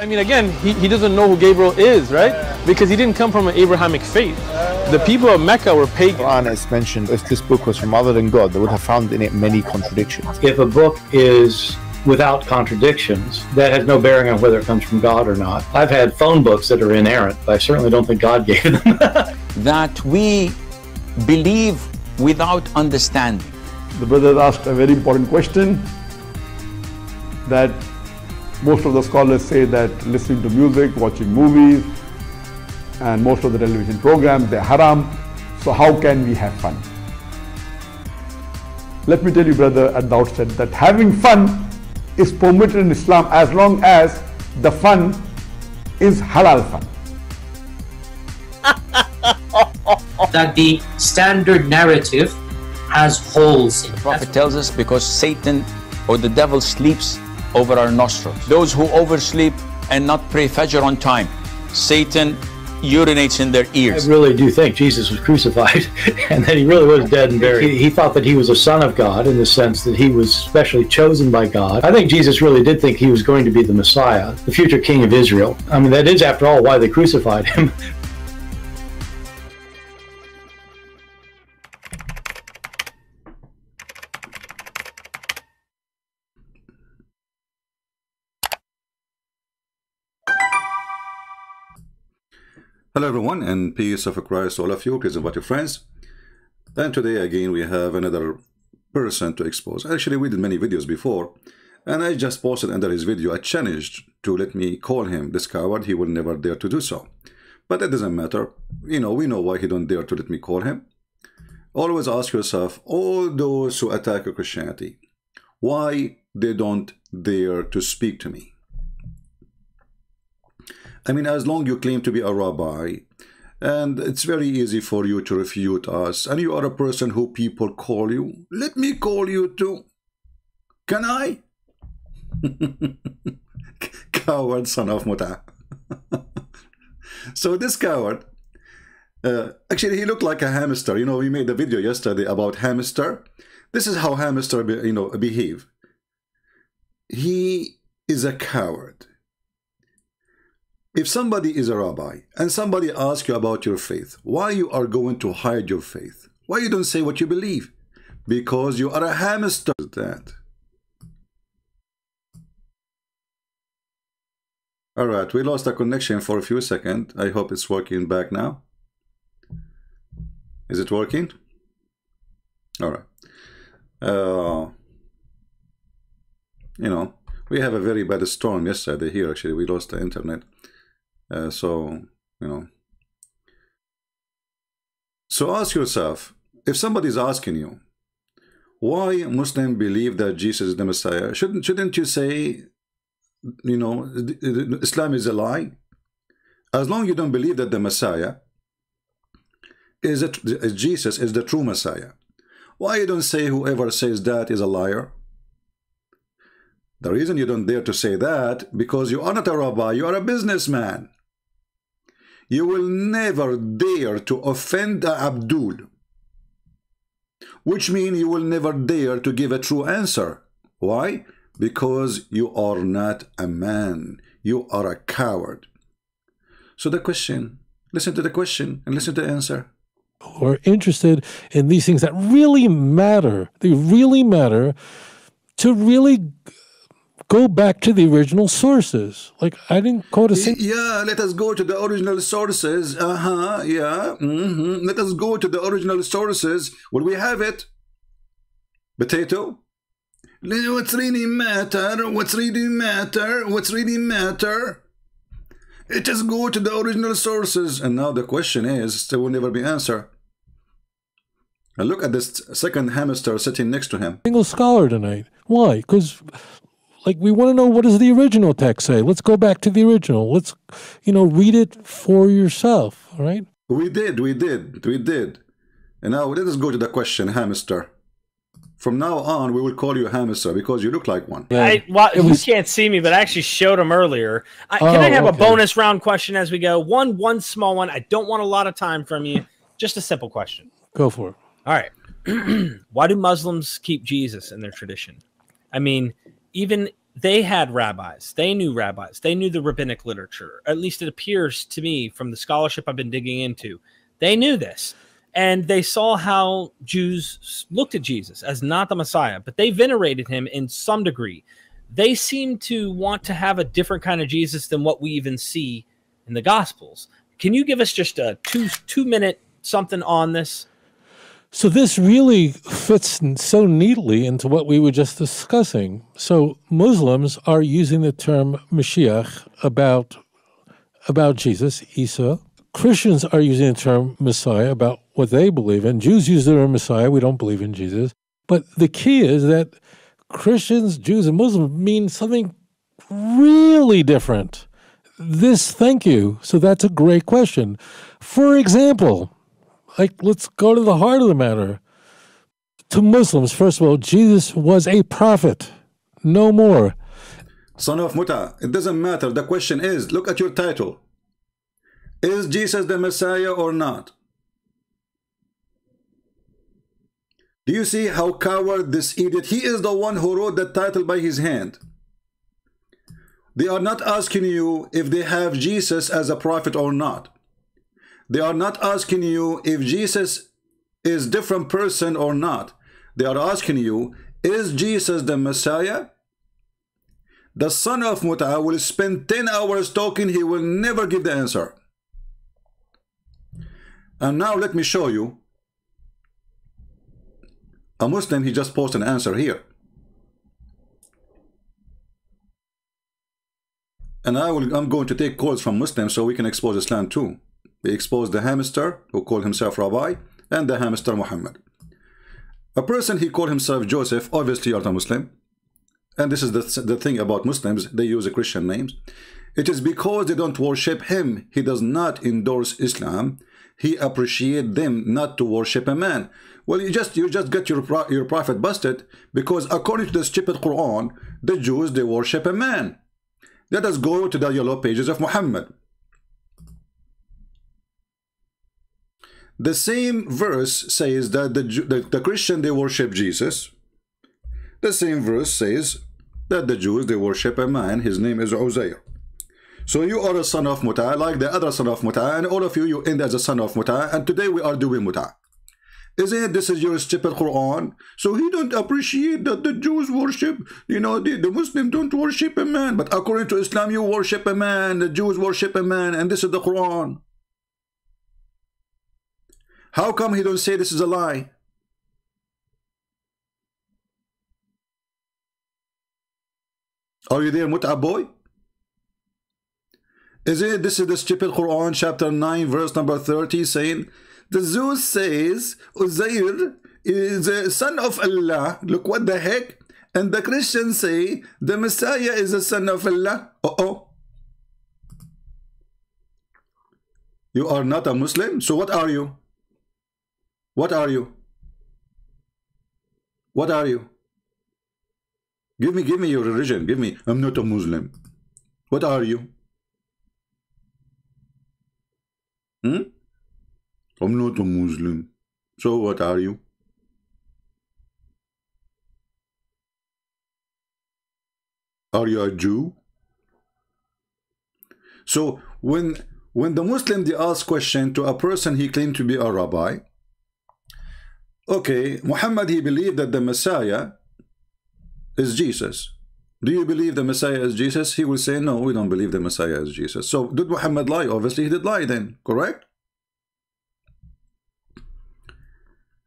I mean, again, he doesn't know who Gabriel is, right? Because he didn't come from an Abrahamic faith. The people of Mecca were pagan. The Quran has mentioned if this book was from other than God, they would have found in it many contradictions. If a book is without contradictions, that has no bearing on whether it comes from God or not. I've had phone books that are inerrant, but I certainly don't think God gave them. That we believe without understanding. The brother asked a very important question that most of the scholars say that listening to music, watching movies, and most of the television programs, they're haram. So how can we have fun? Let me tell you, brother, at the outset that having fun is permitted in Islam as long as the fun is halal fun. That the standard narrative has holes in it. The Prophet tells us because Satan or the devil sleeps over our nostrils. Those who oversleep and not pray Fajr on time, Satan urinates in their ears. I really do think Jesus was crucified and that he really was dead and buried. He thought that he was a son of God in the sense that he was specially chosen by God. I think Jesus really did think he was going to be the Messiah, the future king of Israel. I mean, that is, after all, why they crucified him. Hello everyone, and peace of Christ to all of you. Please invite your friends. And today again we have another person to expose. Actually, we did many videos before, and I just posted under his video a challenge to let me call him this coward. He will never dare to do so. But that doesn't matter. You know, we know why he don't dare to let me call him. Always ask yourself, all those who attack your Christianity, why they don't dare to speak to me? I mean, as long you claim to be a rabbi, and it's very easy for you to refute us, and you are a person who people call you, let me call you too. Can I? Coward son of Muta. So this coward, actually he looked like a hamster. You know, we made a video yesterday about hamster. This is how hamster, behave. He is a coward. If somebody is a rabbi and somebody asks you about your faith, why you are going to hide your faith? Why you don't say what you believe? Because you are a hamster. That. All right, we lost a connection for a few seconds. I hope it's working back now. Is it working? All right. You know, we have a very bad storm yesterday here. Actually, we lost the internet. So ask yourself, if somebody is asking you why Muslims believe that Jesus is the Messiah, shouldn't you say, Islam is a lie? As long as you don't believe that the Messiah is Jesus is the true Messiah, why you don't say whoever says that is a liar? The reason you don't dare to say that, because you are not a rabbi, you are a businessman. You will never dare to offend Abdul, which means you will never dare to give a true answer. Why? Because you are not a man. You are a coward. So the question, listen to the question and listen to the answer. Who are interested in these things that really matter. They really matter to really go back to the original sources. Like, I didn't quote a single... Yeah, let us go to the original sources. Yeah. Let us go to the original sources. Well, we have it. Potato. What's really matter? What's really matter? What's really matter? Let us go to the original sources. And now the question is, there will never be answer. And look at this second hamster sitting next to him. Single scholar tonight. Why? Because... like, we want to know, what does the original text say? Let's go back to the original. Let's, read it for yourself, all right? We did. And now let us go to the question, hamster. From now on, we will call you hamster because you look like one. You can't see me, but I actually showed him earlier. Can I have a bonus round question as we go? One small one. I don't want a lot of time from you. Just a simple question. Go for it. All right. Why do Muslims keep Jesus in their tradition? I mean... even they had rabbis. They knew rabbis. They knew the rabbinic literature. At least it appears to me from the scholarship I've been digging into. They knew this. And they saw how Jews looked at Jesus as not the Messiah, but they venerated him in some degree. They seem to want to have a different kind of Jesus than what we even see in the Gospels. Can you give us just a two-minute something on this? So this really fits so neatly into what we were just discussing. So Muslims are using the term Mashiach about Jesus, Isa. Christians are using the term Messiah about what they believe in. Jews use the term Messiah. We don't believe in Jesus. But the key is that Christians, Jews, and Muslims mean something really different. Thank you. So that's a great question. For example, let's go to the heart of the matter. To Muslims, first of all, Jesus was a prophet. No more. Son of Muta, it doesn't matter. The question is, look at your title. Is Jesus the Messiah or not? Do you see how coward this idiot? He is the one who wrote that title by his hand. They are not asking you if they have Jesus as a prophet or not. They are not asking you if Jesus is a different person or not. They are asking you, is Jesus the Messiah? The son of Muta will spend 10 hours talking. He will never give the answer. And now let me show you a Muslim. He just posted an answer here. And I'm going to take calls from Muslims so we can expose Islam too. We expose the hamster who called himself Rabbi and the hamster Muhammad. A person, he called himself Joseph. Obviously you're not a Muslim. And this is the thing about Muslims. They use Christian names. It is because they don't worship him. He does not endorse Islam. He appreciates them not to worship a man. Well, you just get your prophet busted because according to the stupid Quran, the Jews, they worship a man. Let us go to the yellow pages of Muhammad. The same verse says that the Christian, they worship Jesus. The same verse says that the Jews, they worship a man. His name is Uzair. So you are a son of Muta, like the other son of Muta, and all of you end as a son of Muta, and today we are doing Muta. Isn't it? This is your stupid Quran. So he don't appreciate that the Jews worship, the Muslims don't worship a man. But according to Islam, you worship a man, the Jews worship a man, and this is the Quran. How come he don't say this is a lie? Are you there, Muta boy? This is the stupid Quran, chapter 9, verse number 30, saying, the Jews says Uzair is a son of Allah. Look what the heck. And the Christians say the Messiah is a son of Allah. You are not a Muslim? So what are you? What are you? What are you? Give me your religion. Give me. I'm not a Muslim. What are you? I'm not a Muslim. So what are you? Are you a Jew? So when the Muslim, they ask question to a person he claimed to be a rabbi. Okay, Muhammad, he believed that the Messiah is Jesus. Do you believe the Messiah is Jesus? He will say, no, we don't believe the Messiah is Jesus. So did Muhammad lie? Obviously he did lie then, correct?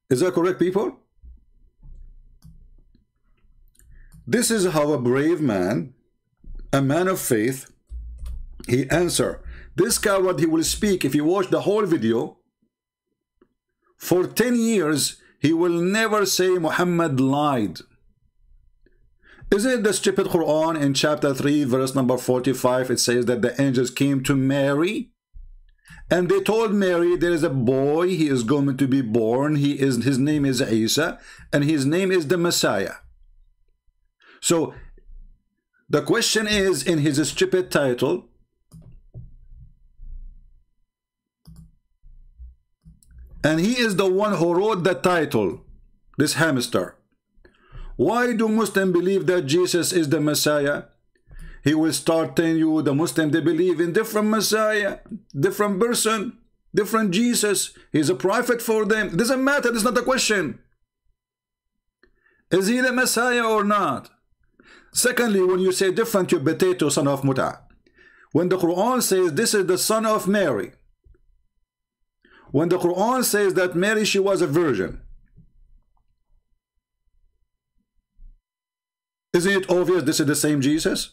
Is that correct, people? This is how a brave man, a man of faith, he answer. This coward, he will speak. If you watch the whole video, for 10 years, he will never say Muhammad lied. Isn't it the stupid Quran in chapter 3, verse number 45? It says that the angels came to Mary and they told Mary there is a boy, he is going to be born. His name is Isa, and his name is the Messiah. So the question is in his stupid title, and he is the one who wrote the title, this hamster. Why do Muslims believe that Jesus is the Messiah? He will start telling you the Muslims, they believe in different Messiah, different person, different Jesus. He's a prophet for them. It doesn't matter. It's not a question. Is he the Messiah or not? Secondly, when you say different, you potato, son of Mut'a. When the Quran says this is the son of Mary, when the Quran says that Mary, she was a virgin, isn't it obvious this is the same Jesus?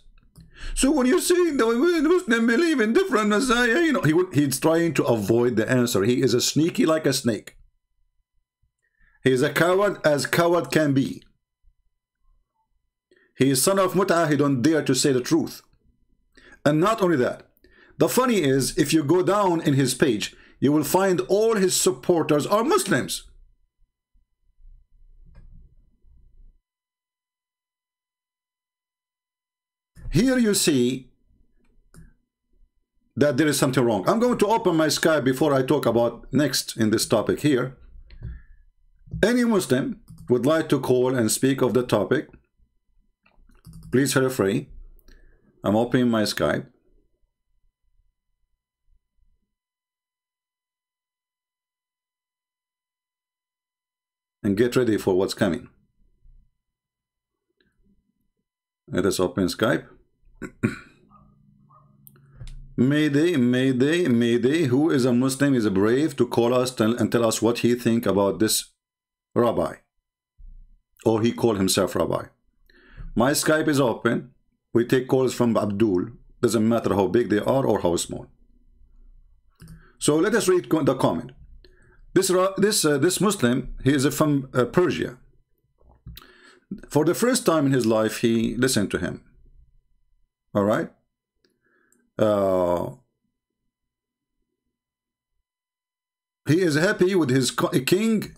So when you're saying that Muslims believe in different Messiah, you know, he's trying to avoid the answer. He is a sneaky like a snake. He is a coward as coward can be. He is son of Mut'ah. He don't dare to say the truth. And not only that, the funny is, if you go down in his page, you will find all his supporters are Muslims. Here you see that there is something wrong. I'm going to open my Skype before I talk about next in this topic here. Any Muslim would like to call and speak of the topic, please feel free. I'm opening my Skype. And get ready for what's coming. Let us open Skype. Mayday, Mayday, Mayday. Who is a Muslim is brave to call us and tell us what he think about this rabbi. Or he called himself rabbi. My Skype is open. We take calls from Abdul. Doesn't matter how big they are or how small. So let us read the comment. This Muslim, he is from Persia. For the first time in his life, he listened to him. All right. He is happy with his king,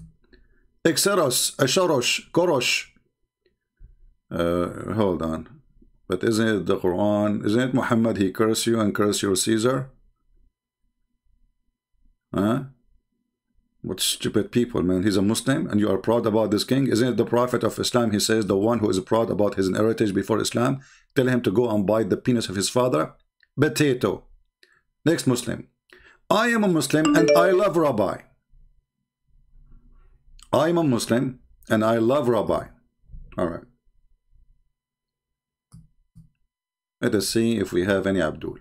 Korosh. Hold on. But isn't it the Quran? Isn't it Muhammad? He curse you and curse your Caesar. Huh? What stupid people, man. He's a Muslim and you are proud about this king. Isn't it the Prophet of Islam? He says the one who is proud about his heritage before Islam, tell him to go and bite the penis of his father. Potato. Next Muslim. I am a Muslim and I love Rabbi. I am a Muslim and I love Rabbi. All right. Let us see if we have any Abdul.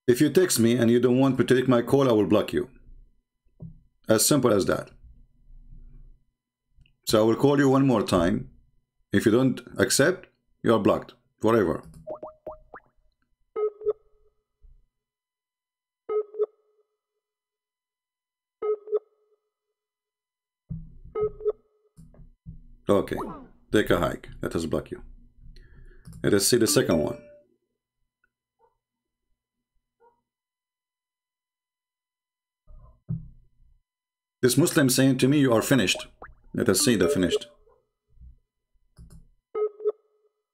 If you text me and you don't want me to take my call, I will block you. As simple as that. So I will call you one more time. If you don't accept, you are blocked forever. Okay, take a hike. Let us block you. Let us see the second one. This Muslim saying to me, you are finished. Let us see the finished.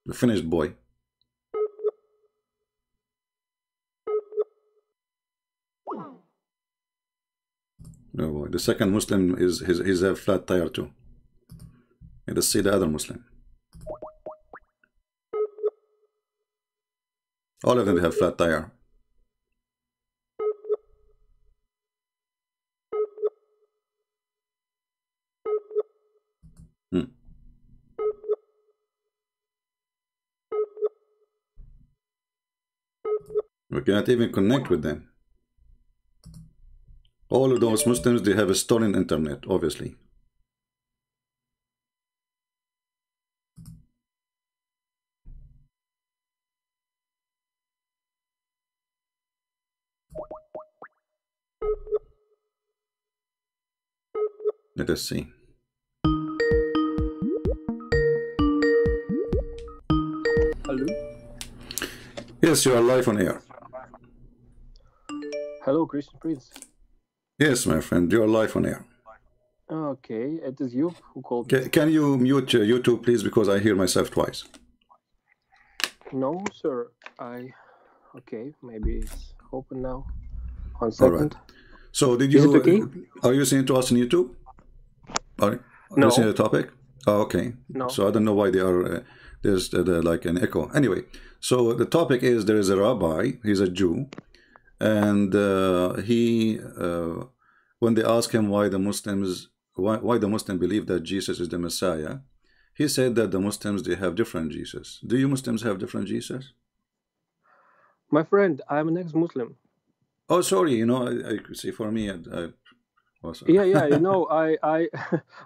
The finished boy. Oh boy. The second Muslim is a flat tire too. Let us see the other Muslim. All of them have flat tire. We cannot even connect with them. All of those Muslims, they have a stolen internet, obviously. Let us see. Hello? Yes, you are live on air. Hello, Christian Prince. Yes, my friend, you are live on air. Okay, it is you who called. Can you mute YouTube, please, because I hear myself twice. No, sir. Okay, maybe it's open now. 1 All second. right. So did Is you? it okay? Are you listening to us on YouTube? Are you No. listening to the topic? Oh, okay. No. So I don't know why they are. There's like an echo. Anyway, so the topic is there is a rabbi. He's a Jew, and when they ask him why the Muslims why the Muslim believe that Jesus is the Messiah, he said that the Muslims, they have different Jesus. Do you Muslims have different Jesus? My friend, I'm an ex-Muslim. Oh, sorry. You know, I see. For me, Yeah. You know, I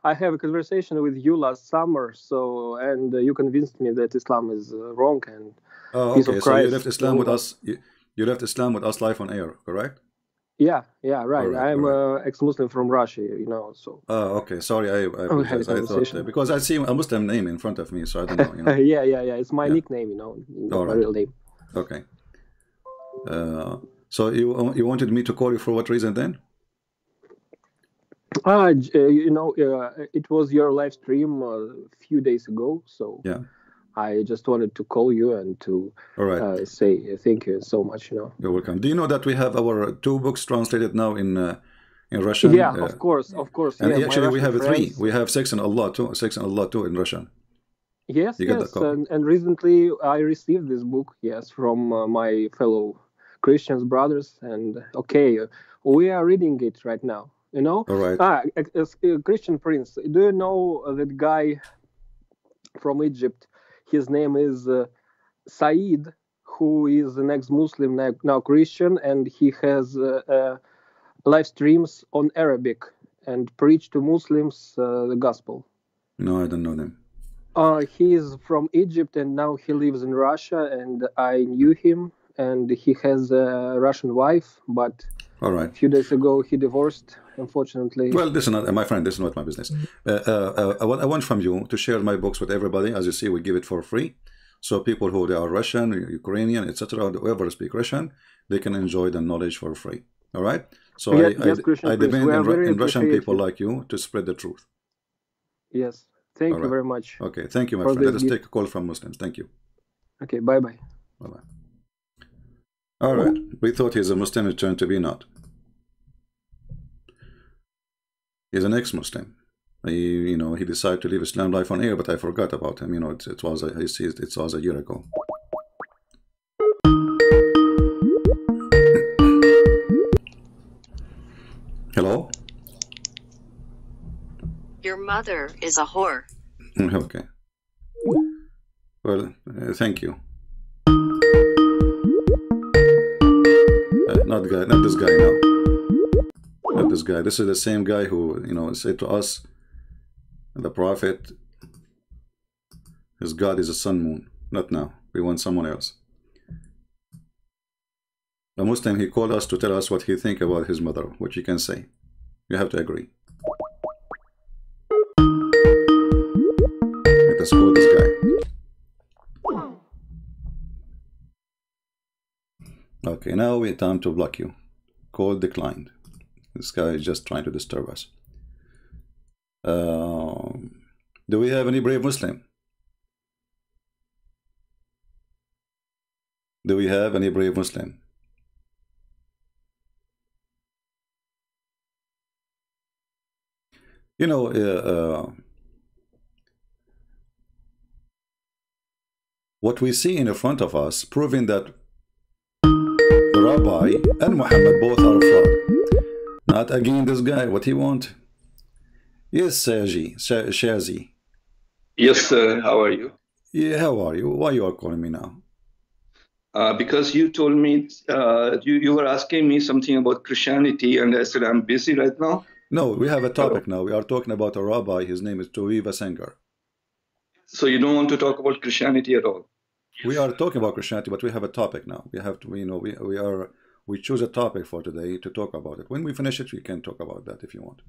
I have a conversation with you last summer. So, and you convinced me that Islam is wrong and oh, okay. So you left Islam with us. You left Islam with us live on air, correct? Yeah, right. Right, I'm ex-Muslim from Russia, you know. So. Oh, okay. Sorry, I apologize. I thought because I see a Muslim name in front of me, so I don't know. You know. Yeah. It's my nickname, you know, not my real name. Okay. So you wanted me to call you for what reason then? You know, it was your live stream a few days ago, so yeah. I just wanted to call you and to say thank you so much. You know, you're welcome. Do you know that we have our 2 books translated now in Russian? Yeah, of course. And yeah, actually, we have friends. 3. We have 6 and Allah too in Russian. Yes, and recently I received this book, from my fellow Christians brothers, and we are reading it right now. You know, all right. Christian Prince. Do you know that guy from Egypt? His name is Said, who is an ex-Muslim, now Christian, and he has live streams on Arabic and preach to Muslims the gospel. No, I don't know them. He is from Egypt and now he lives in Russia, and I knew him, and he has a Russian wife, but all right. a few days ago he divorced, unfortunately. Well, this is not my friend. This is not my business. I want from you to share my books with everybody. As you see, we give it for free, so people who they are Russian, Ukrainian, etc., whoever speak Russian, they can enjoy the knowledge for free. All right. So I depend in Russian people like you to spread the truth. Yes. Thank you very much. Okay. Thank you, my friend. Let us take a call from Muslims. Thank you. Okay. Bye-bye. Bye-bye. All right. We thought he's a Muslim. It turned to be not. He's an ex-Muslim. He decided to leave Islam live on air, but I forgot about him. You know, it was a year ago. Hello? Your mother is a whore. Okay. Well, thank you. Not this guy now. Not this guy. This is the same guy who, said to us, the Prophet, his God is a sun moon. Not now. We want someone else. The Muslim, he called us to tell us what he think about his mother, what you can say. You have to agree. Let us call this guy. Okay, now we time to block you. Call declined. This guy is just trying to disturb us. Do we have any brave Muslim? Do we have any brave Muslim? You know, what we see in front of us, proving that the Rabbi and Muhammad both are fraud. Not again this guy, what he want? Yes, Shazi. Yes, sir. How are you? Yeah, how are you? Why you are calling me now? Because you told me, you were asking me something about Christianity, and I said, I'm busy right now. No, we have a topic now. We are talking about a rabbi. His name is Tovia Singer. So you don't want to talk about Christianity at all? We are talking about Christianity, but we have a topic now. We have to, we choose a topic for today to talk about it. When we finish it, we can talk about that if you want.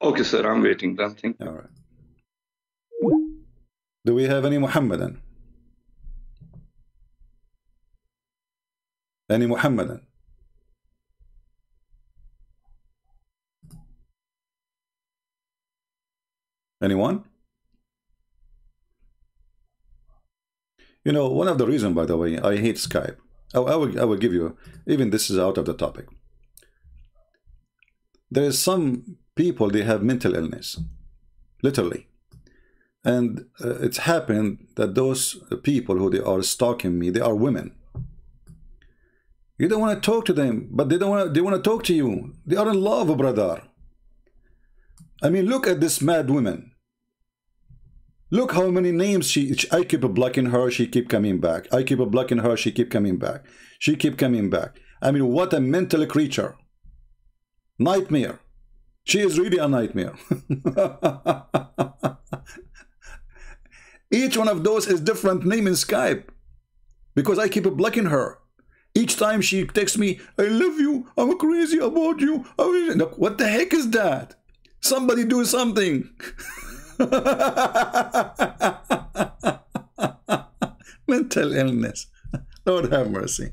Okay, sir. I'm waiting then. Thank you. All right. Do we have any Muhammadan? Any Muhammadan? Anyone? You know, one of the reasons, by the way, I hate Skype. I will give you, even this is out of the topic. There is some people, they have mental illness, literally. And it's happened that those people who they are stalking me, they are women. You don't want to talk to them, but they want to talk to you. They are in love, brother. I mean, look at this mad woman. Look how many names I keep blocking her, she keep coming back. I keep blocking her, she keep coming back. She keep coming back. I mean, what a mental creature. Nightmare. She is really a nightmare. Each one of those is different name in Skype. Because I keep blocking her. Each time she texts me, I love you, I'm crazy about you. What the heck is that? Somebody do something. Mental illness. Lord have mercy.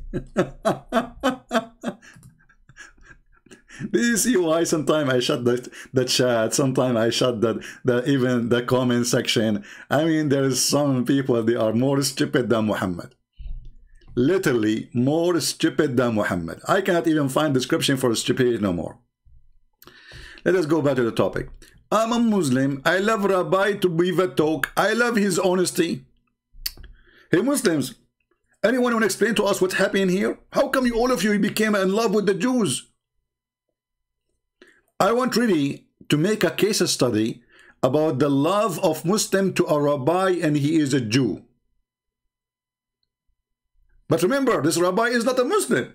Do you see why sometimes I shut the chat, sometimes I shut even the comment section? I mean, there is some people, they are more stupid than Muhammad. Literally more stupid than Muhammad. I cannot even find description for stupidity no more. Let us go back to the topic. I'm a Muslim. I love Rabbi Tovia talk. I love his honesty. Hey Muslims, anyone want to explain to us what's happening here? How come all of you became in love with the Jews? I want really to make a case study about the love of Muslim to a rabbi, and he is a Jew. But remember, this rabbi is not a Muslim.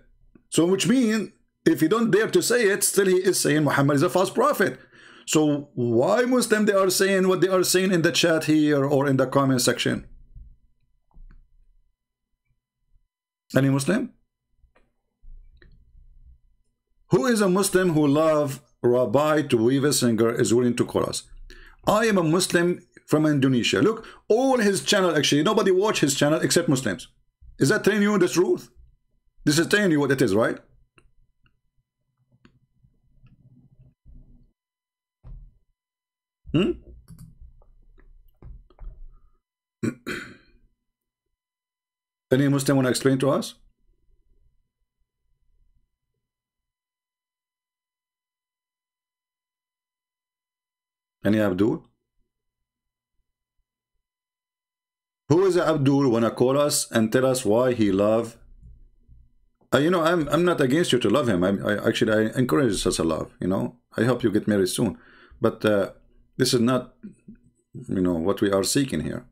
So which means, if you don't dare to say it, still he is saying Muhammad is a false prophet. So why Muslim they are saying what they are saying in the chat here or in the comment section? Any Muslim? Who is a Muslim who love Rabbi Tovia Singer is willing to call us? I am a Muslim from Indonesia. Look, all his channel, actually, nobody watch his channel except Muslims. Is that telling you the truth? This is telling you what it is, right? Any Muslim want to explain to us? Any Abdul? Who is Abdul wanna call us and tell us why he love? You know, I'm not against you to love him. I actually encourage such a love. You know, I hope you get married soon. But this is not, you know, what we are seeking here.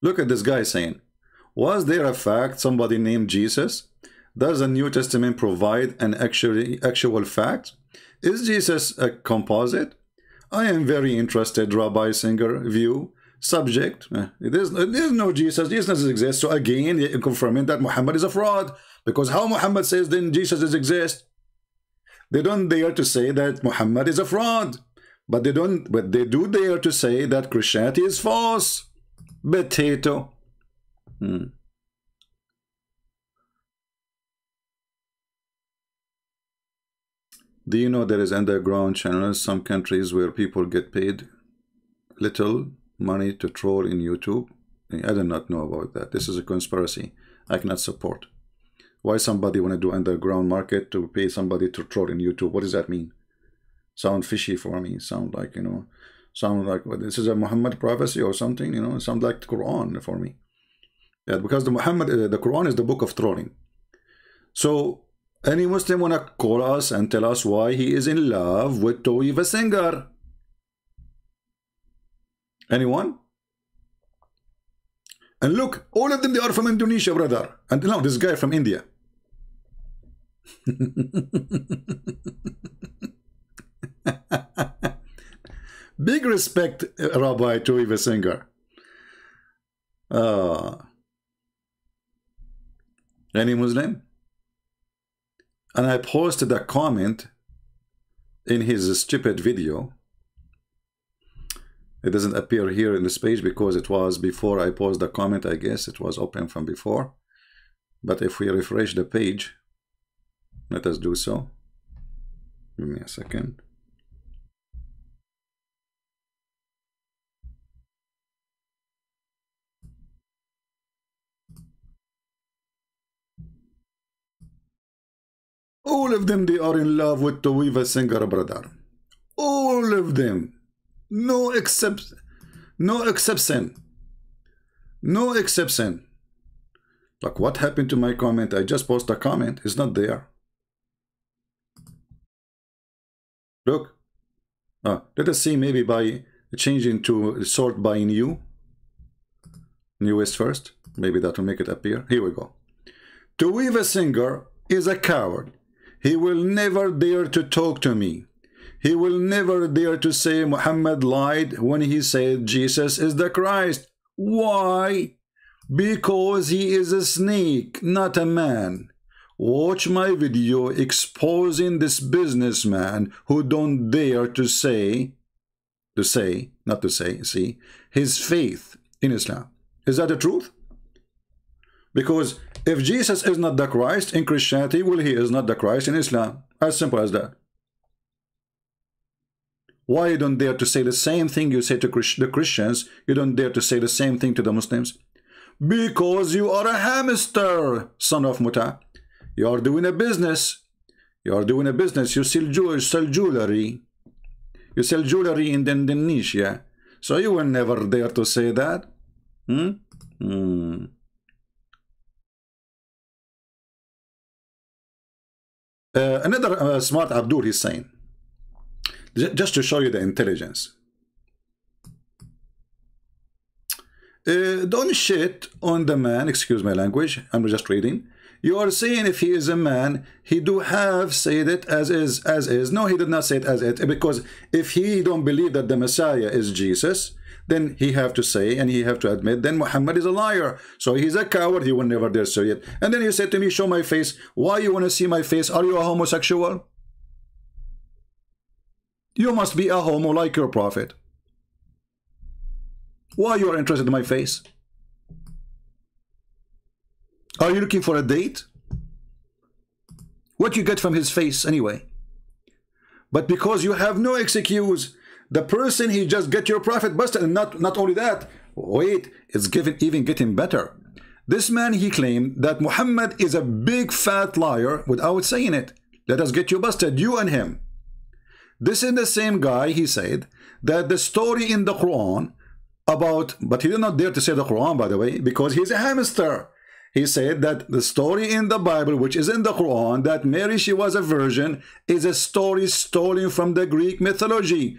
Look at this guy saying, was there a fact somebody named Jesus? Does the New Testament provide an actual fact? Is Jesus a composite? I am very interested, Rabbi Singer view. Subject, there's no Jesus. Jesus doesn't exist. So again, you're confirming that Muhammad is a fraud. Because how Muhammad says then Jesus does exist? They don't dare to say that Muhammad is a fraud. But they do dare to say that Christianity is false. Potato. Do you know there is underground channels, some countries where people get paid little money to troll in YouTube? I do not know about that. This is a conspiracy I cannot support. Why somebody want to do underground market to pay somebody to troll in YouTube? What does that mean? Sound fishy for me. Sound like, you know, sound like what, this is a Muhammad prophecy or something, you know, sound like the Quran for me. Yeah, because the Quran is the book of trolling. So any Muslim want to call us and tell us why he is in love with Tovia Singer? Anyone? And look, all of them, they are from Indonesia, brother. And no, this guy from India. Big respect, Rabbi Tovia Singer. Any Muslim? And I posted a comment in his stupid video. It doesn't appear here in this page because it was before I posted the comment. I guess it was open from before. But if we refresh the page, let us do so. Give me a second. All of them, they are in love with Tovia singer, brother. All of them. No exception. No exception. No exception. Like, what happened to my comment? I just posted a comment. It's not there. Look. Let us see, maybe by changing to sort by new. Newest first. Maybe that will make it appear. Here we go. Tovia singer is a coward. He will never dare to talk to me. He will never dare to say Muhammad lied when he said Jesus is the Christ. Why? Because he is a snake, not a man. Watch my video exposing this businessman who don't dare to say, see, his faith in Islam. Is that the truth? Because if Jesus is not the Christ in Christianity, well, he is not the Christ in Islam. As simple as that. Why you don't dare to say the same thing you say to the Christians? You don't dare to say the same thing to the Muslims? Because you are a hamster, son of Muta. You are doing a business. You are doing a business. You sell jewelry. You sell jewelry in Indonesia. So you will never dare to say that. Another smart Abdul, he's saying, just to show you the intelligence. Don't shit on the man, excuse my language, I'm just reading. You are saying if he is a man, he do have said it as is. No, he did not say it as it, because if he don't believe that the Messiah is Jesus, then he have to say and he have to admit then Muhammad is a liar. So he's a coward, he will never dare say it. And then he said to me, show my face. Why you want to see my face? Are you a homosexual? You must be a homo like your prophet. Why you are interested in my face? Are you looking for a date? What you get from his face anyway? But because you have no excuse, the person he just get your prophet busted, and not only that, wait, it's even getting better. This man, he claimed that Muhammad is a big fat liar without saying it. Let us get you busted, you and him. This is the same guy, he said, that the story in the Quran about, but he did not dare to say the Quran, by the way, because he's a hamster. He said that the story in the Bible, which is in the Quran, that Mary, she was a virgin, is a story stolen from the Greek mythology.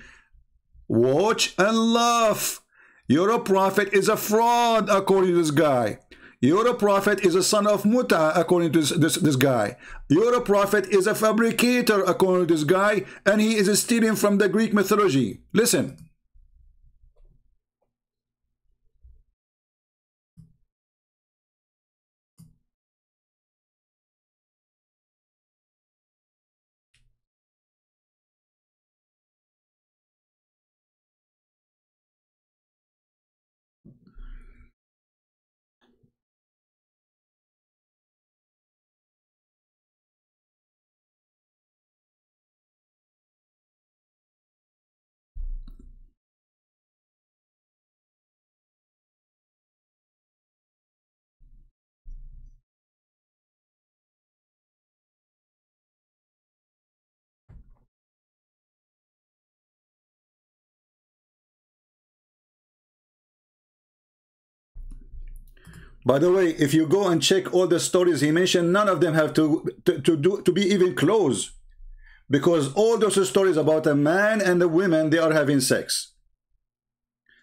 Watch and laugh. Your prophet is a fraud, according to this guy. Your prophet is a son of Muta, according to this guy. Your prophet is a fabricator, according to this guy, and he is stealing from the Greek mythology. Listen. By the way, if you go and check all the stories he mentioned, none of them have to be even close, because all those stories about a man and a woman, they are having sex.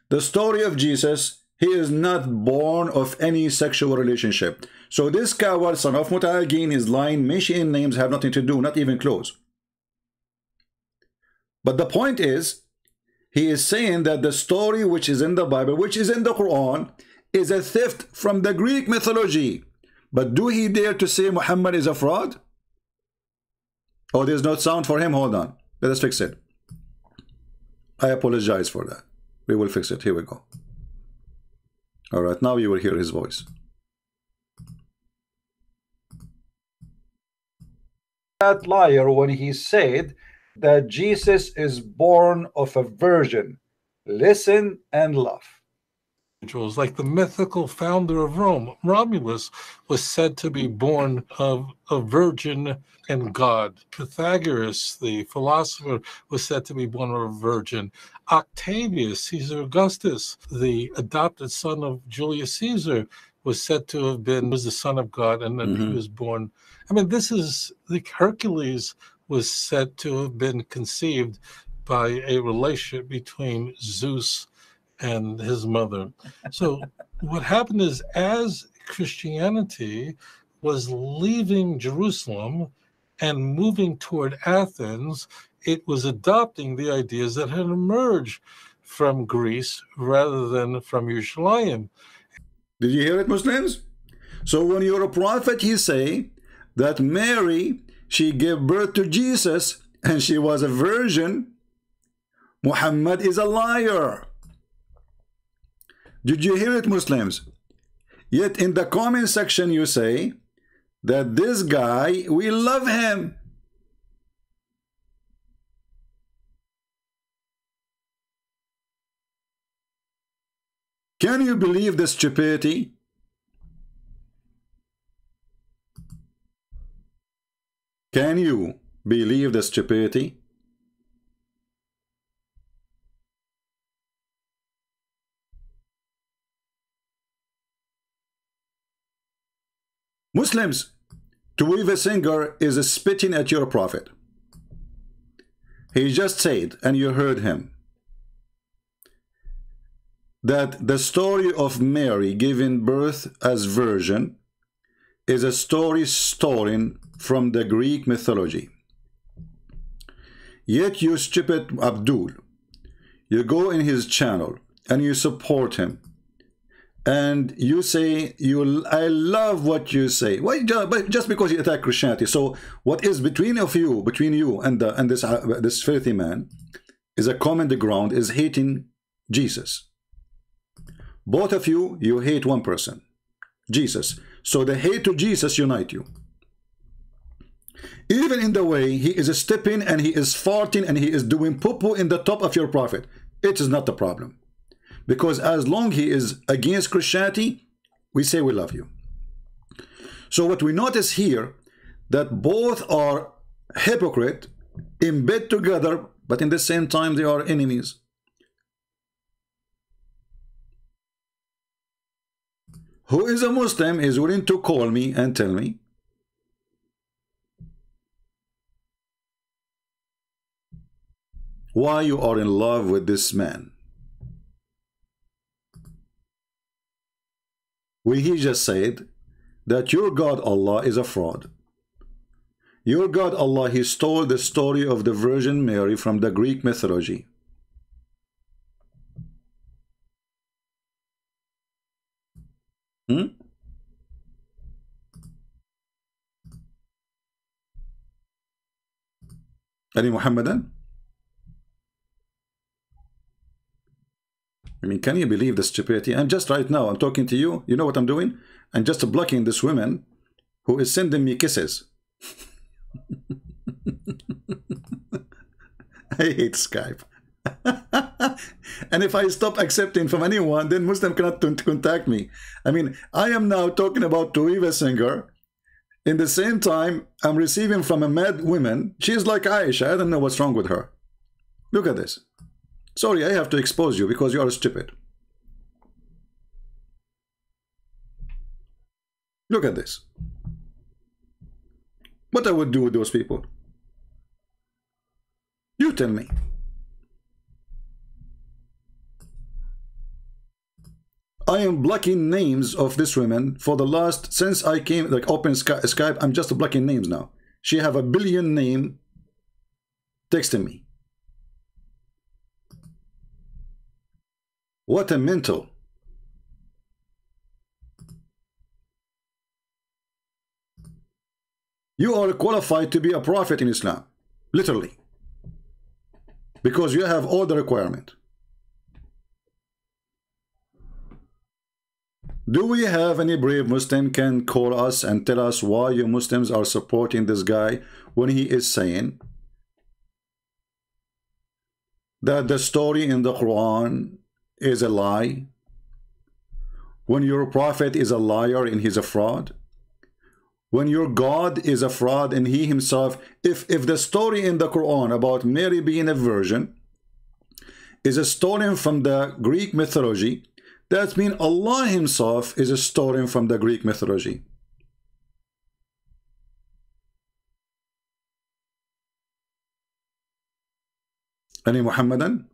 The story of Jesus, he is not born of any sexual relationship. So this coward, son of Muta, again, is lying, mentioning names have nothing to do, not even close. But the point is, he is saying that the story which is in the Bible, which is in the Quran, is a theft from the Greek mythology. But do he dare to say Muhammad is a fraud? Oh, there's no sound for him. Hold on. Let us fix it. I apologize for that. We will fix it. Here we go. All right, now you will hear his voice. That liar when he said that Jesus is born of a virgin. Listen and laugh. Like the mythical founder of Rome, Romulus was said to be born of a virgin and God. Pythagoras, the philosopher, was said to be born of a virgin. Octavius, Caesar Augustus, the adopted son of Julius Caesar, was said to have been was the son of God, and that he was born. I mean, this is like Hercules was said to have been conceived by a relationship between Zeus and his mother. So what happened is, as Christianity was leaving Jerusalem and moving toward Athens, it was adopting the ideas that had emerged from Greece rather than from Jerusalem. Did you hear it, Muslims? So when you're a prophet, you say that Mary, she gave birth to Jesus and she was a virgin. Muhammad is a liar. Did you hear it, Muslims? Yet in the comment section you say that this guy, we love him. Can you believe the stupidity? Can you believe the stupidity? Muslims, Tovia Singer is spitting at your prophet. He just said, and you heard him, that the story of Mary giving birth as virgin is a story stolen from the Greek mythology. Yet you stupid Abdul, you go in his channel and you support him. And you say, I love what you say. Why? Just because you attack Christianity. So what is between you and this filthy man is a common ground, is hating Jesus. Both of you hate one person, Jesus. So the hate to Jesus unite you. Even in the way he is stepping and he is farting and he is doing poo-poo in the top of your prophet, it is not the problem. Because as long he is against Christianity, we say we love you. So what we notice here, that both are hypocrite, in bed together, but in the same time they are enemies. Who is a Muslim is willing to call me and tell me why you are in love with this man. He just said that your God Allah is a fraud. Your God Allah, he stole the story of the Virgin Mary from the Greek mythology. Ali Muhammadan? I mean, can you believe the stupidity? And just right now, I'm talking to you. You know what I'm doing? I'm just blocking this woman who is sending me kisses. I hate Skype. And if I stop accepting from anyone, then Muslim cannot contact me. I mean, I am now talking about Tovia Singer. In the same time, I'm receiving from a mad woman. She's like Aisha. I don't know what's wrong with her. Look at this. Sorry, I have to expose you because you are stupid. Look at this. What I would do with those people? You tell me. I am blocking names of this women for the last, since I came, like open Skype, I'm just blocking names now. She have a billion name texting me. What a mental. You are qualified to be a prophet in Islam, literally, because you have all the requirement. Do we have any brave Muslim can call us and tell us why you Muslims are supporting this guy when he is saying that the story in the Quran is a lie? When your prophet is a liar and he's a fraud? When your God is a fraud and he himself, if the story in the Quran about Mary being a virgin is a stolen from the Greek mythology, that means Allah himself is a stolen from the Greek mythology. Any Muhammadan?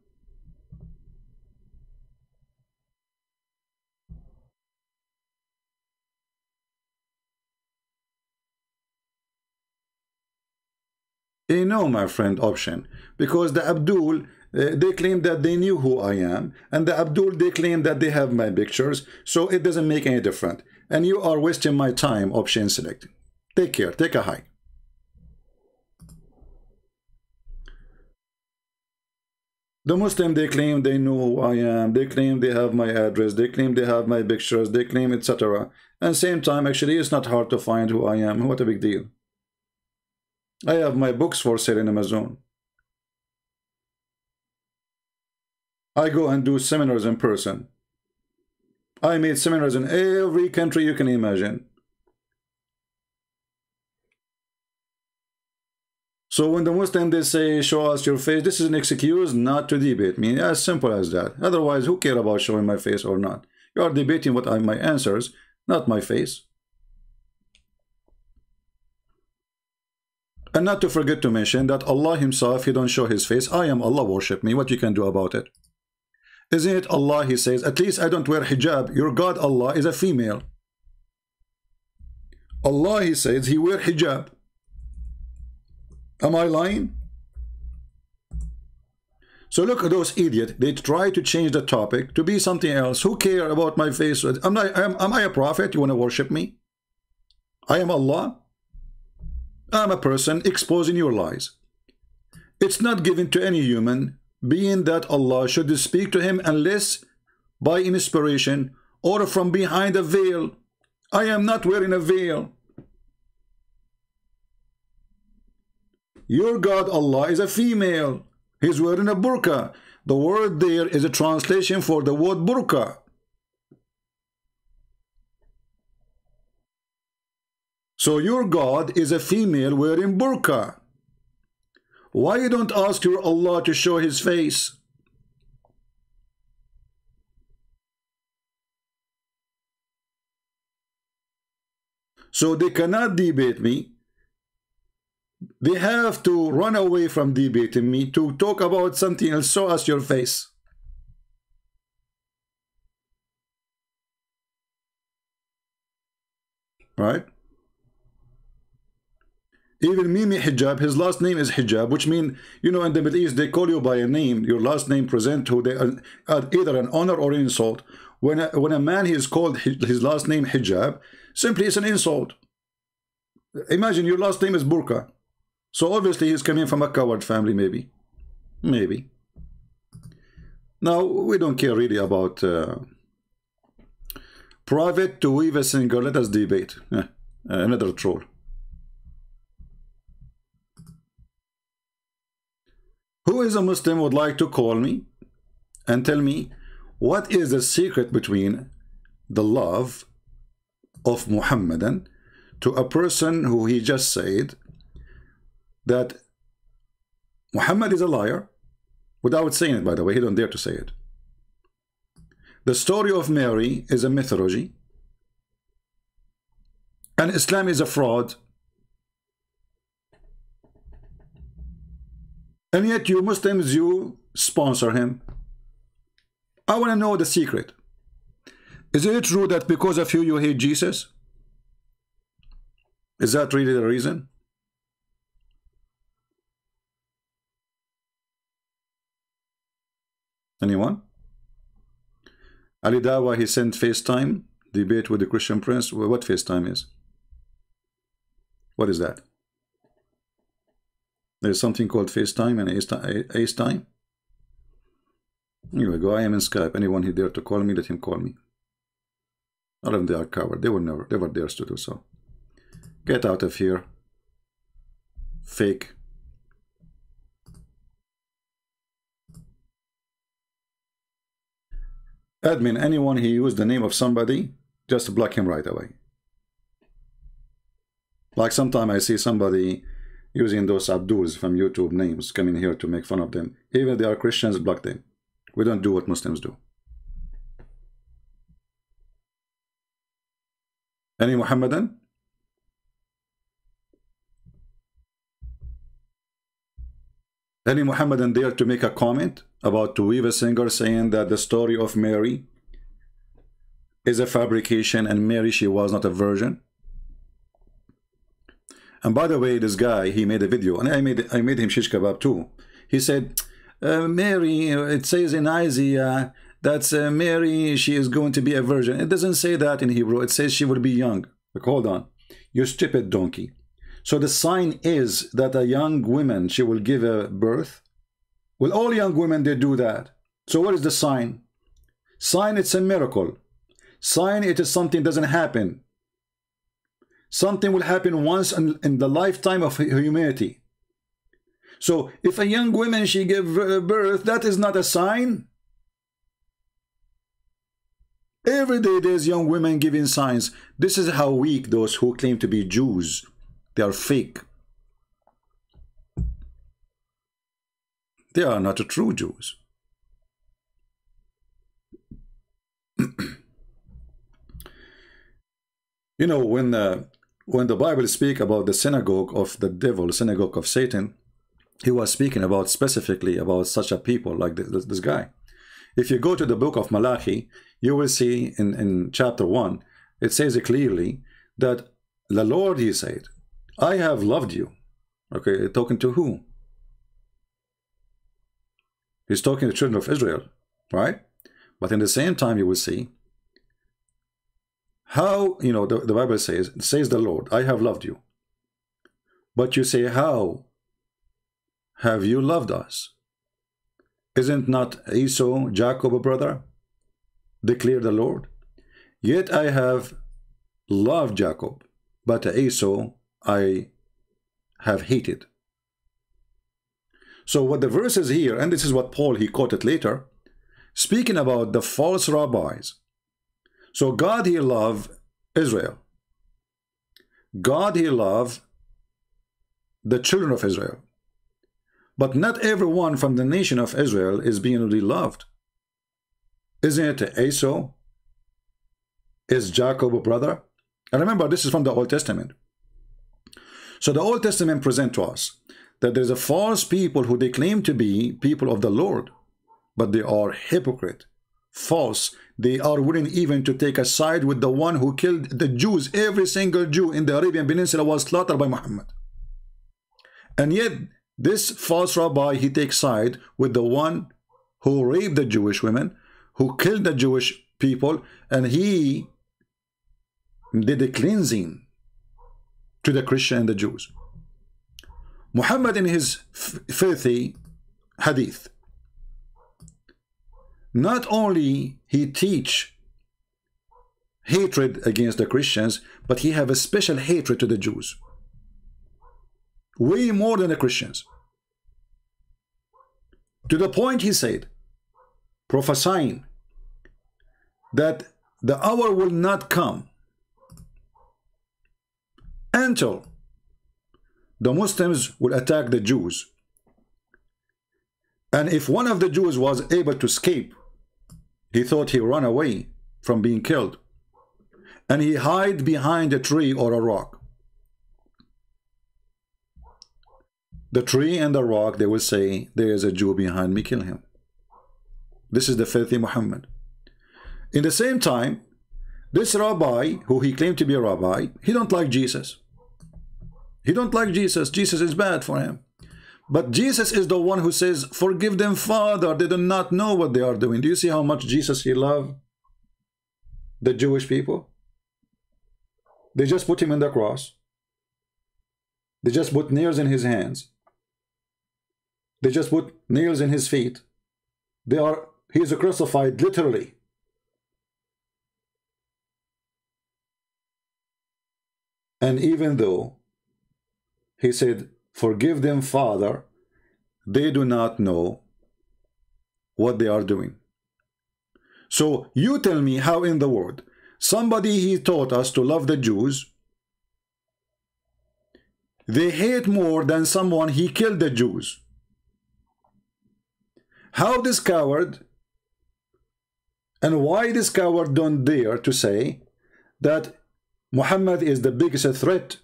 No, my friend, option. Because the Abdul, they claim that they knew who I am, and the Abdul, they claim that they have my pictures, so it doesn't make any difference. And you are wasting my time, option select. Take care, take a hike. The Muslim, they claim they know who I am, they claim they have my address, they claim they have my pictures, they claim etc. And same time, actually, it's not hard to find who I am. What a big deal. I have my books for sale in Amazon. I go and do seminars in person. I made seminars in every country you can imagine. So when the Muslim, they say, show us your face, this is an excuse not to debate me. As simple as that. Otherwise, who care about showing my face or not? You are debating what are my answers, not my face. And not to forget to mention that Allah himself, he don't show his face. I am Allah, worship me. What you can do about it? Isn't it Allah, he says, at least I don't wear hijab. Your God Allah is a female. Allah, he says, he wear hijab. Am I lying? So look at those idiots. They try to change the topic to be something else. Who care about my face? Am I a prophet? You want to worship me? I am Allah. I'm a person exposing your lies. It's not given to any human being that Allah should speak to him unless by inspiration or from behind a veil. I am not wearing a veil. Your God Allah is a female. He's wearing a burqa. The word there is a translation for the word burqa. So your God is a female wearing burqa. Why you don't ask your Allah to show his face? So they cannot debate me. They have to run away from debating me to talk about something else. Show us your face. Right? Even Mimi Hijab, his last name is Hijab, which means, you know, in the Middle East, they call you by a name. Your last name present who they are either an honor or an insult. When a man is called his last name Hijab, simply it's an insult. Imagine your last name is Burqa. So obviously he's coming from a coward family, maybe. Maybe. Now, we don't care really about private to weave a singer. Let us debate. Another troll. Who is a Muslim would like to call me and tell me what is the secret between the love of Muhammadan to a person who he just said that Muhammad is a liar, without saying it, by the way, he don't dare to say it. The story of Mary is a mythology, and Islam is a fraud. And yet you Muslims, you sponsor him. I want to know the secret. Is it true that because of you, you hate Jesus? Is that really the reason? Anyone? Ali Dawa, he sent FaceTime, debate with the Christian Prince. What FaceTime is? What is that? There's something called FaceTime and AceTime. Here we go. I am in Skype. Anyone who dare to call me, let him call me. All of them, they are covered. They will never dare to do so. Get out of here. Fake. Admin, anyone who used the name of somebody, just block him right away. Like sometimes I see somebody using those Abduls from YouTube names coming here to make fun of them. Even if they are Christians, block them. We don't do what Muslims do. Any Muhammadan? Any Muhammadan dare to make a comment about Tovia singer saying that the story of Mary is a fabrication and Mary, she was not a virgin? And by the way, this guy, he made a video, and I made him shish kebab too. He said, Mary, it says in Isaiah that Mary, she is going to be a virgin. It doesn't say that in Hebrew. It says she will be young. Like, hold on, you stupid donkey. So the sign is that a young woman, she will give a birth. Well, all young women, they do that. So what is the sign? Sign, it's a miracle. Sign, it is something doesn't happen. Something will happen once in the lifetime of humanity. So if a young woman, she gave birth, that is not a sign. Every day there's young women giving signs. This is how weak those who claim to be Jews. They are fake. They are not true Jews. You know, when the Bible speaks about the synagogue of the devil, synagogue of Satan, he was speaking about specifically about such a people like this guy. If you go to the book of Malachi, you will see in chapter 1, it says clearly that the Lord, he said, I have loved you. Okay, talking to who? He's talking to the children of Israel, right? But in the same time, you will see how, you know, the Bible says the Lord, I have loved you. But you say, how have you loved us? Isn't not Esau, Jacob, a brother? Declare the Lord. Yet I have loved Jacob, but Esau I have hated. So what the verse is here, and this is what Paul, he quoted later, speaking about the false rabbis. So God, he loved Israel. God, he loved the children of Israel. But not everyone from the nation of Israel is being really loved. Isn't it Esau? Is Jacob a brother? And remember, this is from the Old Testament. So the Old Testament presents to us that there's a false people who they claim to be people of the Lord, but they are hypocrite, false. They are willing even to take a side with the one who killed the Jews. Every single Jew in the Arabian Peninsula was slaughtered by Muhammad. And yet, this false rabbi, he takes side with the one who raped the Jewish women, who killed the Jewish people, and he did a cleansing to the Christian and the Jews. Muhammad, in his filthy hadith, not only he teach hatred against the Christians, but he have a special hatred to the Jews. Way more than the Christians. To the point he said, prophesying that the hour will not come until the Muslims will attack the Jews. And if one of the Jews was able to escape, he thought he ran away from being killed, and he hid behind a tree or a rock. The tree and the rock, they will say, there is a Jew behind me, kill him. This is the filthy Muhammad. In the same time, this rabbi, who he claimed to be a rabbi, he don't like Jesus. He don't like Jesus. Jesus is bad for him. But Jesus is the one who says, forgive them, Father. They do not know what they are doing. Do you see how much Jesus, he loved the Jewish people? They just put him on the cross. They just put nails in his hands. They just put nails in his feet. He is crucified literally. And even though he said, forgive them, Father, they do not know what they are doing. So you tell me how in the world somebody he taught us to love the Jews, they hate more than someone he killed the Jews. How this coward, and why this coward don't dare to say that Muhammad is the biggest threat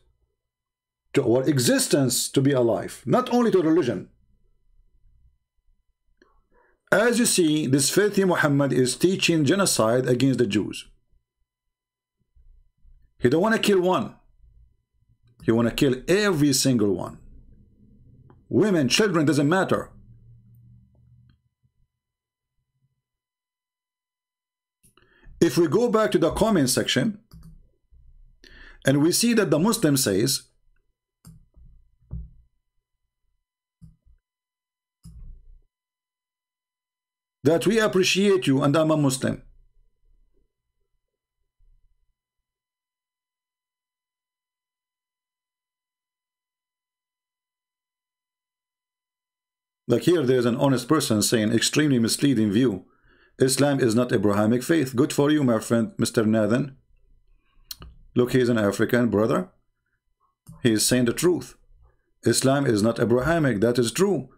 to our existence to be alive, not only to religion. As you see, this filthy Muhammad is teaching genocide against the Jews. He don't want to kill one. He want to kill every single one. Women, children, doesn't matter. If we go back to the comment section and we see that the Muslim says that we appreciate you and I'm a Muslim. Like here, there's an honest person saying extremely misleading view. Islam is not Abrahamic faith. Good for you, my friend, Mr. Nathan. Look, he's an African brother. He is saying the truth. Islam is not Abrahamic. That is true.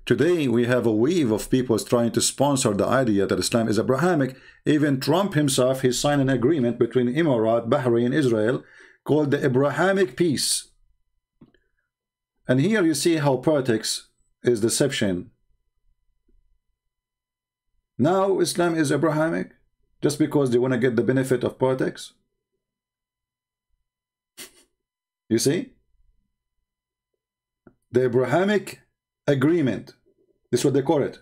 Today, we have a wave of people trying to sponsor the idea that Islam is Abrahamic. Even Trump himself, he signed an agreement between Emirat, Bahrain, Israel, called the Abrahamic Peace. And here you see how politics is deception. Now Islam is Abrahamic just because they want to get the benefit of politics. You see? The Abrahamic agreement. This is what they call it.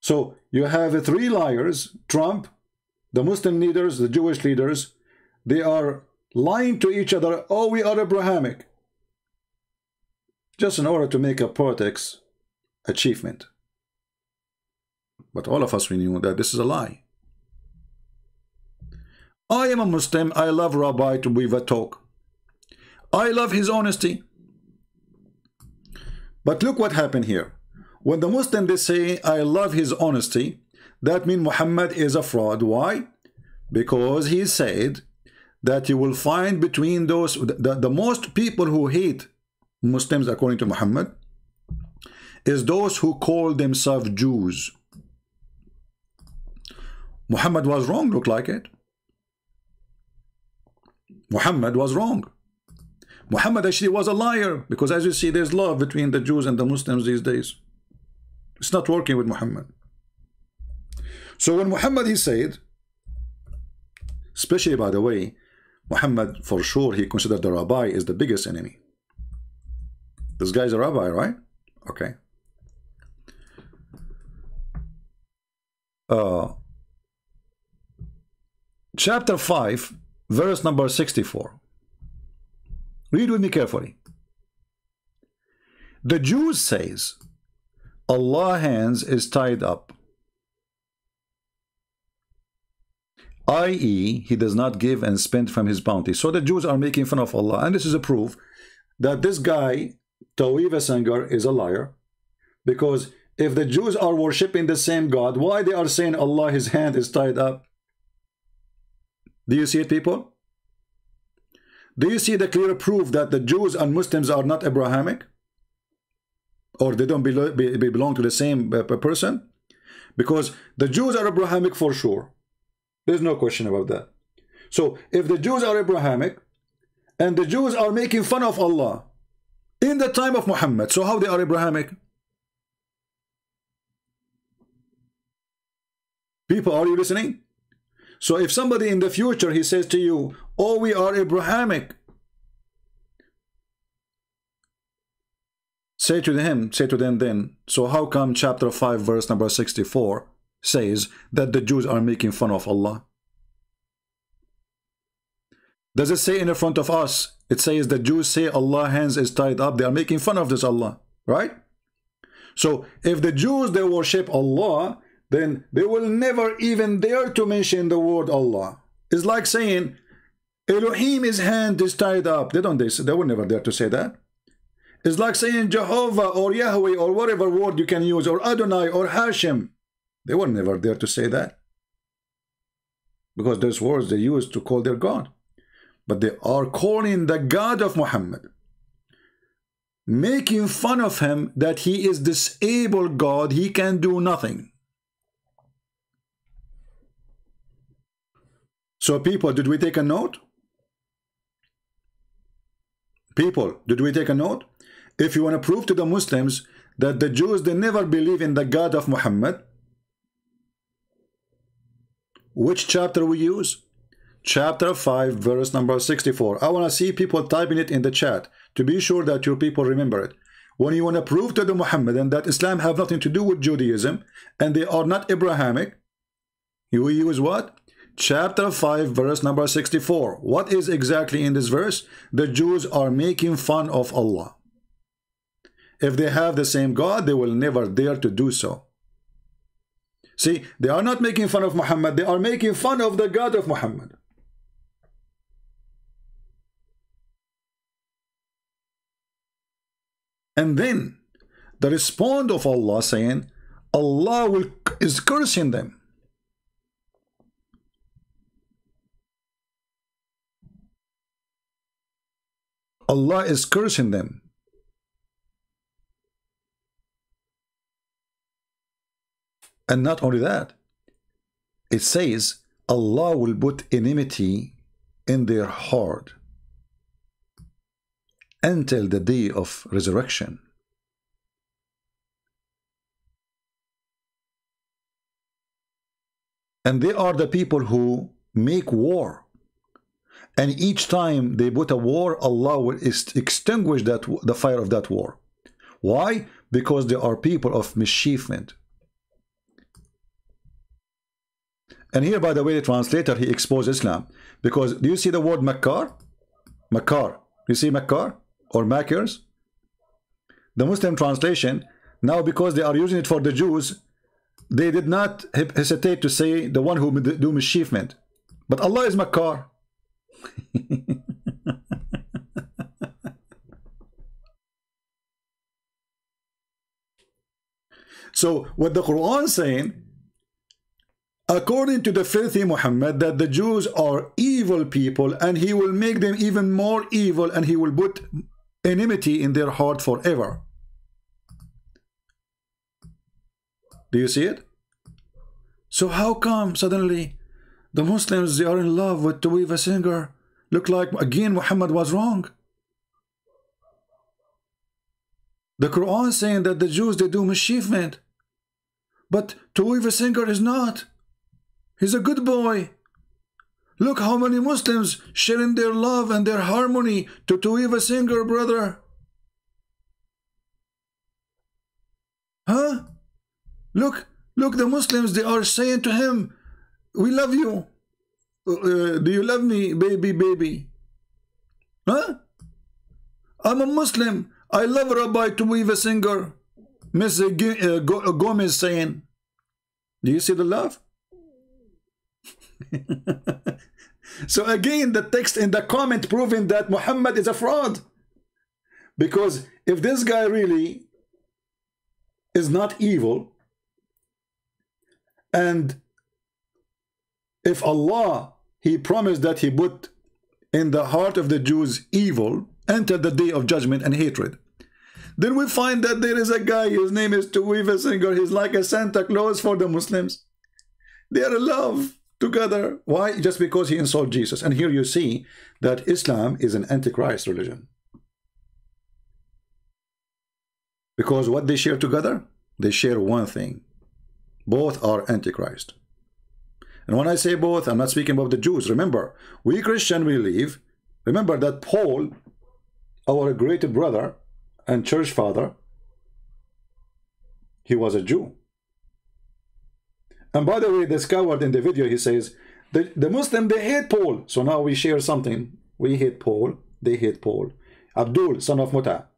So you have three liars, Trump, the Muslim leaders, the Jewish leaders. They are lying to each other. Oh, we are Abrahamic. Just in order to make a politics achievement. But all of us, we knew that this is a lie. I am a Muslim. I love Rabbi Tovia talk. I love his honesty. But look what happened here. When the Muslim, they say, I love his honesty, that means Muhammad is a fraud. Why? Because he said that you will find between those, the most people who hate Muslims, according to Muhammad, is those who call themselves Jews. Muhammad was wrong, look like it. Muhammad was wrong. Muhammad actually was a liar, because as you see, there's love between the Jews and the Muslims these days. It's not working with Muhammad. So when Muhammad, he said, especially by the way, Muhammad for sure, he considered the rabbi is the biggest enemy. This guy's a rabbi, right? Okay. Chapter 5, verse number 64. Read with me carefully. The Jews says, Allah's hands is tied up, i.e., he does not give and spend from his bounty. So the Jews are making fun of Allah, and this is a proof that this guy, Tovia Singer, is a liar, because if the Jews are worshipping the same God, why they are saying Allah, his hand is tied up? Do you see it, people? Do you see the clear proof that the Jews and Muslims are not Abrahamic? Or they don't belong to the same person? Because the Jews are Abrahamic for sure. There's no question about that. So if the Jews are Abrahamic, and the Jews are making fun of Allah in the time of Muhammad, so how they are Abrahamic? People, are you listening? So if somebody in the future, he says to you, oh, we are Abrahamic, say to them then, so how come chapter 5 verse number 64 says that the Jews are making fun of Allah? Does it say in the front of us, it says the Jews say Allah's hands is tied up, they are making fun of this Allah, right? So if the Jews, they worship Allah, then they will never even dare to mention the word Allah. It's like saying Elohim, his hand is tied up. They will never dare to say that. It's like saying Jehovah or Yahweh or whatever word you can use, or Adonai or Hashem. They were never there to say that, because those words they used to call their God. But they are calling the God of Muhammad, making fun of him that he is disabled God, he can do nothing. So people, did we take a note? People, did we take a note? If you want to prove to the Muslims that the Jews, they never believe in the God of Muhammad, which chapter we use? Chapter 5, verse number 64. I want to see people typing it in the chat to be sure that your people remember it. When you want to prove to the Muhammadan that Islam have nothing to do with Judaism and they are not Abrahamic, you use what? Chapter 5, verse number 64. What is exactly in this verse? The Jews are making fun of Allah. If they have the same God, they will never dare to do so. See, they are not making fun of Muhammad, they are making fun of the God of Muhammad. And then the response of Allah saying, Allah is cursing them. Allah is cursing them. And not only that, it says Allah will put enmity in their heart until the day of resurrection. And they are the people who make war. And each time they put a war, Allah will extinguish the fire of that war. Why? Because they are people of mischievement. And here, by the way, the translator, he exposed Islam. Because do you see the word Makkar? Makkar. You see Makkar or Makers? The Muslim translation, now because they are using it for the Jews, they did not hesitate to say the one who do mischievement. But Allah is Makkar. So what the Quran is saying, according to the filthy Muhammad, that the Jews are evil people and he will make them even more evil and he will put enmity in their heart forever. Do you see it? So how come suddenly the Muslims, they are in love with Tovia singer? Look like again Muhammad was wrong. The Quran is saying that the Jews, they do mischievement, but Tovia singer is not. He's a good boy. Look how many Muslims sharing their love and their harmony to Tovia singer, brother. Huh? Look, the Muslims, they are saying to him, we love you. Do you love me, baby? Huh? I'm a Muslim. I love Rabbi Tovia singer. Miss Gomez saying, do you see the love? So again, the text in the comment proving that Muhammad is a fraud. Because if this guy really is not evil, and if Allah, he promised that he put in the heart of the Jews evil until the day of judgment and hatred, then we find that there is a guy, his name is Tovia singer. He's like a Santa Claus for the Muslims. They are in love together. Why? Just because he insulted Jesus. And here you see that Islam is an antichrist religion. Because what they share together? They share one thing. Both are antichrist. And when I say both, I'm not speaking about the Jews. Remember, we Christian believe, remember that Paul, our great brother and church father, he was a Jew. And by the way, this coward in the video, he says, the Muslim, they hate Paul. So now we share something. We hate Paul, they hate Paul. Abdul, son of Muta.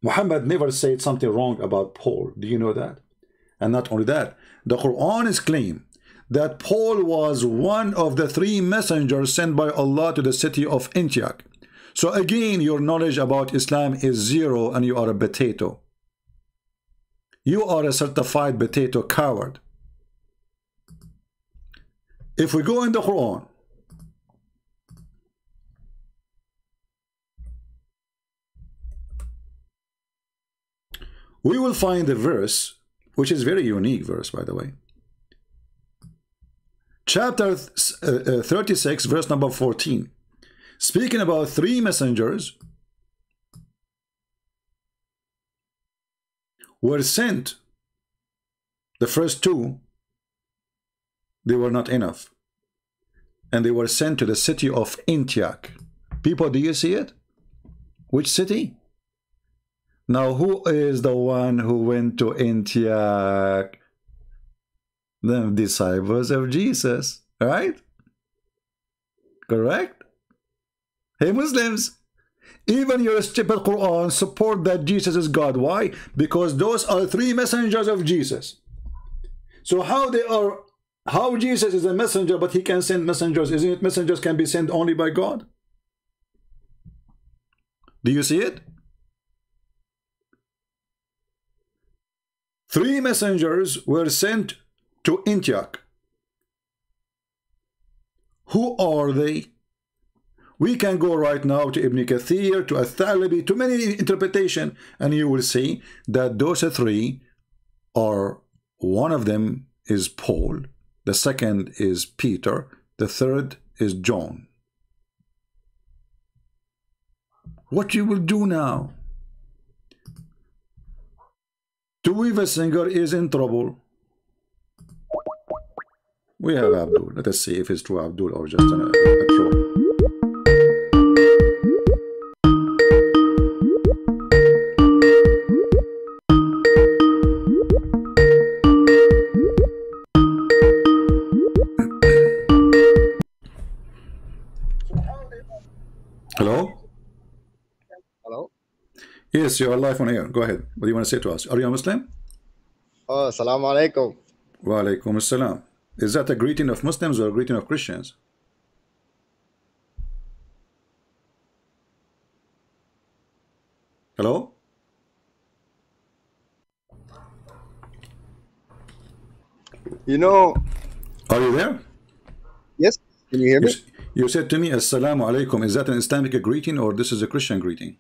Muhammad never said something wrong about Paul. Do you know that? And not only that, the Quran is claim that Paul was one of the 3 messengers sent by Allah to the city of Antioch. So again, your knowledge about Islam is zero and you are a potato. You are a certified potato coward. If we go in the Quran, we will find a verse, which is very unique verse, by the way. Chapter 36, verse number 14. Speaking about three messengers were sent. The first two, they were not enough. And they were sent to the city of Antioch. People, do you see it? Which city? Now, who is the one who went to Antioch? The disciples of Jesus, right? Correct? Hey, Muslims, even your stupid Quran support that Jesus is God. Why? Because those are three messengers of Jesus. So how Jesus is a messenger, but he can send messengers? Isn't it messengers can be sent only by God? Do you see it? Three messengers were sent to Antioch. Who are they? We can go right now to Ibn Kathir, to Al-Thalabi, to many interpretation, and you will see that those three are, one of them is Paul, the second is Peter, the third is John. What you will do now? Tovia singer is in trouble. We have Abdul. Let us see if it's true Abdul or just a troll. Hello? Hello? Yes, you are live on air. Go ahead. What do you want to say to us? Are you a Muslim? Oh, assalamu alaikum. Wa alaikum assalam. Is that a greeting of Muslims or a greeting of Christians? Hello? You know... Are you there? Yes. Can you hear me? You said to me, assalamu alaikum. Is that an Islamic greeting or this is a Christian greeting?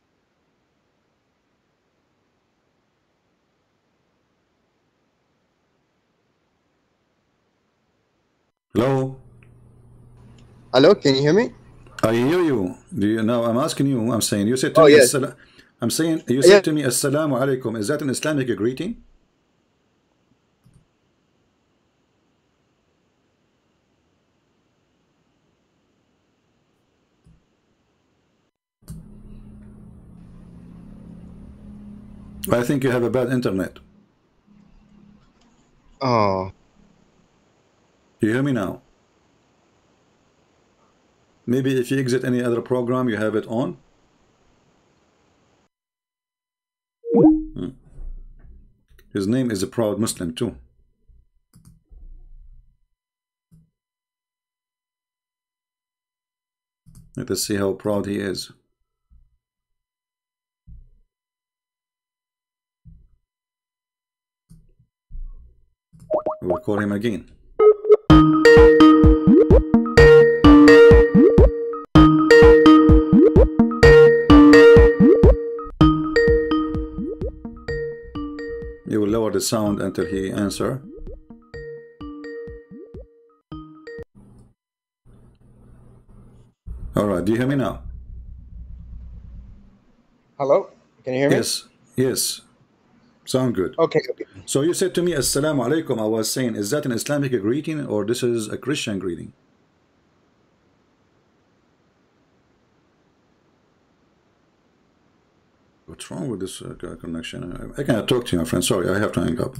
Hello? Hello, can you hear me? I hear you. Do you now? I'm asking you. I'm saying you said to me. Yes. I'm saying you said to me, assalamu alaikum. Is that an Islamic greeting? I think you have a bad internet. Oh. You hear me now? Maybe if you exit any other program, you have it on. His name is a proud Muslim too. Let us see how proud he is. We'll call him again. You will lower the sound until he answers. All right, do you hear me now? Hello? Can you hear me? Yes, yes. Sound good. Okay. So you said to me, assalamu alaikum. I was saying, is that an Islamic greeting or this is a Christian greeting? What's wrong with this connection? I cannot talk to you, my friend. Sorry, I have to hang up.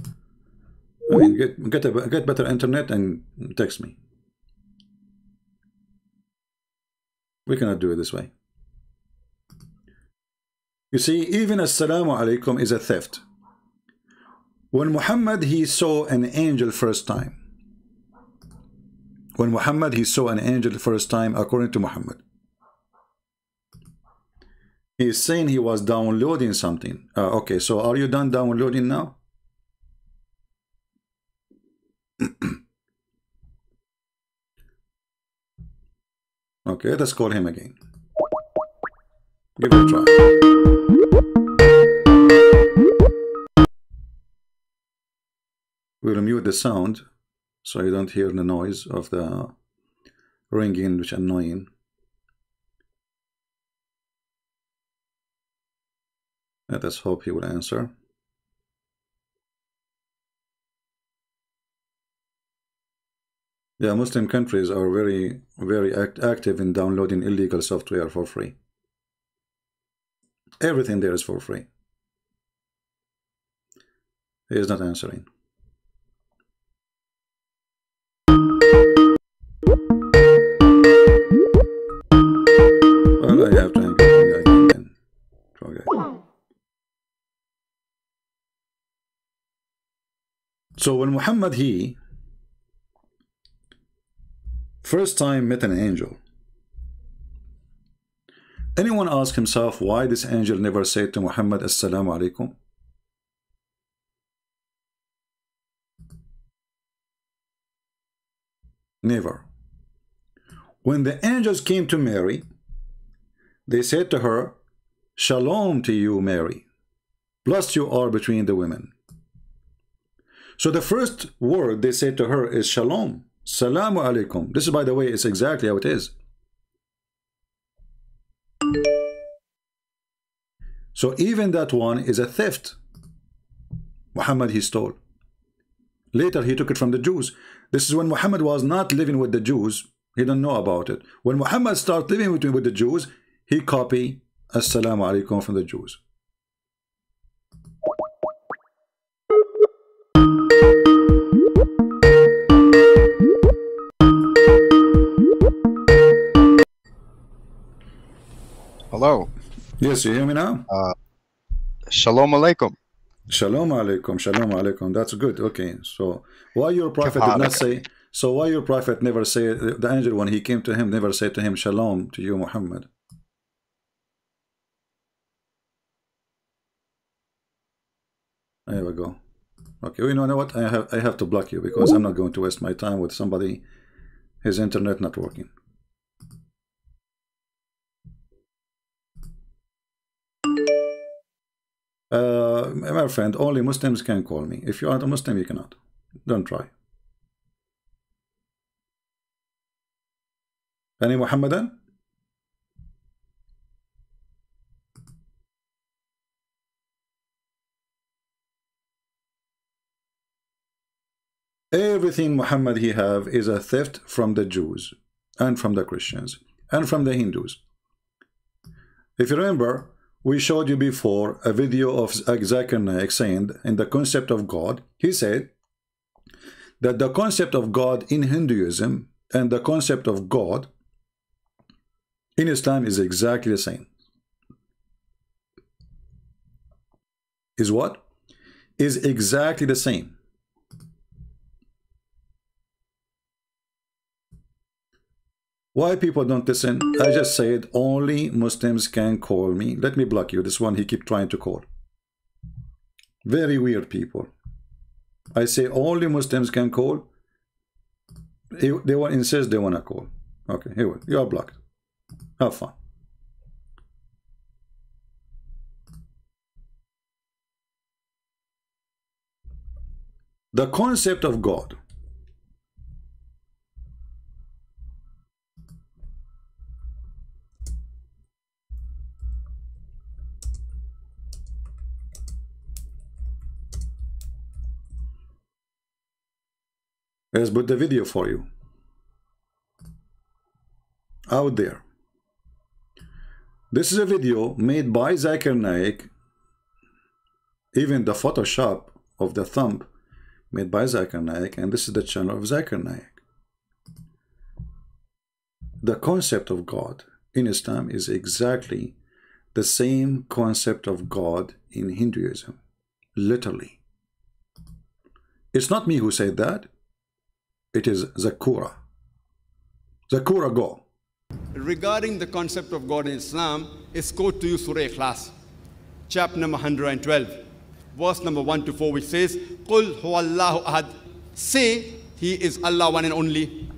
I mean, get better internet and text me. We cannot do it this way. You see, even assalamu alaikum is a theft. When Muhammad, he saw an angel first time. When Muhammad, he saw an angel first time, according to Muhammad. He's saying he was downloading something. Okay, so are you done downloading now? Okay, let's call him again. Give it a try. We'll mute the sound so you don't hear the noise of the ringing, which is annoying. Let us hope he will answer. Yeah, Muslim countries are very, very active in downloading illegal software for free. Everything there is for free. He is not answering. Well, I have to hang up again. Okay. So when Muhammad, he first time met an angel, anyone ask himself why this angel never said to Muhammad, Assalamu alaikum? Never. When the angels came to Mary, they said to her, Shalom to you, Mary. Blessed you are between the women. So the first word they said to her is Shalom. Salamu alaikum. This is, by the way, it's exactly how it is. So even that one is a theft. Muhammad, he stole. Later he took it from the Jews. This is when Muhammad was not living with the Jews. He didn't know about it. When Muhammad started living with the Jews, he copied Assalamu alaikum from the Jews. Hello. Yes, you hear me now? Shalom alaikum. Shalom alaikum, shalom alaikum. That's good. Okay, so why your prophet did not say? So why your prophet never say, the angel when he came to him never said to him, Shalom to you, Muhammad? There we go. Okay, you know what? I have to block you because I'm not going to waste my time with somebody his internet not working. My friend, only Muslims can call me. If you aren't a Muslim, you cannot. Don't try. Any Muhammadan? Everything Muhammad he have is a theft from the Jews and from the Christians and from the Hindus. If you remember, we showed you before a video of Zakir Naik saying in the concept of God, he said that the concept of God in Hinduism and the concept of God in Islam is exactly the same. Is what? Is exactly the same. Why people don't listen? I just said only Muslims can call me. Let me block you. This one he keep trying to call. Very weird people. I say only Muslims can call. They want insist they want to call. Okay, here you are blocked. Have fun. The concept of God. Let's put the video for you. Out there. This is a video made by Zakir Naik. Even the Photoshop of the thumb made by Zakir Naik, and this is the channel of Zakir Naik. The concept of God in Islam is exactly the same concept of God in Hinduism. Literally. It's not me who said that. It is Zakura. Zakura, go. Regarding the concept of God in Islam, is quote to you Surah Ikhlas, chapter number 112, verse number 1 to 4, which says, Qul huwallahu ahad. Say, He is Allah, one and only.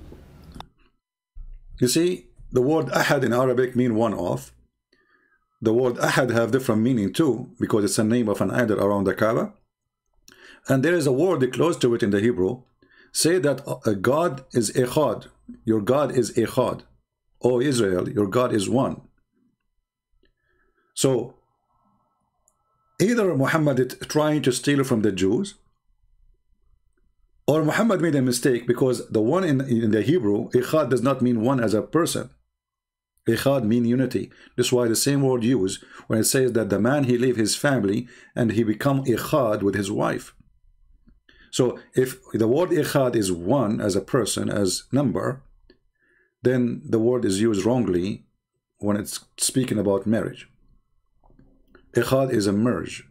You see, the word ahad in Arabic mean one of. The word ahad have different meaning too, because it's a name of an idol around the Kaaba. And there is a word close to it in the Hebrew. Say that a God is echad. Your God is echad. O Israel, your God is one. So either Muhammad is trying to steal from the Jews, or Muhammad made a mistake, because the one in the Hebrew, echad does not mean one as a person. Echad mean unity. That's why the same word used when it says that the man, he leave his family and he become echad with his wife. So if the word echad is one as a person, as number, then the word is used wrongly when it's speaking about marriage. Echad is a merge,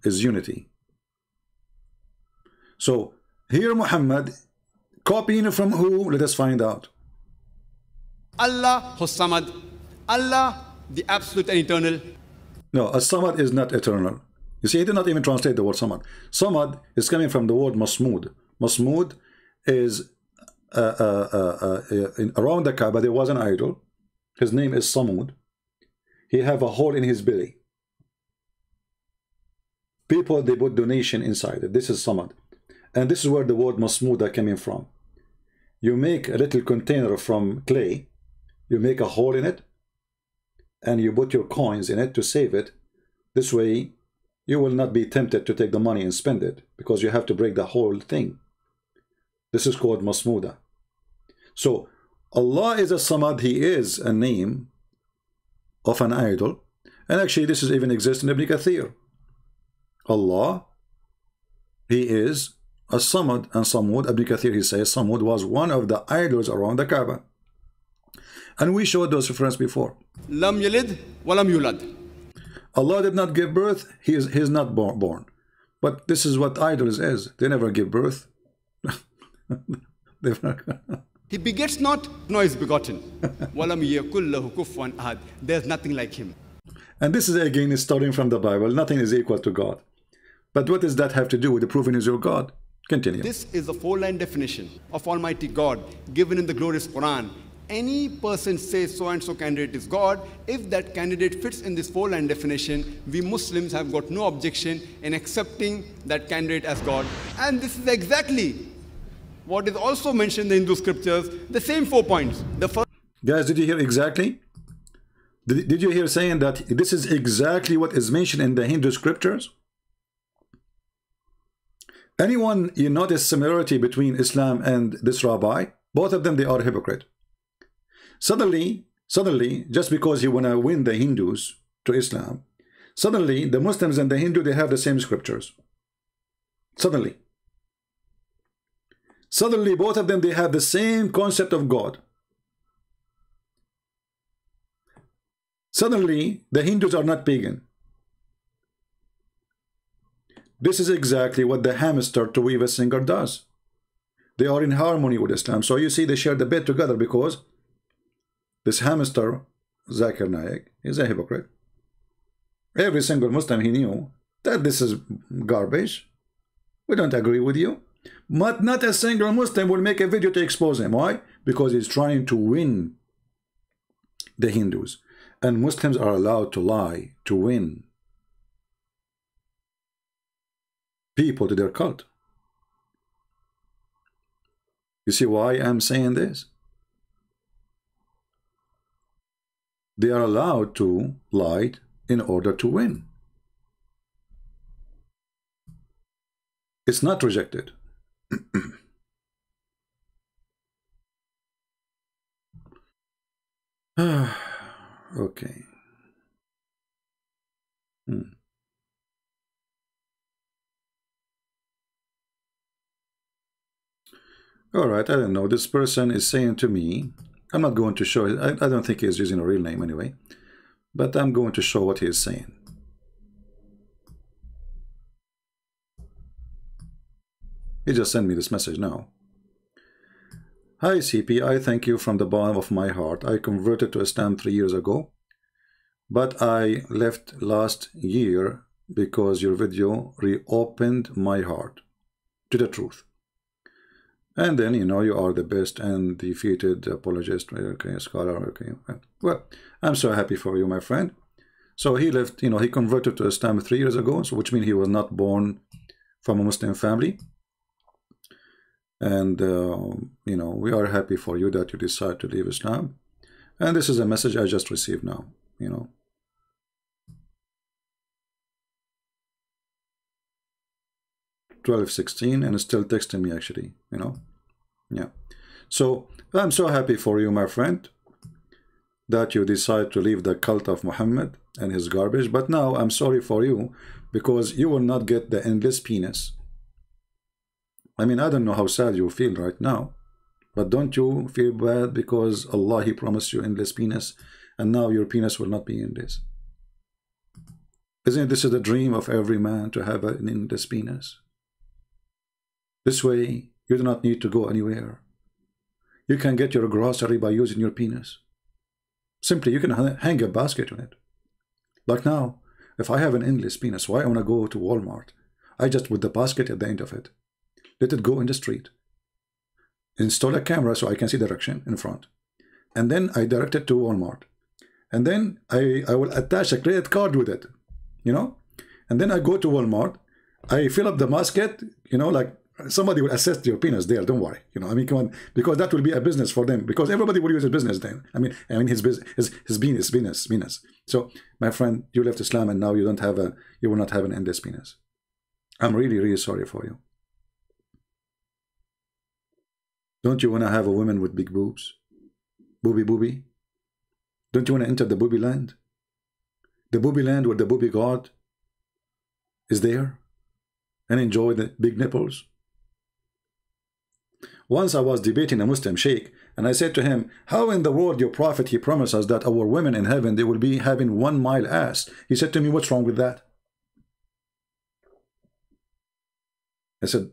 is unity. So here Muhammad copying from who? Let us find out. Allah Samad. Allah, the absolute and eternal. No, as-Samad is not eternal. You see, he did not even translate the word Samad. Samad is coming from the word Masmud. Masmud is around the Kaaba there was an idol. His name is Samud. He have a hole in his belly. People, they put donation inside it. This is Samad. And this is where the word Masmud are coming from. You make a little container from clay. You make a hole in it. And you put your coins in it to save it. This way, you will not be tempted to take the money and spend it, because you have to break the whole thing. This is called Masmuda. So Allah is a Samad. He is a name of an idol. And actually this is even exists in Ibn Kathir. Allah, He is a Samad, and Samud, Ibn Kathir, he says Samud was one of the idols around the Kaaba. And we showed those references before. Lam yalid wa lam yulad. Allah did not give birth. He is not born. But this is what idols is. They never give birth. He begets not, nor is begotten. Walam yakul lahu kufuwan ahad. There's nothing like Him. And this is again starting from the Bible. Nothing is equal to God. But what does that have to do with the proving is your God? Continue. This is a four-line definition of Almighty God given in the glorious Quran. Any person says so and so candidate is God. If that candidate fits in this four-line definition, we Muslims have got no objection in accepting that candidate as God. And this is exactly what is also mentioned in the Hindu scriptures, the same 4 points. The first. Guys, did you hear exactly? Did you hear saying that this is exactly what is mentioned in the Hindu scriptures? Anyone, you notice similarity between Islam and this rabbi? Both of them, they are hypocrite. Suddenly, just because you want to win the Hindus to Islam, suddenly the Muslims and the Hindu, they have the same scriptures. Suddenly, both of them, they have the same concept of God. Suddenly, the Hindus are not pagan. This is exactly what the hamster Tovia singer does. They are in harmony with Islam. So you see, they share the bed together because this hamster, Zakir Naik, is a hypocrite. Every single Muslim, he knew that this is garbage. We don't agree with you. But not a single Muslim will make a video to expose him. Why? Because he's trying to win the Hindus. And Muslims are allowed to lie to win people to their cult. You see why I'm saying this? They are allowed to lie in order to win. It's not rejected. Okay. All right, I don't know. This person is saying to me, I'm not going to show it. I don't think he's using a real name anyway, but I'm going to show what he is saying. He just sent me this message now. Hi CP, I thank you from the bottom of my heart. I converted to Islam 3 years ago. but I left last year because your video reopened my heart to the truth. And then, you know, you are the best and defeated apologist, okay, scholar, okay. Well, I'm so happy for you, my friend. So he left, you know, he converted to Islam 3 years ago, so which means he was not born from a Muslim family. And, you know, we are happy for you that you decide to leave Islam. And this is a message I just received now, you know. $12:16 and still texting me, actually, you know. Yeah. So I'm so happy for you, my friend, that you decide to leave the cult of Muhammad and his garbage. But now I'm sorry for you, because you will not get the endless penis. I mean, I don't know how sad you feel right now, but don't you feel bad because Allah, he promised you endless penis, and now your penis will not be endless? Isn't this the dream of every man, to have an endless penis? This way, you do not need to go anywhere. You can get your grocery by using your penis. Simply, you can hang a basket on it. Like now, if I have an endless penis, why I want to go to Walmart? I just put the basket at the end of it. Let it go in the street. Install a camera so I can see direction in front. And then I direct it to Walmart. And then I will attach a credit card with it, you know? And then I go to Walmart. I fill up the basket, you know, like somebody will assess your penis there, don't worry, you know. I mean, come on, because that will be a business for them, because everybody will use a business then. I mean his penis. So my friend, you left Islam and now you will not have an endless penis. I'm really, really sorry for you. Don't you want to have a woman with big boobs? Booby? Don't you want to enter the booby land? The booby land where the booby god is there and enjoy the big nipples? Once I was debating a Muslim sheikh, and I said to him, how in the world your prophet, he promised us that our women in heaven, they will be having 1 mile ass? He said to me, what's wrong with that? I said,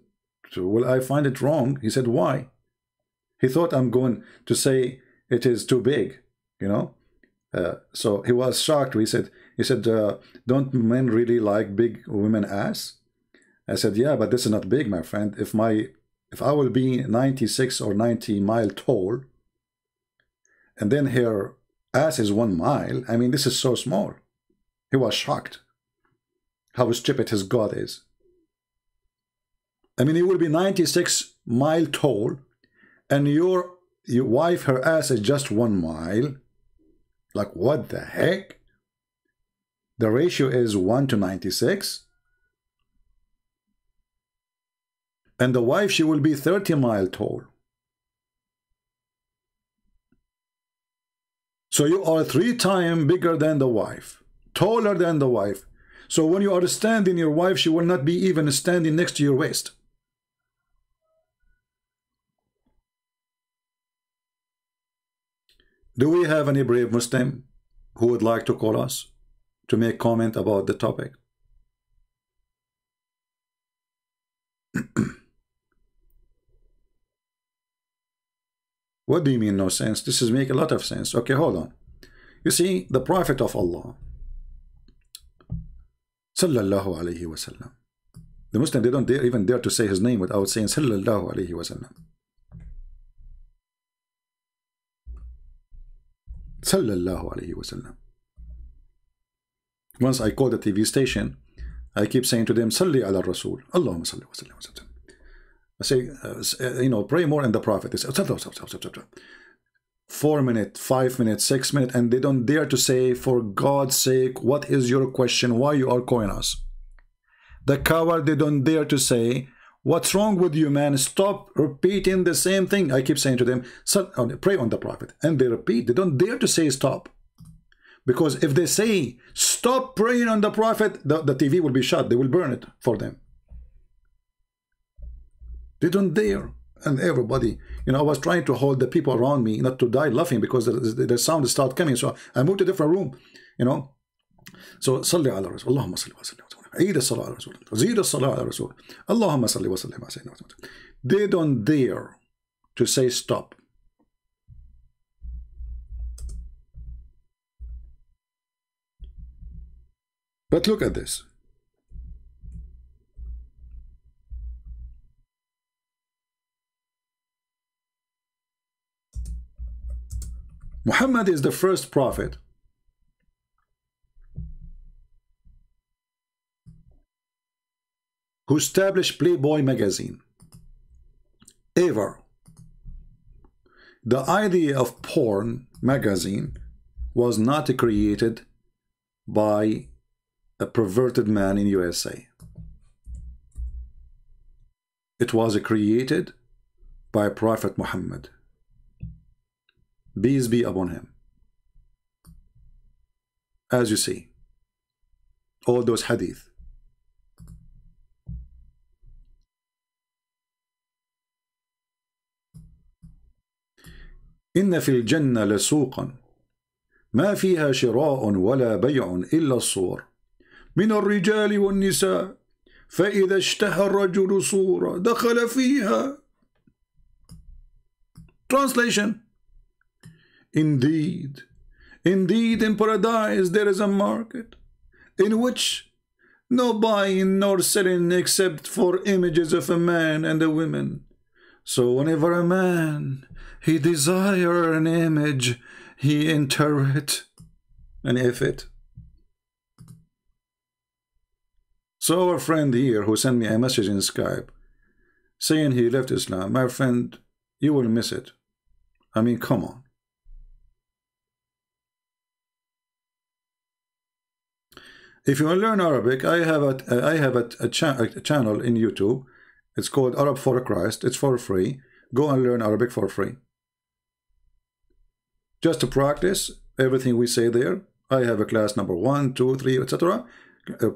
well, I find it wrong. He said, why? He thought I'm going to say it is too big, you know. So he was shocked. He said, don't men really like big women ass? I said, yeah, but this is not big, my friend. If I will be 96 or 90 mile tall, and then her ass is 1 mile, I mean, this is so small. He was shocked how stupid his God is. I mean, he will be 96 mile tall, and your wife, her ass is just 1 mile. Like, what the heck? The ratio is 1 to 96. And the wife, she will be 30 mile tall. So you are 3 times bigger than the wife, taller than the wife. So when you are standing, your wife, she will not be even standing next to your waist. Do we have any brave Muslim who would like to call us to make comment about the topic? What do you mean no sense? This is make a lot of sense. Okay, hold on. You see, the Prophet of Allah, sallallahu alayhi wasallam, the Muslim, they don't even dare to say his name without saying sallallahu alayhi wasallam. Sallallahu alayhi wasallam. Once I call the TV station, I keep saying to them, Salli ala Rasul, Allahumma salli wa sallim wa sallim. I say, you know, pray more in the Prophet. They say, 4 minutes, 5 minutes, 6 minutes, and they don't dare to say, for God's sake, what is your question? Why you are calling us? The coward, they don't dare to say, what's wrong with you, man? Stop repeating the same thing. I keep saying to them, pray on the Prophet. And they repeat. They don't dare to say stop. Because if they say, stop praying on the Prophet, the TV will be shut. They will burn it for them. They don't dare. And everybody, you know, I was trying to hold the people around me not to die laughing because the sound start coming. So I moved to a different room, you know. So, Salli ala Rasul, Allahumma salli wa sallim. Eid as-salah ala Rasul. Zid as-salah ala Rasul. Allahumma salli wa sallim. They don't dare to say stop. But look at this. Muhammad is the first prophet who established Playboy magazine ever. The idea of porn magazine was not created by a perverted man in USA. It was created by Prophet Muhammad, peace be upon him. As you see, all those hadith. إن في الجنة لسوقا ما فيها شراء ولا بيع إلا الصور من الرجال والنساء فإذا اشتهى الرجل صورة دخل فيها. Translation: Indeed, in paradise there is a market in which no buying nor selling except for images of a man and a woman. So whenever a man he desire an image, he enter it and if it. So our friend here who sent me a message in Skype saying he left Islam, my friend, you will miss it. I mean, come on. If you want to learn Arabic, I have a channel in YouTube. It's called Arab for Christ. It's for free. Go and learn Arabic for free. Just to practice everything we say there. I have a class number 1, 2, 3, etc.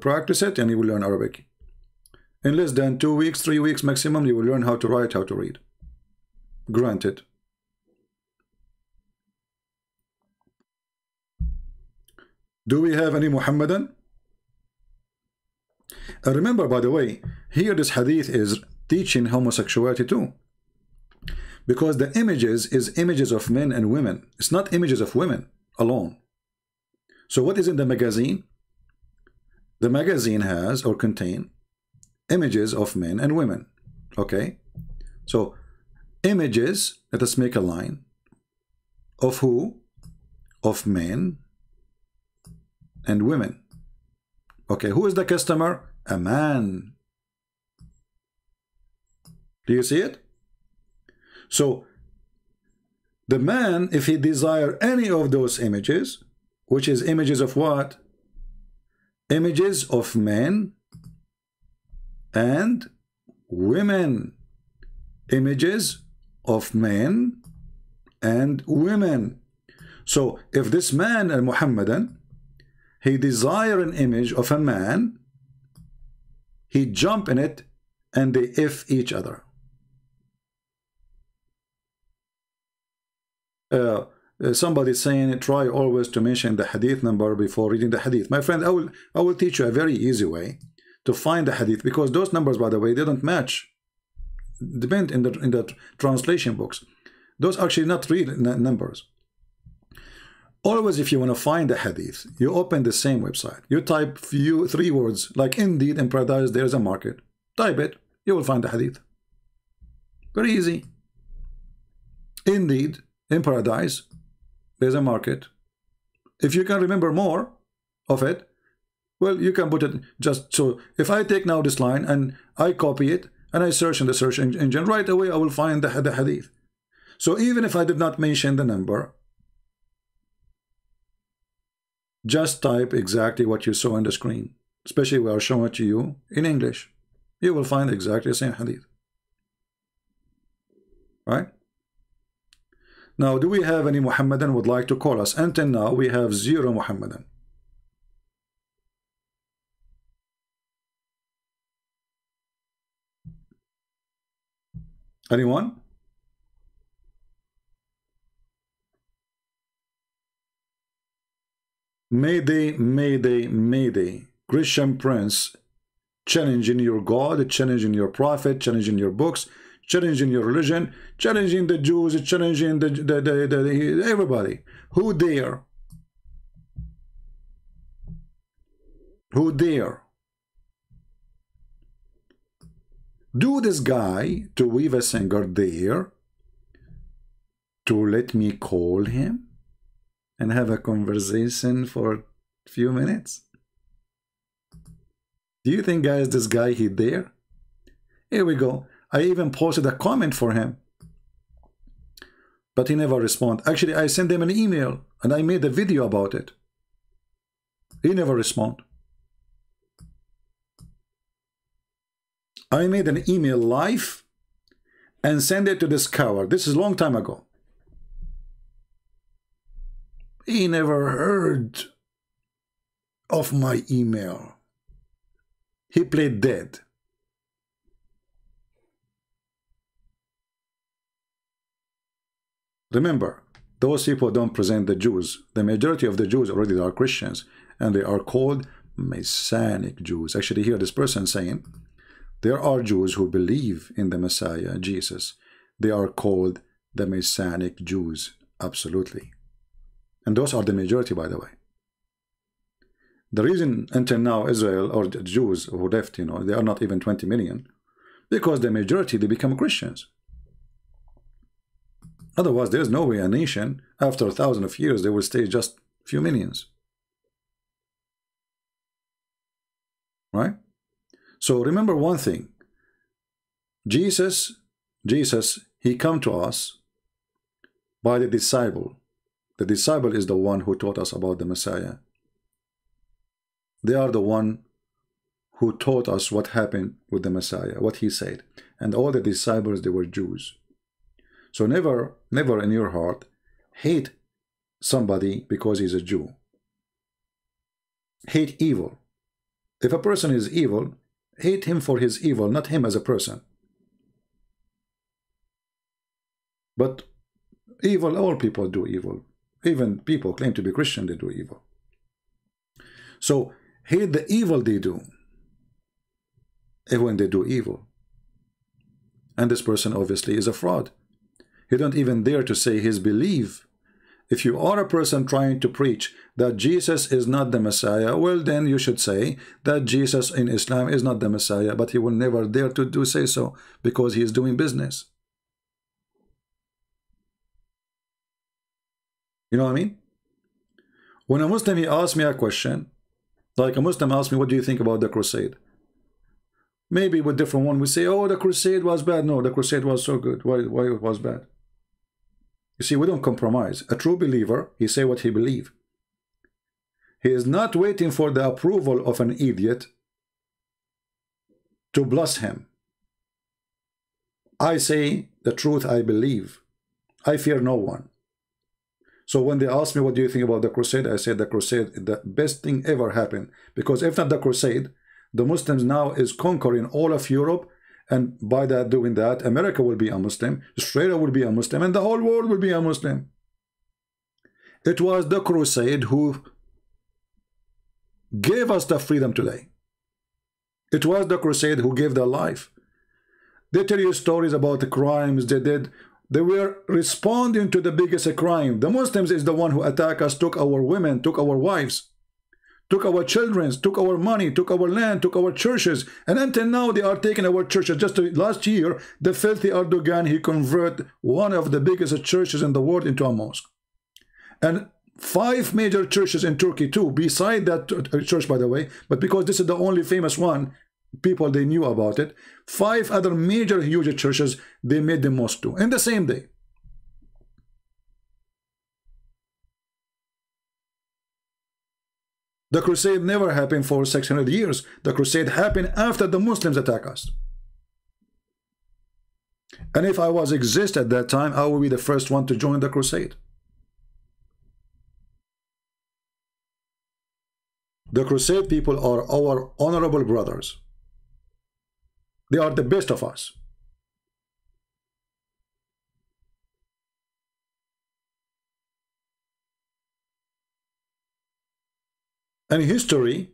Practice it and you will learn Arabic. In less than 2 weeks, 3 weeks maximum, you will learn how to write, how to read. Granted. Do we have any Muhammadan? Remember, by the way, here this hadith is teaching homosexuality too. Because the images is images of men and women. It's not images of women alone. So what is in the magazine? The magazine has or contain images of men and women. Okay? So images, let us make a line. Of who? Of men and women. Okay, who is the customer? A man. Do you see it? So the man, if he desire any of those images, which is images of what? Images of men and women. Images of men and women. So if this man, a Muhammadan, he desire an image of a man, he jump in it and they if each other. Somebody saying try always to mention the hadith number before reading the hadith. My friend, I will teach you a very easy way to find the hadith, because those numbers, by the way, they don't match. Depend in the translation books. Those actually not real numbers. Always, if you want to find the hadith, you open the same website. You type 3 words like indeed in paradise there is a market. Type it, you will find the hadith. Very easy. Indeed in paradise there's a market. If you can remember more of it, well, you can put it just so. If I take now this line and I copy it and I search in the search engine, right away I will find the hadith. So even if I did not mention the number, just type exactly what you saw on the screen, especially we are showing it to you in English. You will find exactly the same hadith. Right? Now, do we have any Muhammadan would like to call us? Until now, we have 0 Muhammadan. Anyone? Mayday, mayday, mayday. Christian Prince challenging your God, challenging your prophet, challenging your books, challenging your religion, challenging the Jews, challenging the everybody. Who dare? Who dare? Do this guy, Tovia Singer, dare to let me call him and have a conversation for a few minutes? Do you think, guys, this guy, he dare? Here we go. I even posted a comment for him, but he never responded. Actually, I sent him an email and I made a video about it. He never responded. I made an email live and sent it to this coward. This is a long time ago. He never heard of my email. He played dead. Remember, those people don't present the Jews. The majority of the Jews already are Christians, and they are called Messianic Jews. Actually, here this person saying, there are Jews who believe in the Messiah, Jesus. They are called the Messianic Jews. Absolutely. And those are the majority, by the way. The reason until now Israel or the Jews who left, they are not even 20 million, because the majority, they become Christians. Otherwise, there's no way a nation, after 1,000 of years, they will stay just few millions. Right? So remember one thing. Jesus, he come to us by the disciple. The disciple is the one who taught us about the Messiah. They are the one who taught us what happened with the Messiah, what he said. And all the disciples, they were Jews. So never in your heart hate somebody because he's a Jew. Hate evil. If a person is evil, hate him for his evil, not him as a person. But evil, all people do evil. Even people claim to be Christian, they do evil. So hate the evil they do, even when they do evil. And this person obviously is a fraud. He don't even dare to say his belief. If you are a person trying to preach that Jesus is not the Messiah, well, then you should say that Jesus in Islam is not the Messiah, but he will never dare to say so because he is doing business. You know what I mean? When a Muslim, he asks me a question, like a Muslim asks me, what do you think about the crusade? Maybe with different one, we say, oh, the crusade was bad. No, the crusade was so good. Why it was bad? You see, we don't compromise. A true believer, he say what he believe. He is not waiting for the approval of an idiot to bless him. I say the truth I believe. I fear no one. So when they ask me, what do you think about the crusade? I said the crusade, the best thing ever happened. Because if not the crusade, the Muslims now is conquering all of Europe. And by that, doing that, America will be a Muslim, Australia will be a Muslim, and the whole world will be a Muslim. It was the crusade who gave us the freedom today. It was the crusade who gave their life. They tell you stories about the crimes they did. They were responding to the biggest crime. The Muslims is the one who attacked us, took our women, took our wives, took our children, took our money, took our land, took our churches. And until now, they are taking our churches. Just last year, the filthy Erdogan, he converted one of the biggest churches in the world into a mosque. And 5 major churches in Turkey too, beside that church, by the way, but because this is the only famous one, people, they knew about it. 5 other major huge churches, they made the mosque too, in the same day. The crusade never happened for 600 years. The crusade happened after the Muslims attacked us. And if I was exist at that time, I would be the first one to join the crusade. The crusade people are our honorable brothers. They are the best of us. And history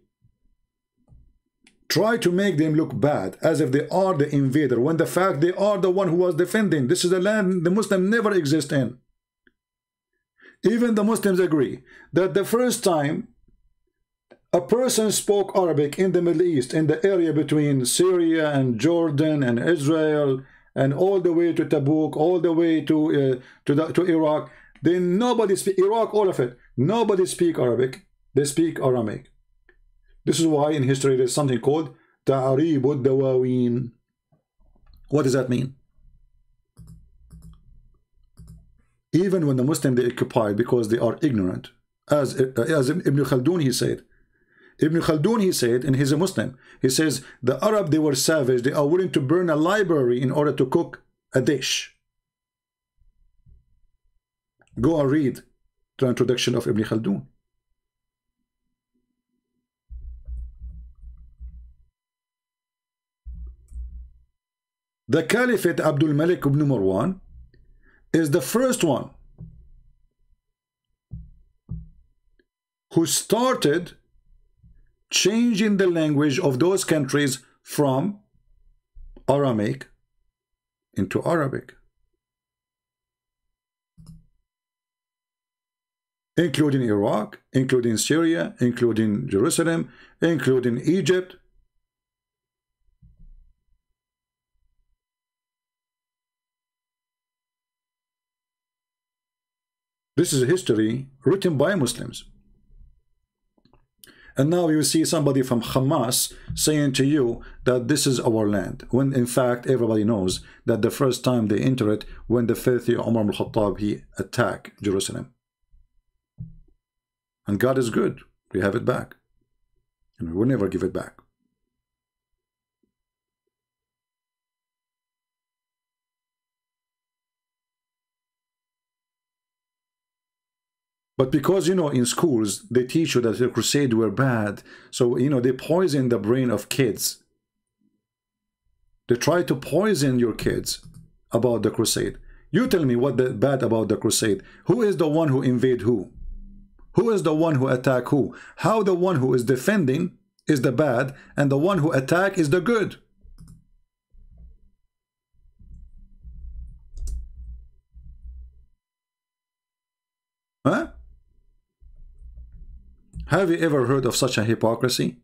try to make them look bad as if they are the invader, when the fact they are the one who was defending. This is the land the Muslim never exist in. Even the Muslims agree that the first time A person spoke Arabic in the Middle East, in the area between Syria and Jordan and Israel, and all the way to Tabuk, all the way to Iraq. Then nobody speak Iraq, all of it. Nobody speak Arabic. They speak Aramaic. This is why in history there is something called Ta'arib al-Dawawin. What does that mean? Even when the Muslims they occupy because they are ignorant, as Ibn Khaldun he said. Ibn Khaldun he said, and he's a Muslim. He says the Arab they were savage. They are willing to burn a library in order to cook a dish. Go and read the introduction of Ibn Khaldun. The Caliphate Abdul Malik ibn Marwan is the first one who started changing the language of those countries from Aramaic into Arabic, including Iraq, including Syria, including Jerusalem, including Egypt. This is a history written by Muslims. And now you see somebody from Hamas saying to you that this is our land, when in fact everybody knows that the first time they enter it, when the 5th Umar ibn al-Khattab he attacked Jerusalem. And God is good. We have it back. And we will never give it back. But because, you know, in schools, they teach you that the crusade were bad. So, you know, they poison the brain of kids. They try to poison your kids about the crusade. You tell me what the bad about the crusade. Who is the one who invade who? Who is the one who attack who? How the one who is defending is the bad and the one who attack is the good? Huh? Have you ever heard of such a hypocrisy?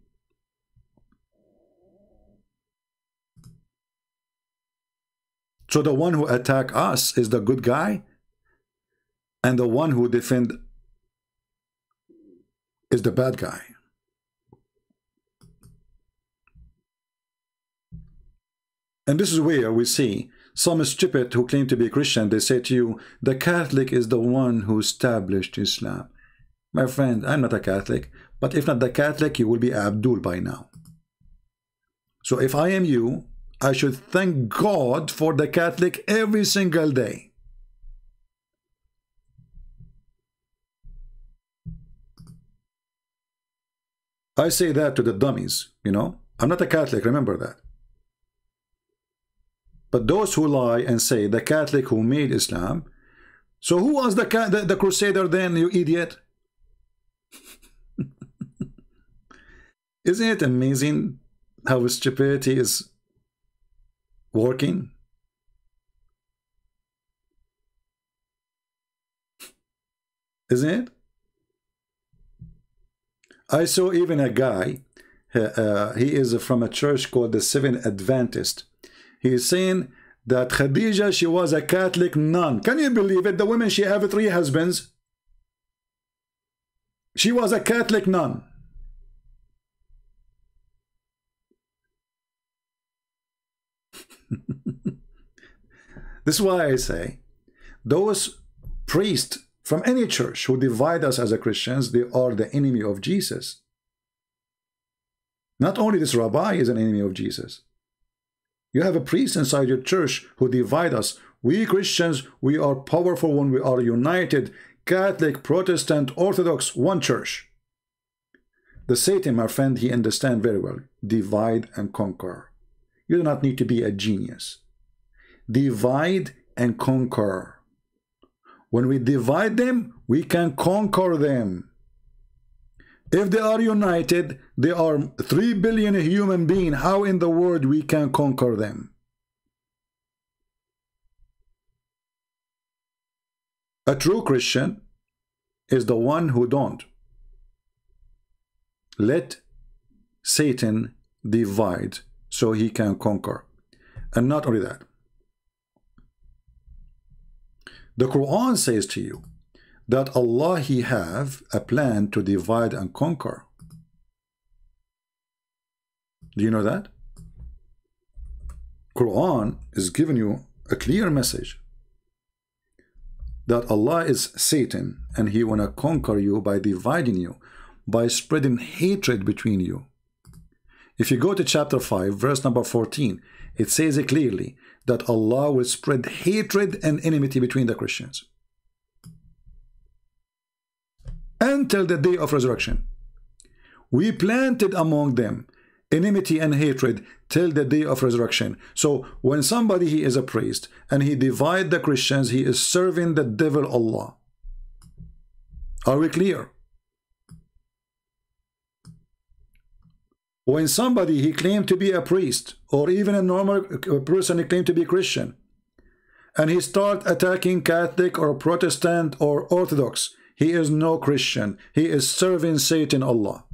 So the one who attack us is the good guy, and the one who defend is the bad guy. And this is where we see some stupid who claim to be Christian. They say to you, the Catholic is the one who established Islam. My friend, I'm not a Catholic, but if not the Catholic, you will be Abdul by now. So if I am you, I should thank God for the Catholic every single day. I say that to the dummies, you know. I'm not a Catholic, remember that. But those who lie and say the Catholic who made Islam, so who was the Crusader then, you idiot? Isn't it amazing how stupidity is working? Isn't it? I saw even a guy, he is from a church called the Seventh Adventist. He is saying that Khadija, she was a Catholic nun. Can you believe it? The woman, she had 3 husbands. She was a Catholic nun. This is why I say, those priests from any church who divide us as a Christians, they are the enemy of Jesus. Not only this rabbi is an enemy of Jesus. You have a priest inside your church who divide us. We Christians, we are powerful when we are united. Catholic, Protestant, Orthodox, one church. The Satan, my friend, he understands very well. Divide and conquer. You do not need to be a genius. Divide and conquer. When we divide them, we can conquer them. If they are united, they are 3 billion human beings. How in the world we can conquer them? A true Christian is the one who don't. let Satan divide so he can conquer. And not only that, the Quran says to you that Allah, He have a plan to divide and conquer. Do you know that? Quran is giving you a clear message that Allah is Satan and He want to conquer you by dividing you, by spreading hatred between you. If you go to chapter 5, verse number 14, it says it clearly that Allah will spread hatred and enmity between the Christians until the day of resurrection. We planted among them enmity and hatred till the day of resurrection. So when somebody, he is a priest and he divide the Christians, he is serving the devil Allah. Are we clear? When somebody, he claimed to be a priest, or even a normal person, he claimed to be Christian, and he start attacking Catholic or Protestant or Orthodox, he is no Christian. He is serving Satan Allah.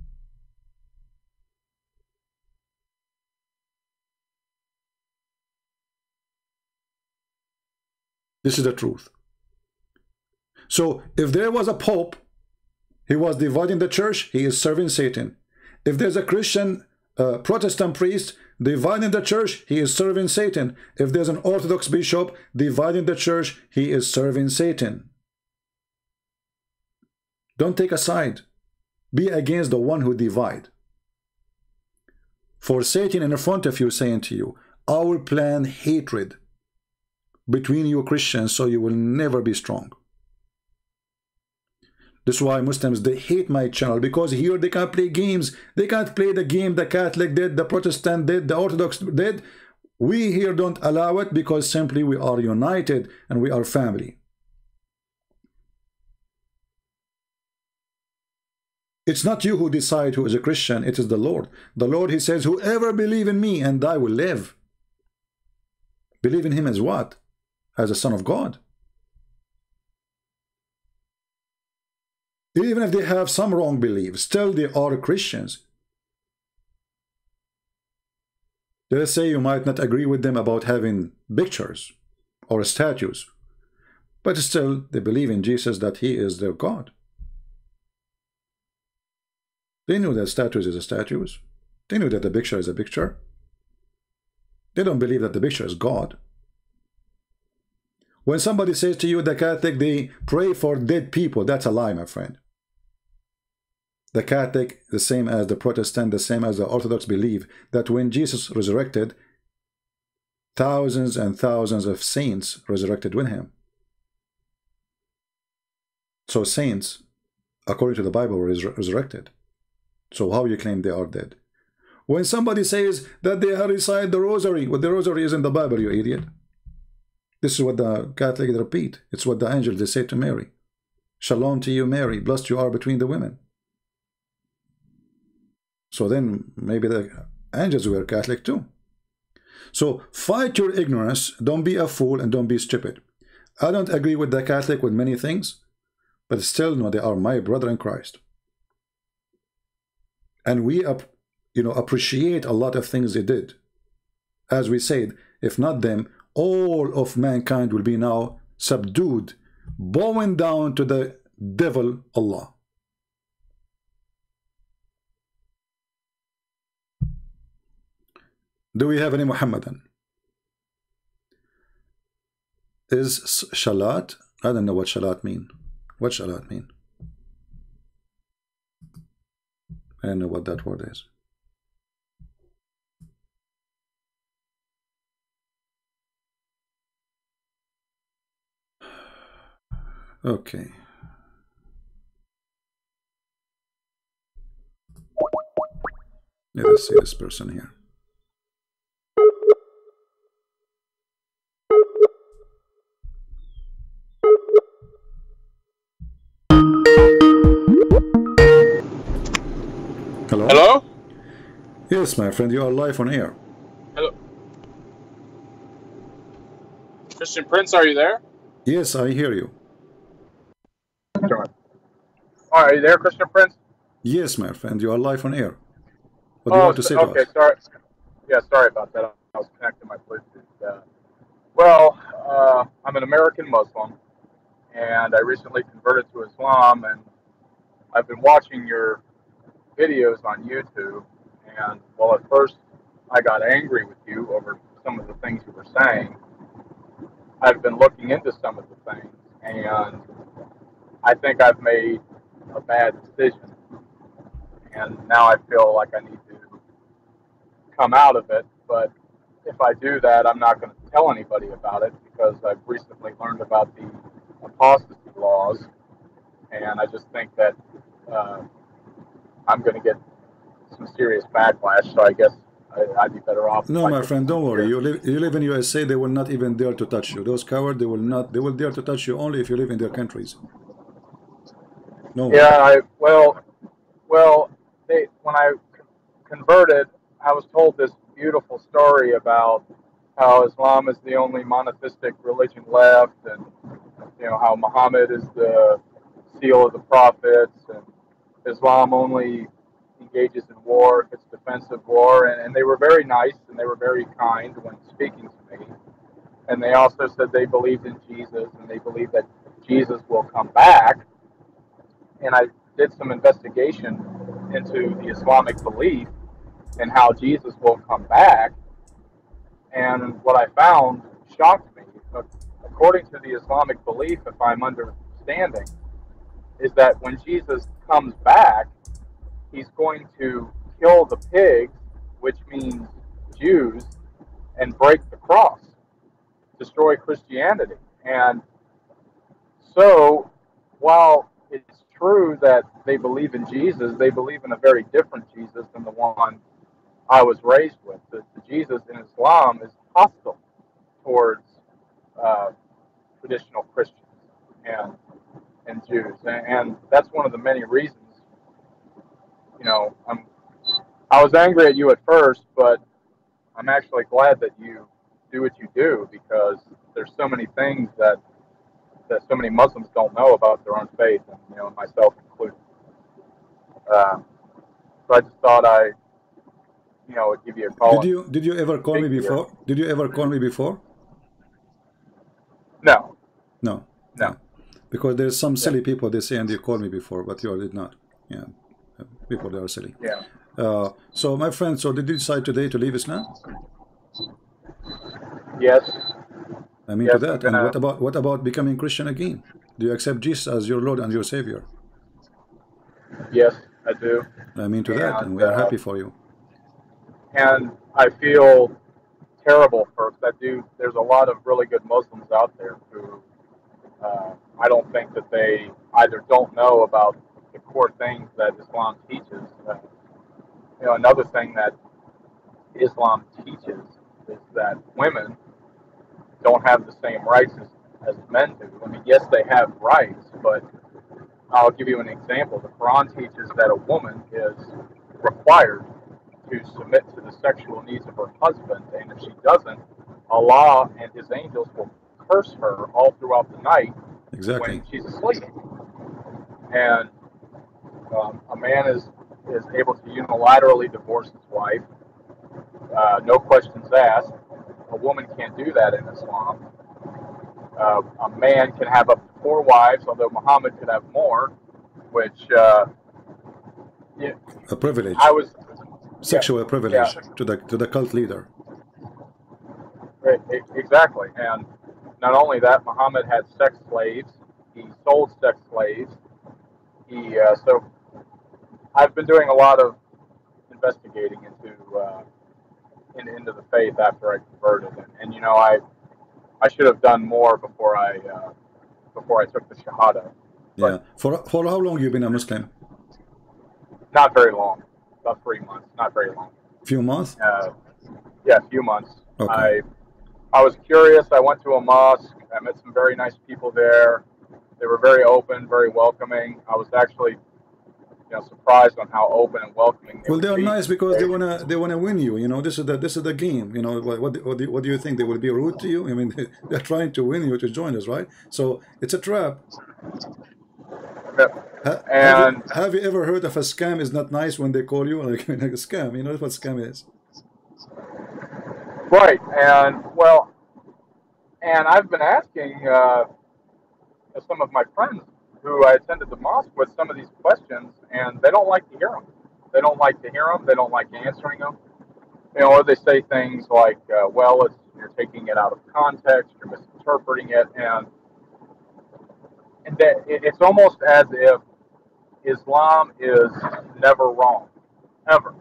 This is the truth. So if there was a pope, he was dividing the church, he is serving Satan. If there's a Christian Protestant priest dividing the church, he is serving Satan. If there's an Orthodox bishop dividing the church, he is serving Satan. Don't take a side. Be against the one who divide. For Satan in front of you saying to you, I will plan hatred between you Christians so you will never be strong. This is why Muslims, they hate my channel, because here they can't play games. They can't play the game the Catholic did, the Protestant did, the Orthodox did. We here don't allow it because simply we are united and we are family. It's not you who decide who is a Christian, it is the Lord. The Lord, He says, whoever believe in me and I will live. Believe in Him as what? As a Son of God. Even if they have some wrong beliefs, still they are Christians. Let's say you might not agree with them about having pictures or statues, but still they believe in Jesus, that He is their God. They know that statues is a statues. They know that the picture is a picture. They don't believe that the picture is God. When somebody says to you, the Catholic, they pray for dead people, that's a lie, my friend. The Catholic, the same as the Protestant, the same as the Orthodox, believe that when Jesus resurrected, thousands and thousands of saints resurrected with Him. So saints, according to the Bible, were resurrected. So how you claim they are dead? When somebody says that they recite the rosary, well, the rosary is in the Bible, you idiot. This is what the Catholic repeat. It's what the angels, they say to Mary. Shalom to you, Mary, blessed you are between the women. So then maybe the angels were Catholic too. So fight your ignorance. Don't be a fool and don't be stupid. I don't agree with the Catholic with many things, but still, no, they are my brother in Christ. And we appreciate a lot of things they did. As we said, if not them, all of mankind will be now subdued, bowing down to the devil Allah. Do we have any Muhammadan? Is shalat? I don't know what shalat mean. What shalat mean? I don't know what that word is. Okay. Let us see this person here. Hello? Hello? Yes, my friend, you are live on air. Hello. Christian Prince, are you there? Yes, I hear you. All right, are you there, Christian Prince? Yes, my friend, you are live on air. What do you want to say to okay, us? sorry. Yeah, sorry about that. I was connecting my Bluetooth. I'm an American Muslim, and I recently converted to Islam, and I've been watching your videos on YouTube. And well, at first I got angry with you over some of the things you were saying. I've been looking into some of the things, and I think I've made a bad decision. And now I feel like I need to come out of it. But if I do that, I'm not going to tell anybody about it because I've recently learned about the apostasy laws, and I just think that I'm going to get some serious backlash. So I guess I'd be better off. No, my friend, don't worry. You live in USA. They will not even dare to touch you. Those cowards, they will not. They will dare to touch you only if you live in their countries. No. Yeah, when I converted, I was told this beautiful story about how Islam is the only monotheistic religion left, and how Muhammad is the seal of the prophets, and Islam only engages in war if it's defensive war, and they were very nice and they were very kind when speaking to me, and they also said they believed in Jesus and they believed that Jesus will come back. And I did some investigation into the Islamic belief and how Jesus will come back. And what I found shocked me. According to the Islamic belief, if I'm understanding, is that when Jesus comes back, he's going to kill the pigs, which means Jews, and break the cross, destroy Christianity. And so, while it's true that they believe in Jesus, they believe in a very different Jesus than the one I was raised with. The Jesus in Islam is hostile towards traditional Christians and Jews, and that's one of the many reasons. I was angry at you at first, but I'm actually glad that you do what you do, because there's so many things that so many Muslims don't know about their own faith, and myself included. So I just thought I would give you a call. Did you ever call me before? Did you ever call me before? No. No. No. Because there's some silly people, they say, and they called me before, but you did not. Yeah. People, they are silly. Yeah. So my friend, so did you decide today to leave Islam? Yes. I mean, to that. And what about becoming Christian again? Do you accept Jesus as your Lord and your Savior? Yes, I do. I mean, to that, and we are happy for you. And I feel terrible for that. There's a lot of really good Muslims out there who I don't think that they either don't know about the core things that Islam teaches. Another thing that Islam teaches is that women don't have the same rights as men do. I mean, yes, they have rights, but I'll give you an example. The Quran teaches that a woman is required to submit to the sexual needs of her husband, and if she doesn't, Allah and His angels will curse her all throughout the night when she's asleep. And a man is able to unilaterally divorce his wife, no questions asked. A woman can't do that in Islam. A man can have up to 4 wives, although Muhammad could have more, which a privilege. Sexual privilege to the cult leader. Exactly. And not only that, Muhammad had sex slaves. He sold sex slaves. So I've been doing a lot of investigating into the faith after I converted, and I should have done more before I took the Shahada. Yeah. For how long you been a Muslim? Not very long. About 3 months. Not very long. Few months? Yeah, a few months. Okay. I was curious. I went to a mosque. I met some very nice people there. They were very open, very welcoming. I was actually surprised on how open and welcoming they Well, they are be. nice because they wanna win you. This is the game. What do you think, they will be rude to you? I mean, they're trying to win you to join us, right? So it's a trap. Have you ever heard of a scam is not nice when they call you? Like a scam, you know what scam is? Right, and I've been asking some of my friends who I attended the mosque with some of these questions, and they don't like to hear them. They don't like to hear them. They don't like answering them. You know, or they say things like, "Well, you're taking it out of context. You're misinterpreting it," and it's almost as if Islam is never wrong, ever.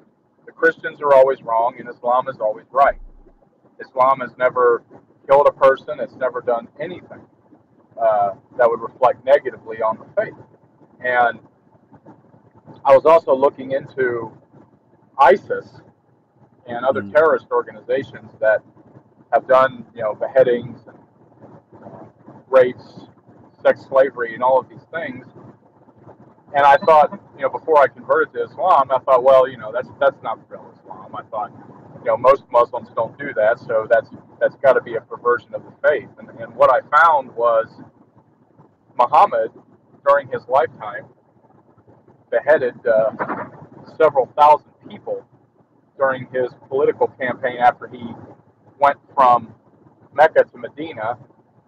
The Christians are always wrong, and Islam is always right. Islam has never killed a person. It's never done anything that would reflect negatively on the faith. And I was also looking into ISIS and other terrorist organizations that have done, beheadings, and, rapes, sex slavery, and all of these things. And I thought, before I converted to Islam, I thought, well, that's not real Islam. I thought, most Muslims don't do that, so that's got to be a perversion of the faith. And what I found was Muhammad, during his lifetime, beheaded several thousand people during his political campaign after he went from Mecca to Medina.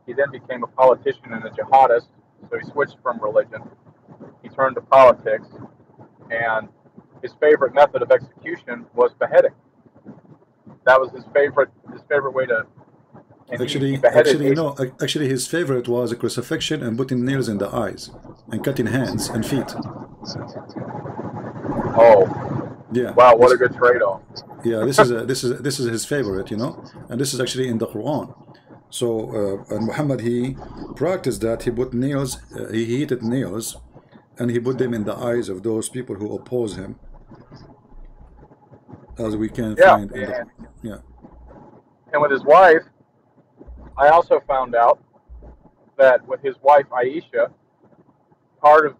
He then became a politician and a jihadist, so he switched from religion. He turned to politics, and his favorite method of execution was beheading. That was his favorite way to. Actually, his favorite was a crucifixion and putting nails in the eyes and cutting hands and feet. Oh, yeah! Wow, what a good trade-off. Yeah, this is his favorite, and this is actually in the Quran. So, and Muhammad, he practiced that. He put nails, he heated nails, and he put them in the eyes of those people who oppose him, as we can find. And with his wife, I also found out that with his wife Aisha, part of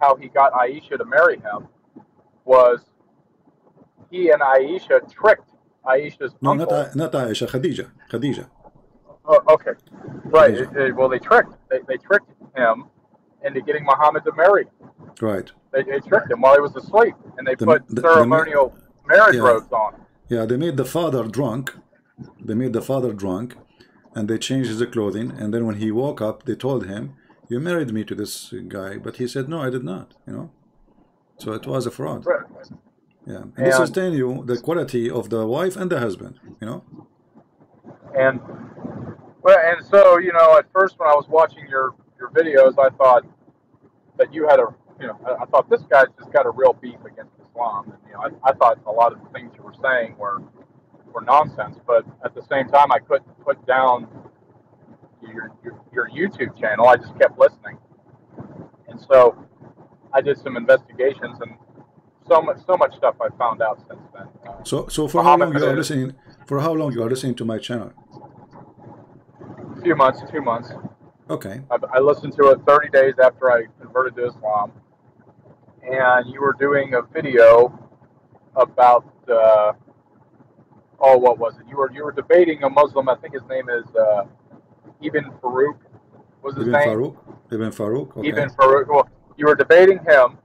how he got Aisha to marry him was he and Aisha tricked Aisha's uncle. Not Aisha, Khadija. Oh, okay, right. Well, they tricked him into getting Muhammad to marry him. Right. They tricked him while he was asleep, and they put ceremonial marriage robes on him. Yeah, they made the father drunk. And they changed his clothing. And then when he woke up, they told him, "You married me to this guy," but he said, "No, I did not." So it was a fraud. Right. Yeah, and this is telling you the quality of the wife and the husband. And so at first when I was watching your videos, I thought that you had I thought this guy's just got a real beef against Islam, and I thought a lot of the things you were saying were nonsense, but at the same time I couldn't put down your YouTube channel. I just kept listening, and so I did some investigations, and so much stuff I found out since then. So for how long you are listening? For how long you are listening to my channel? A few months, 2 months. Okay. I listened to it 30 days after I converted to Islam, and you were doing a video about what was it? You were debating a Muslim. I think his name is Ibn Farouk. Was his name? Ibn Farouk. Okay. Ibn Farouk. Well, you were debating him,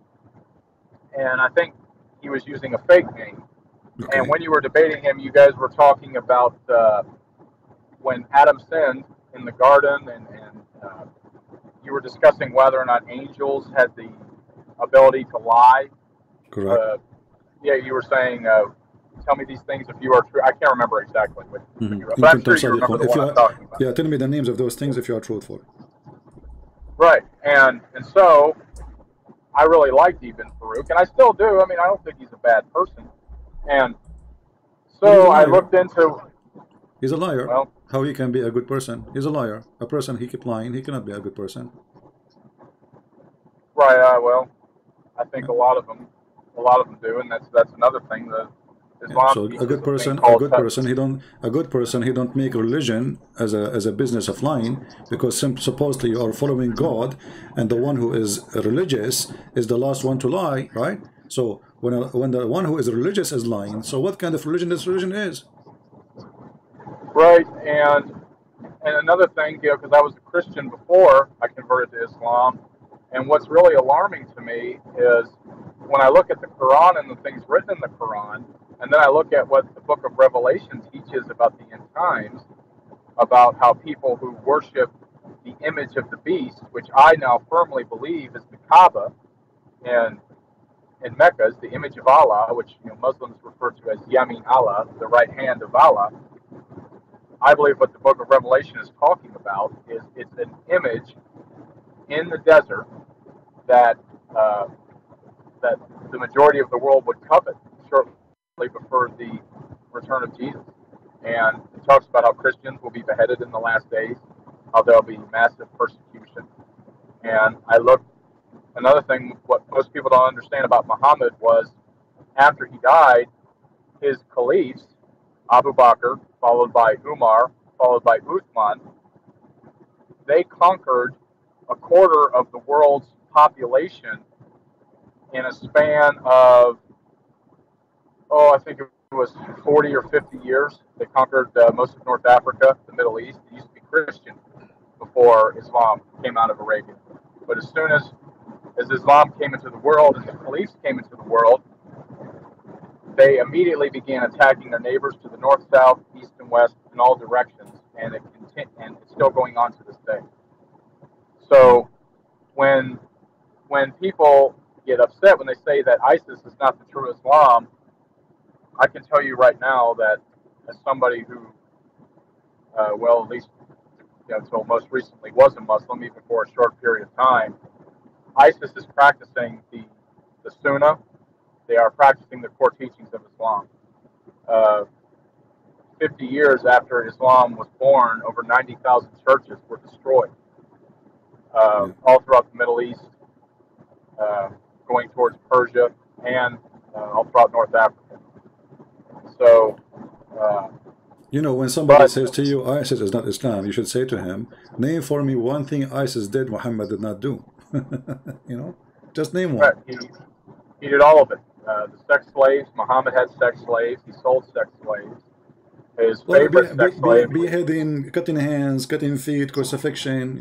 and I think he was using a fake name. Okay. And when you were debating him, you guys were talking about when Adam sinned in the garden, and you were discussing whether or not angels had the ability to lie. Correct. You were saying, tell me these things if you are true. I can't remember exactly what you were, but I'm sure you remember the one I'm talking about. Yeah, tell me the names of those things if you are truthful. Right, and so I really liked Ibn Farouk, and I still do. I mean, I don't think he's a bad person. And so I looked into... He's a liar. Well, how he can be a good person? He's a liar. A person, he keep lying. He cannot be a good person. Right, well, I think a lot of them do, and that's another thing that Islam. So a good person, he don't make religion as a business of lying, because supposedly you are following God, and the one who is religious is the last one to lie, right? So when the one who is religious is lying, so what kind of religion this religion is? Right, and another thing, because I was a Christian before I converted to Islam, And what's really alarming to me is when I look at the Quran and the things written in the Quran, and then I look at what the book of Revelation teaches about the end times, about how people who worship the image of the beast, which I now firmly believe is the Kaaba in Mecca, is the image of Allah, which Muslims refer to as Yamin Allah, the right hand of Allah. I believe what the book of Revelation is talking about is it's an image in the desert that that the majority of the world would covet shortly before the return of Jesus. And it talks about how Christians will be beheaded in the last days, how there'll be massive persecution. And I looked, another thing, what most people don't understand about Muhammad was after he died, his caliphs, Abu Bakr, followed by Umar, followed by Uthman, they conquered a quarter of the world's population in a span of, I think it was 40 or 50 years. They conquered most of North Africa, the Middle East. It used to be Christian before Islam came out of Arabia. But as soon as Islam came into the world and the caliphs came into the world, they immediately began attacking their neighbors to the north, south, east, and west in all directions, and it's still going on to this day. So when people get upset when they say that ISIS is not the true Islam, I can tell you right now that as somebody who, at least until most recently was a Muslim, even for a short period of time, ISIS is practicing the Sunnah. They are practicing the core teachings of Islam. 50 years after Islam was born, over 90,000 churches were destroyed all throughout the Middle East, going towards Persia, and all throughout North Africa. So, when somebody says to you, ISIS is not Islam, you should say to him, name for me one thing ISIS did Muhammad did not do. Just name one. Right. He did all of it. The sex slaves, Muhammad had sex slaves, he sold sex slaves. His favorite sex slave. Beheading, cutting hands, cutting feet, crucifixion,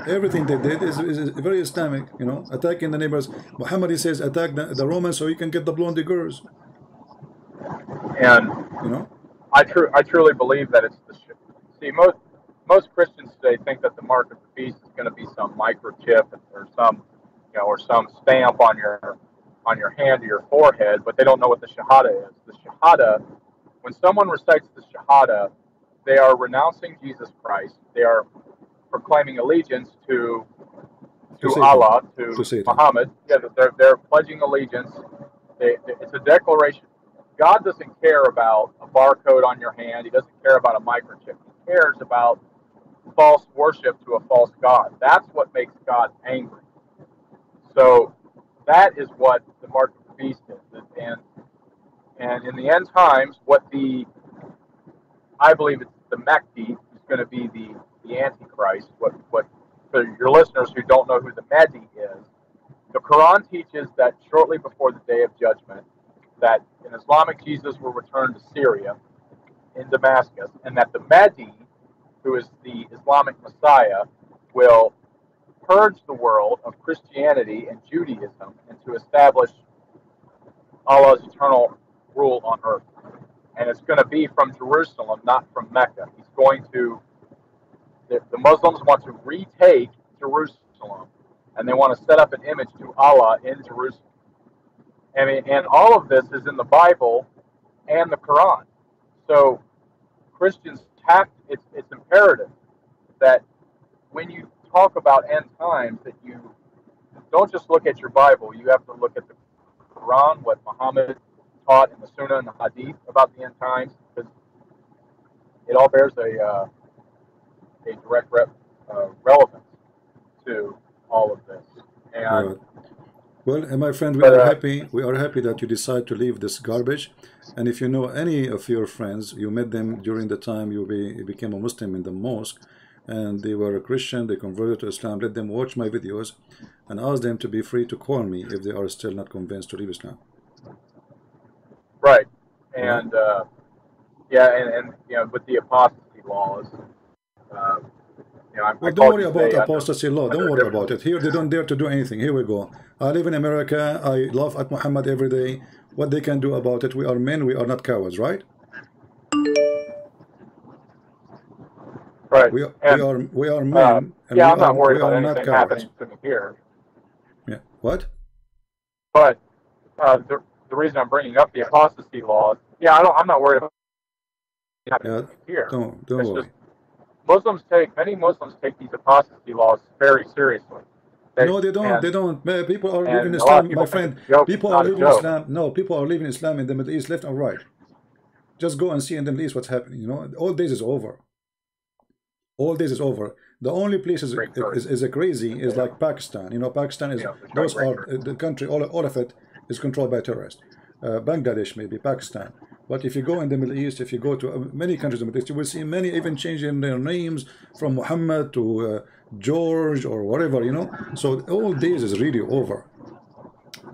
everything they did is very Islamic, attacking the neighbors. Muhammad, he says, attack the Romans so you can get the blonde girls. And I truly believe that it's most Christians today think that the mark of the beast is going to be some microchip or some stamp on your hand or your forehead, but they don't know what the Shahada is. The Shahada, when someone recites the Shahada, they are renouncing Jesus Christ. They are proclaiming allegiance to Allah, to Muhammad. Yeah, they're pledging allegiance. It's a declaration. God doesn't care about a barcode on your hand. He doesn't care about a microchip. He cares about false worship to a false God. That's what makes God angry. So that is what the mark of the beast is. And in the end times, I believe it's the Mahdi is going to be the Antichrist. What for your listeners who don't know who the Mahdi is, the Quran teaches that shortly before the Day of Judgment, that an Islamic Jesus will return to Syria in Damascus, and that the Mahdi, who is the Islamic Messiah, will purge the world of Christianity and Judaism and to establish Allah's eternal rule on earth. And it's going to be from Jerusalem, not from Mecca. The Muslims want to retake Jerusalem, and they want to set up an image to Allah in Jerusalem. And all of this is in the Bible and the Quran. So Christians it's imperative that when you talk about end times, that you don't just look at your Bible. You have to look at the Quran, what Muhammad taught in the Sunnah and the Hadith about the end times, because it all bears a direct relevance to all of this. And well, my friend, we are happy that you decide to leave this garbage. And if you know any of your friends, you met them during the time you became a Muslim in the mosque, and they were a Christian, they converted to Islam, let them watch my videos and ask them to be free to call me if they are still not convinced to leave Islam. Right. And and with the apostasy laws, Well, don't worry about apostasy law. Don't worry about it. Here, they don't dare to do anything. Here we go. I live in America. I laugh at Muhammad every day. What they can do about it? We are men. We are not cowards, right? Right. We are men. And yeah, I'm not worried about anything happening to me here. Yeah. What? But the reason I'm bringing up the apostasy laws, I'm not worried about happening here. Don't worry. Many Muslims take these apostasy laws very seriously. No, they don't. They don't. People are leaving Islam, my friend. People are leaving Islam. No, people are leaving Islam in the Middle East, left and right. Just go and see in the Middle East what's happening. You know, all days is over. All days is over. The only place is crazy is like Pakistan. You know, Pakistan is those are the country. All of it is controlled by terrorists. Bangladesh, maybe Pakistan. But if you go in the Middle East, if you go to many countries in the Middle East, you will see many even changing their names from Muhammad to George or whatever, you know. So all days is really over.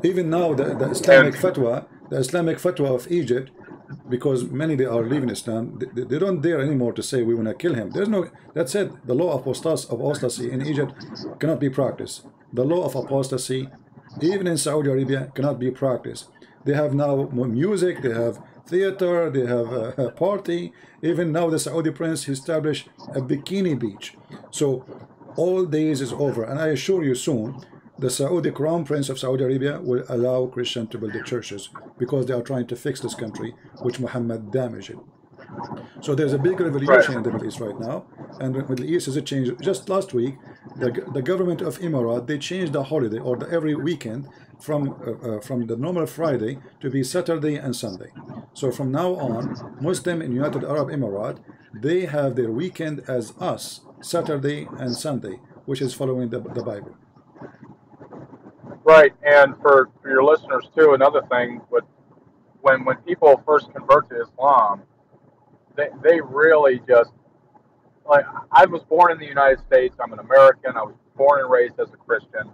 Even now, the Islamic fatwa of Egypt, because many they are leaving Islam, they don't dare anymore to say we want to kill him. There's no. That's it. The law of apostasy in Egypt cannot be practiced. The law of apostasy, even in Saudi Arabia, cannot be practiced. They have now music. They have theater, they have a party. Even now the Saudi prince established a bikini beach. So all days is over, and I assure you soon the Saudi crown prince of Saudi Arabia will allow Christians to build the churches, because they are trying to fix this country which Muhammad damaged. So there's a big revolution in the Middle East right now, and the Middle East has a change. Just last week the government of Emirat, they changed the holiday or every weekend from the normal Friday to be Saturday and Sunday. So from now on, Muslim in United Arab Emirates, they have their weekend as us, Saturday and Sunday, which is following the Bible. Right, and for your listeners too, another thing, when people first convert to Islam, they really just, like, I was born in the United States, I'm an American, I was born and raised as a Christian.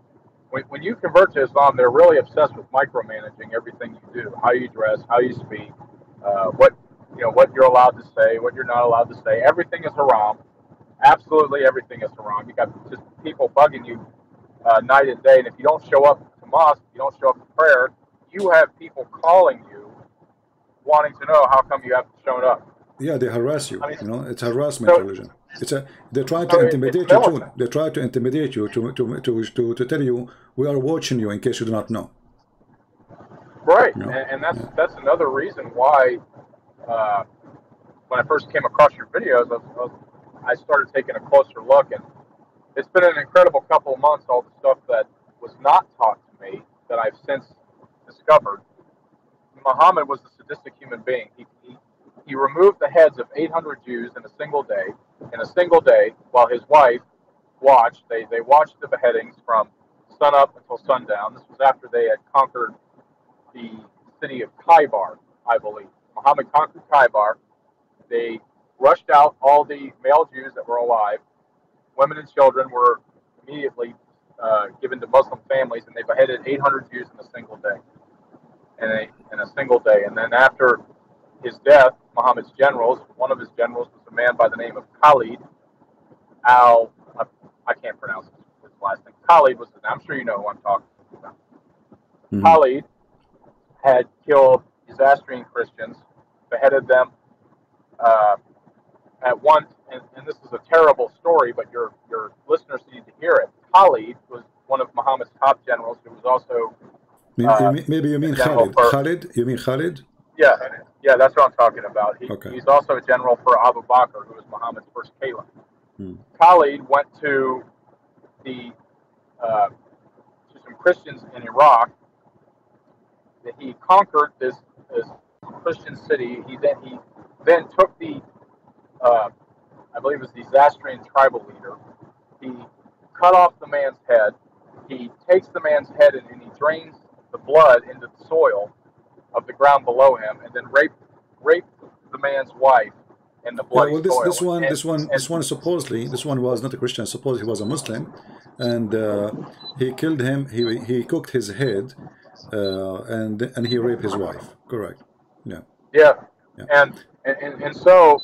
When you convert to Islam, they're really obsessed with micromanaging everything you do, how you dress, how you speak, what you're allowed to say, what you're not allowed to say. Everything is haram. Absolutely everything is haram. You got just people bugging you night and day, and if you don't show up to mosque, you don't show up to prayer, you have people calling you, wanting to know how come you haven't shown up. Yeah, they harass you. You know, it's harassment religion. They're trying to intimidate you too. They try to intimidate you to tell you we are watching you in case you do not know. Right, you know? and that's another reason why when I first came across your videos, I started taking a closer look, and it's been an incredible couple of months. All the stuff that was not taught to me that I've since discovered. Muhammad was a sadistic human being. He removed the heads of 800 Jews in a single day, while his wife watched. They watched the beheadings from sun up until sundown. This was after they had conquered the city of Khaybar, I believe. Muhammad conquered Khaybar. They rushed out all the male Jews that were alive. Women and children were immediately given to Muslim families, and they beheaded 800 Jews in a single day. And then after his death, Muhammad's generals, one of his generals was a man by the name of Khalid I can't pronounce his last name. Khalid was the name. I'm sure you know who I'm talking about. Mm-hmm. Khalid had killed Zoroastrian Christians, beheaded them at once, and this is a terrible story, but your listeners need to hear it. Khalid was one of Muhammad's top generals, who was also maybe you mean Khalid. Khalid? You mean Khalid? Yeah, that's what I'm talking about. He's also a general for Abu Bakr, who was Muhammad's first caliph. Khalid went to some Christians in Iraq. He conquered this Christian city. He then took the I believe it was the Zoroastrian tribal leader. He cut off the man's head. He takes the man's head and he drains the blood into the soil of the ground below him, and then raped the man's wife in the bloody soil. This one supposedly, this one was not a Christian. Supposedly he was a Muslim, and he killed him. He cooked his head, and he raped his wife. Correct. Yeah. And so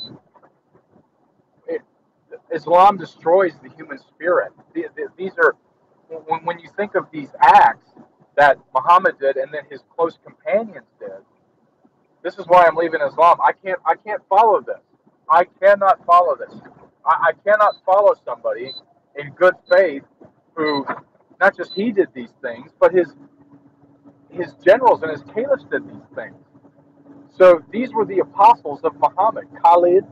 Islam destroys the human spirit. These are, when you think of these acts that Muhammad did and then his close companions did, this is why I'm leaving Islam. I can't follow this. I cannot follow this. I cannot follow somebody in good faith who, not just he did these things, but his generals and his caliphs did these things. So these were the apostles of Muhammad: Khalid,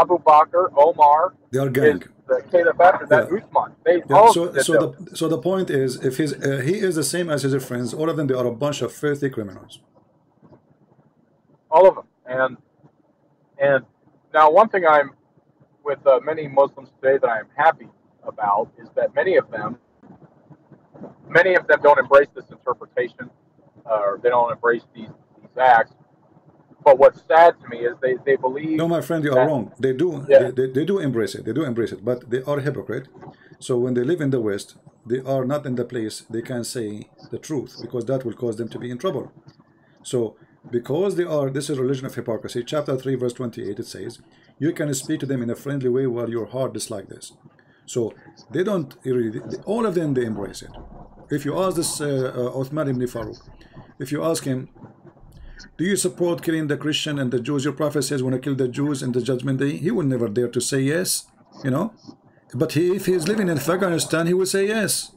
Abu Bakr, Omar. They are gang. The caliph after that, Uthman. They Yeah, all so did so those. the point is, if he is the same as his friends, all of them, they are a bunch of filthy criminals. All of them. And now one thing I'm with many Muslims today that I am happy about is that many of them don't embrace this interpretation, or they don't embrace these acts. But what's sad to me is they believe. No, my friend, you are wrong. They do. Yeah. They do embrace it. They do embrace it, but they are hypocrite. So when they live in the West, they are not in the place they can say the truth, because that will cause them to be in trouble. So because they are, this is religion of hypocrisy. Chapter 3, verse 28, it says, you can speak to them in a friendly way while your heart is like this. So they don't really, all of them, they embrace it. If you ask this Uthman ibn Farouk, if you ask him, do you support killing the Christian and the Jews? Your prophet says, when I kill the Jews in the judgment day, he will never dare to say yes, you know. But if he is living in Afghanistan, he will say yes.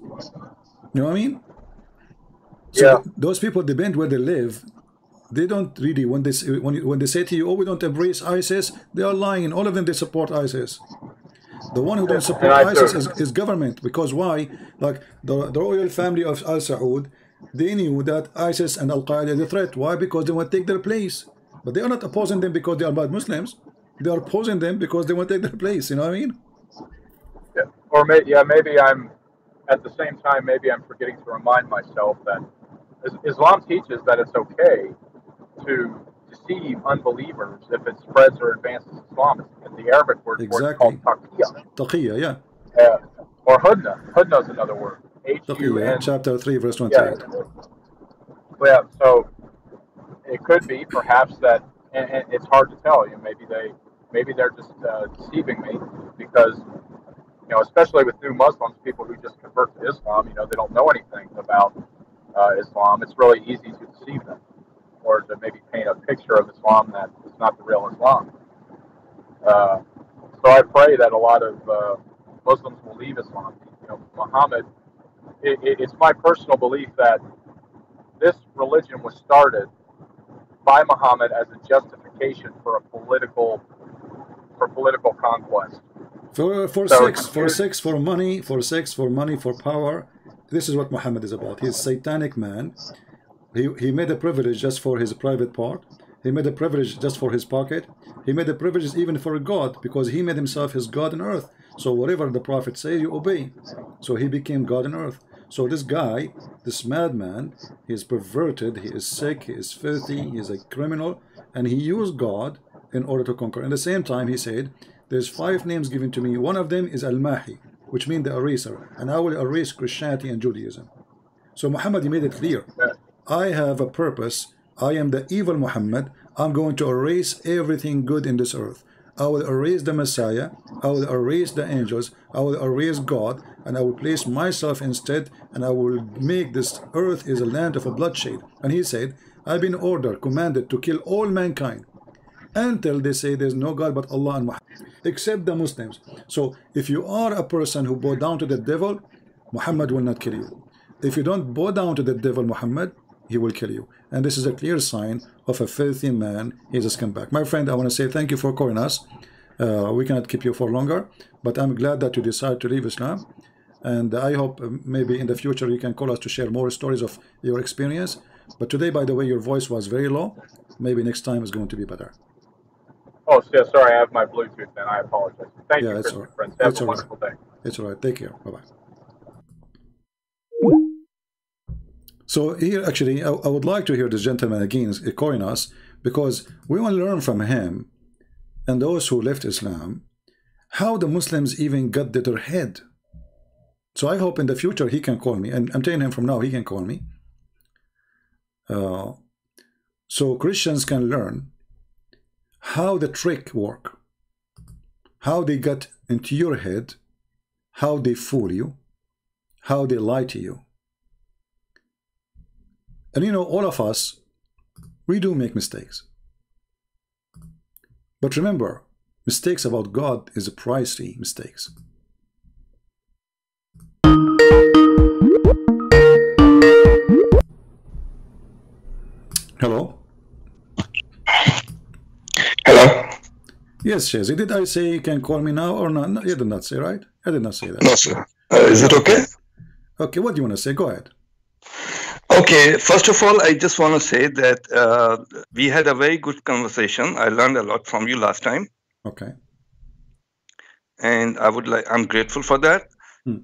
You know what I mean? So yeah. Those people depend where they live. They don't really, when they say to you, oh, we don't embrace ISIS, they are lying. All of them, they support ISIS. The one who don't support ISIS is government. Because why? Like the royal family of Al Saud, they knew that ISIS and Al Qaeda are a threat. Why? Because they want to take their place. But they are not opposing them because they are bad Muslims. They are opposing them because they want to take their place. You know what I mean? Yeah. Or maybe I'm at the same time. Maybe I'm forgetting to remind myself that Islam teaches that it's okay to deceive unbelievers if it spreads or advances Islam. And the Arabic word for it is called taqiyya. Taqiyya, yeah. Or hudna. Hudna is another word. Taqiyya, chapter 3, verse 28. Yeah, so it could be perhaps that, and it's hard to tell. You know, maybe they're just deceiving me because, you know, especially with new Muslims, people who just convert to Islam, you know, they don't know anything about Islam. It's really easy to deceive them, or to maybe paint a picture of Islam that is not the real Islam. So I pray that a lot of Muslims will leave Islam. You know, Muhammad, it's my personal belief that this religion was started by Muhammad as a justification for political conquest. For money, for power. This is what Muhammad is about. He's a satanic man. He made a privilege just for his private part. He made a privilege just for his pocket. He made a privilege even for God, because he made himself his God on earth. So whatever the prophet says, you obey. So he became God on earth. So this guy, this madman, he is perverted, he is sick, he is filthy, he is a criminal, and he used God in order to conquer. At the same time, he said, there's 5 names given to me. One of them is Al-Mahi, which means the eraser, and I will erase Christianity and Judaism. So Muhammad, he made it clear. I have a purpose. I am the evil Muhammad. I'm going to erase everything good in this earth. I will erase the Messiah. I will erase the angels. I will erase God, and I will place myself instead, and I will make this earth is a land of a bloodshed. And he said, I've been commanded to kill all mankind until they say there's no God but Allah and Muhammad, except the Muslims. So if you are a person who bow down to the devil, Muhammad will not kill you. If you don't bow down to the devil Muhammad, he will kill you. And this is a clear sign of a filthy man. He's a scumbag. My friend, I want to say thank you for calling us. We cannot keep you for longer, but I'm glad that you decided to leave Islam. And I hope maybe in the future you can call us to share more stories of your experience. But today, by the way, your voice was very low. Maybe next time is going to be better. Oh, yeah, sorry, I have my Bluetooth then. I apologize. Thank you, Christian friends. Have a wonderful day. It's all right. Take care. Bye-bye. So here, actually, I would like to hear this gentleman again calling us, because we want to learn from him and those who left Islam how the Muslims even got to their head. So I hope in the future he can call me, and I'm telling him from now he can call me. So Christians can learn how the trick work. how they got into your head, how they fool you, how they lie to you. And you know, all of us, we do make mistakes. But remember, mistakes about God is pricey mistakes. Hello? Hello? Yes, Shazi. Did I say you can call me now or not? No, you did not say, right? I did not say that. No, sir. Is it okay? Okay, what do you want to say? Go ahead. Okay, first of all, I just want to say that we had a very good conversation. I learned a lot from you last time. Okay. And I'm grateful for that.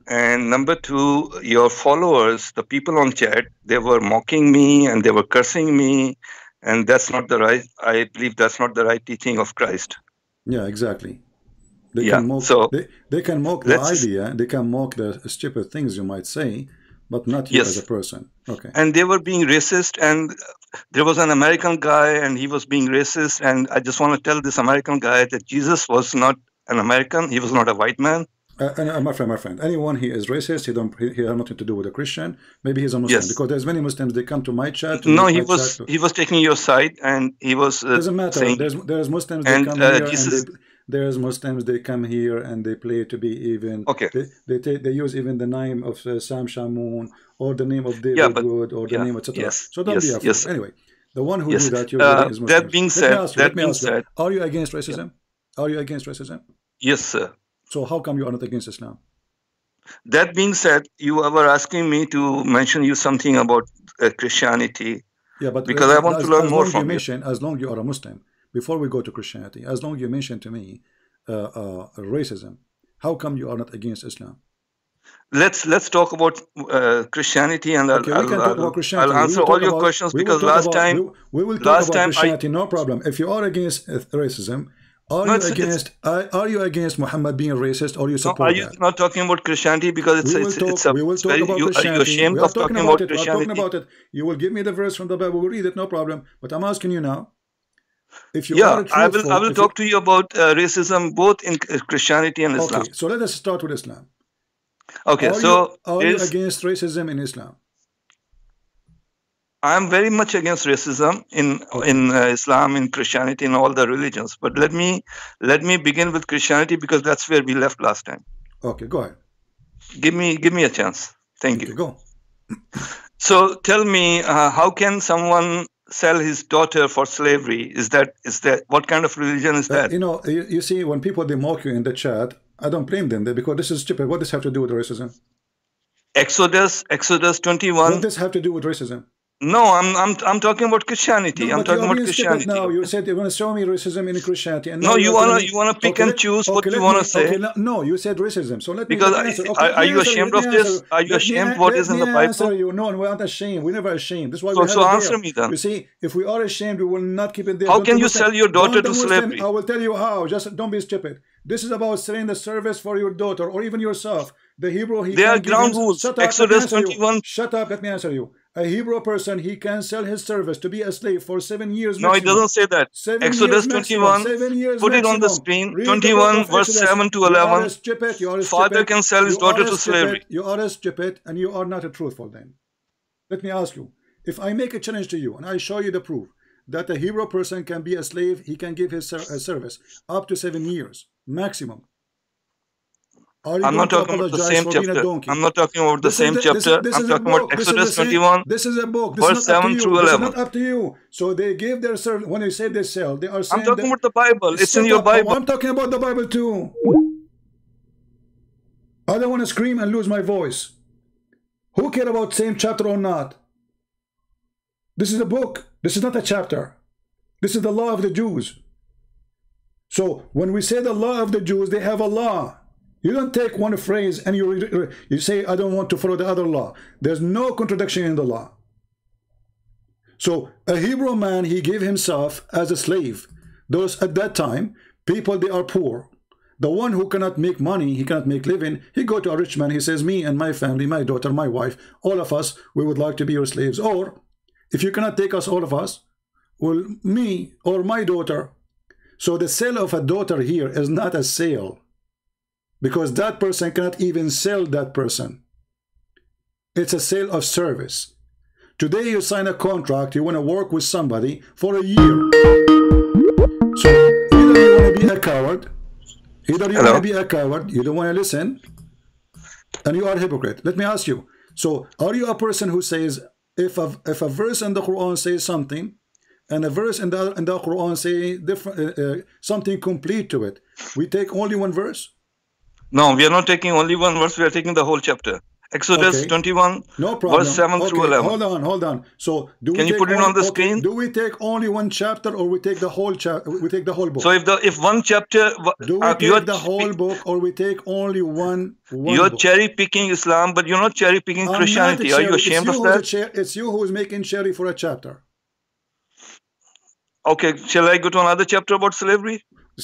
And number two, your followers, the people on chat, they were mocking me and they were cursing me. And that's not the right, I believe that's not the right teaching of Christ. Yeah, exactly. They can mock, they can mock the idea, they can mock the stupid things you might say, but not you as a person. Okay. And they were being racist, and there was an American guy and he was being racist. And I just want to tell this American guy that Jesus was not an American. He was not a white man. My friend, anyone he is racist, he has nothing to do with a Christian. Maybe he's a Muslim, because there's many Muslims, they come to my chat. He was taking your side, and he was doesn't matter. saying, there's Muslims, they come here, and there's Muslims, they come here and they play to be even. Okay. They use even the name of Sam Shamoun or the name of David Wood or the name, etc. So don't be afraid. Anyway, the one who do that, is Muslim. That being said, are you against racism? Are you against racism? Yes, sir. So how come you are not against Islam? That being said, you were asking me to mention you something about Christianity. Yeah, but because I want to learn more from you. As long you are a Muslim, before we go to Christianity, as long you mention to me racism, how come you are not against Islam? Let's talk about Christianity, and I'll answer all your questions, because last time we will talk about Christianity, no problem. If you are against racism, are you against Muhammad being racist, or you support that? Are you not talking about Christianity? Because we will talk about Christianity. Are you ashamed of talking about Christianity? I'm talking about it. You will give me the verse from the Bible. We'll read it, no problem. But I'm asking you now. If you are truthful, I will talk to you about racism both in Christianity and Islam. Okay, so let us start with Islam. Okay, are you against racism in Islam? I am very much against racism in Islam, in Christianity, in all the religions. But let me begin with Christianity, because that's where we left last time. Okay, go ahead. Give me a chance. Thank you. Go. So tell me, how can someone sell his daughter for slavery? Is that what kind of religion is that? You see, when people they mock you in the chat, I don't blame them because this is stupid. What does this have to do with racism? Exodus 21. What does this have to do with racism? No, I'm talking about Christianity. I'm talking about Christianity. Now you said you want to show me racism in Christianity, and no, you wanna pick and choose what you wanna say. No, you said racism. So let me. Because are you ashamed of this? Are you ashamed what is in the Bible? No, we're not ashamed. We're never ashamed. This is why so answer me then. You see, if we are ashamed, we will not keep it there. How can you sell your daughter to slavery? I will tell you how. Just don't be stupid. This is about selling the service for your daughter or even yourself. The Hebrew, they are ground rules. Exodus 21. Shut up. Let me answer you. A Hebrew person, he can sell his service to be a slave for 7 years. No, it doesn't say that. Exodus 21. Put it on the screen. 21 verse 7 to 11. Father can sell his daughter to slavery. You are stupid and you are not truthful then. Let me ask you. If I make a challenge to you and I show you the proof that a Hebrew person can be a slave, he can give his service up to 7 years maximum. I'm not talking about the same chapter. I'm not talking about the same chapter. I'm talking about Exodus 21. This is a book. Verse 7 through 11. This is not up to you. So they gave their service. When you say they sell, they are saying. I'm talking about the Bible. It's in your Bible. I'm talking about the Bible too. I don't want to scream and lose my voice. Who cares about same chapter or not? This is a book. This is not a chapter. This is the law of the Jews. So when we say the law of the Jews, they have a law. You don't take one phrase and you say, I don't want to follow the other law. There's no contradiction in the law. So a Hebrew man, he gave himself as a slave. Those at that time, people, they are poor. The one who cannot make money, he cannot make living, he go to a rich man, he says, me and my family, my daughter, my wife, all of us, we would like to be your slaves. Or if you cannot take us, all of us, well, me or my daughter. So the sale of a daughter here is not a sale, because that person cannot even sell that person. It's a sale of service. Today you sign a contract, you want to work with somebody for a year. So either you want to be a coward, you want to be a coward, you don't want to listen, and you are a hypocrite. Let me ask you, so are you a person who says, if a verse in the Quran says something, and a verse in the Quran say different, something complete to it, we take only one verse? No, we are not taking only one verse, we are taking the whole chapter. Exodus 21, no problem. verse 7 through 11. Hold on. So can you put it on the screen? Do we take only one chapter, or we take the whole chapter? We take the whole book. So if one chapter, do we take the whole book, or we take only one you're book? cherry picking Islam, but you're not cherry picking Christianity. Are you ashamed of that? It's you who is making cherry for a chapter. Okay, shall I go to another chapter about slavery?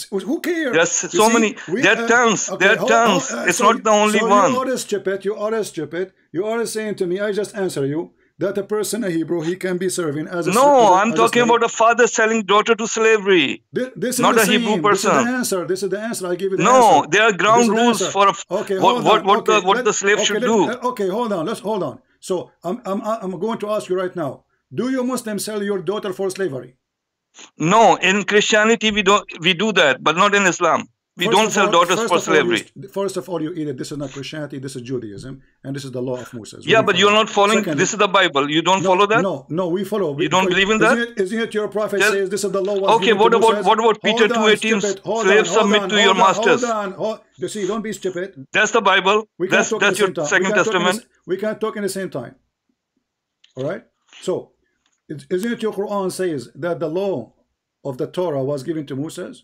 Who cares? There's so many. There are tons. There are tons. It's not the only one. You are stupid. You are saying to me, I just answer you, that a person, a Hebrew, he can be serving as a No, I'm talking about a father selling daughter to slavery. This is not the a Hebrew same. person. This is the answer. I give you the answer. No, there are ground rules for what the slave should do. Okay, hold on. Let's hold on. So I'm going to ask you right now. Do you Muslims sell your daughter for slavery? No, in Christianity we do that, but not in Islam. We don't sell daughters for slavery. First of all, you eat it. This is not Christianity. This is Judaism, and this is the law of Moses. Yeah, but you're not following. This is the Bible. You don't follow that. No, we follow. You don't believe in that? Isn't it your prophet says this is the law? Okay, what about Peter 2:18? Slaves submit to your masters. Hold on. You see, don't be stupid. That's the Bible. That's your second testament. We can't talk in the same time. All right. So, isn't it your Quran says that the law of the Torah was given to Moses?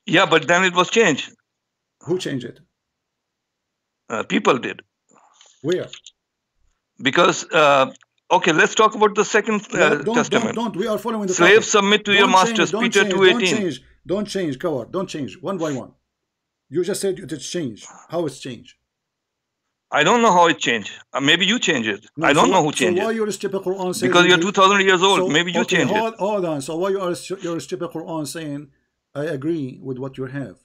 Yeah, but then it was changed. Who changed it? People did. Where? Because, okay, let's talk about the second testament. Don't. We are following the slaves submit to your masters. Peter 2:18. Don't change, coward. Don't change. One by one. You just said it's changed. How it's changed? I don't know how it changed. Maybe you change it. I don't know who changed it. Why your stupid Quran saying? Because you're 2,000 years old. Maybe you change it. Hold on. So why your stupid Quran saying, I agree with what you have?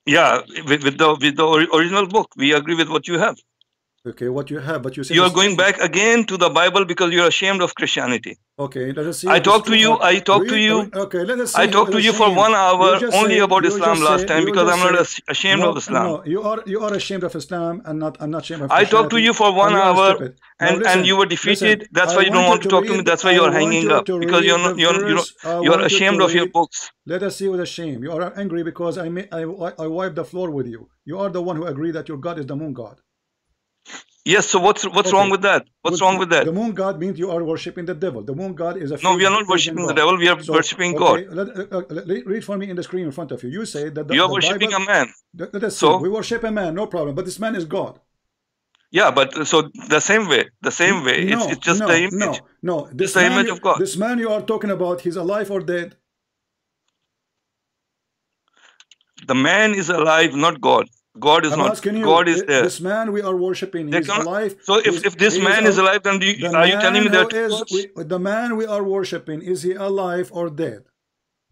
Yeah, with the original book, we agree with what you have. Okay, what you have, but you say you are going back again to the Bible because you're ashamed of Christianity. Okay, let us see. I talked to you. Okay, let us see. I talked to you for 1 hour only about Islam last time because I'm not ashamed of Islam. No, you are ashamed of Islam, and I'm not ashamed of Christianity. I talked to you for 1 hour, and you were defeated. That's why you don't want to talk to me. That's why you're hanging up because you're ashamed of your books. Let us see with a shame. You are angry because I wiped the floor with you. You are the one who agreed that your God is the moon god. Yes, so what's wrong with that? What's wrong with that? The moon god means you are worshipping the devil. The moon god is a No, we are not worshipping the devil, we are worshipping God. Read for me in the screen in front of you. You say that you are worshipping a man. So we worship a man, no problem. But this man is God. Yeah, but so the same way. It's just the image. No. This the image of God. This man you are talking about, he's alive or dead? The man is alive, not God. God is not. God is there. This man we are worshiping, he's alive. So if this man is alive, then are you telling me that the man we are worshiping, is he alive or dead?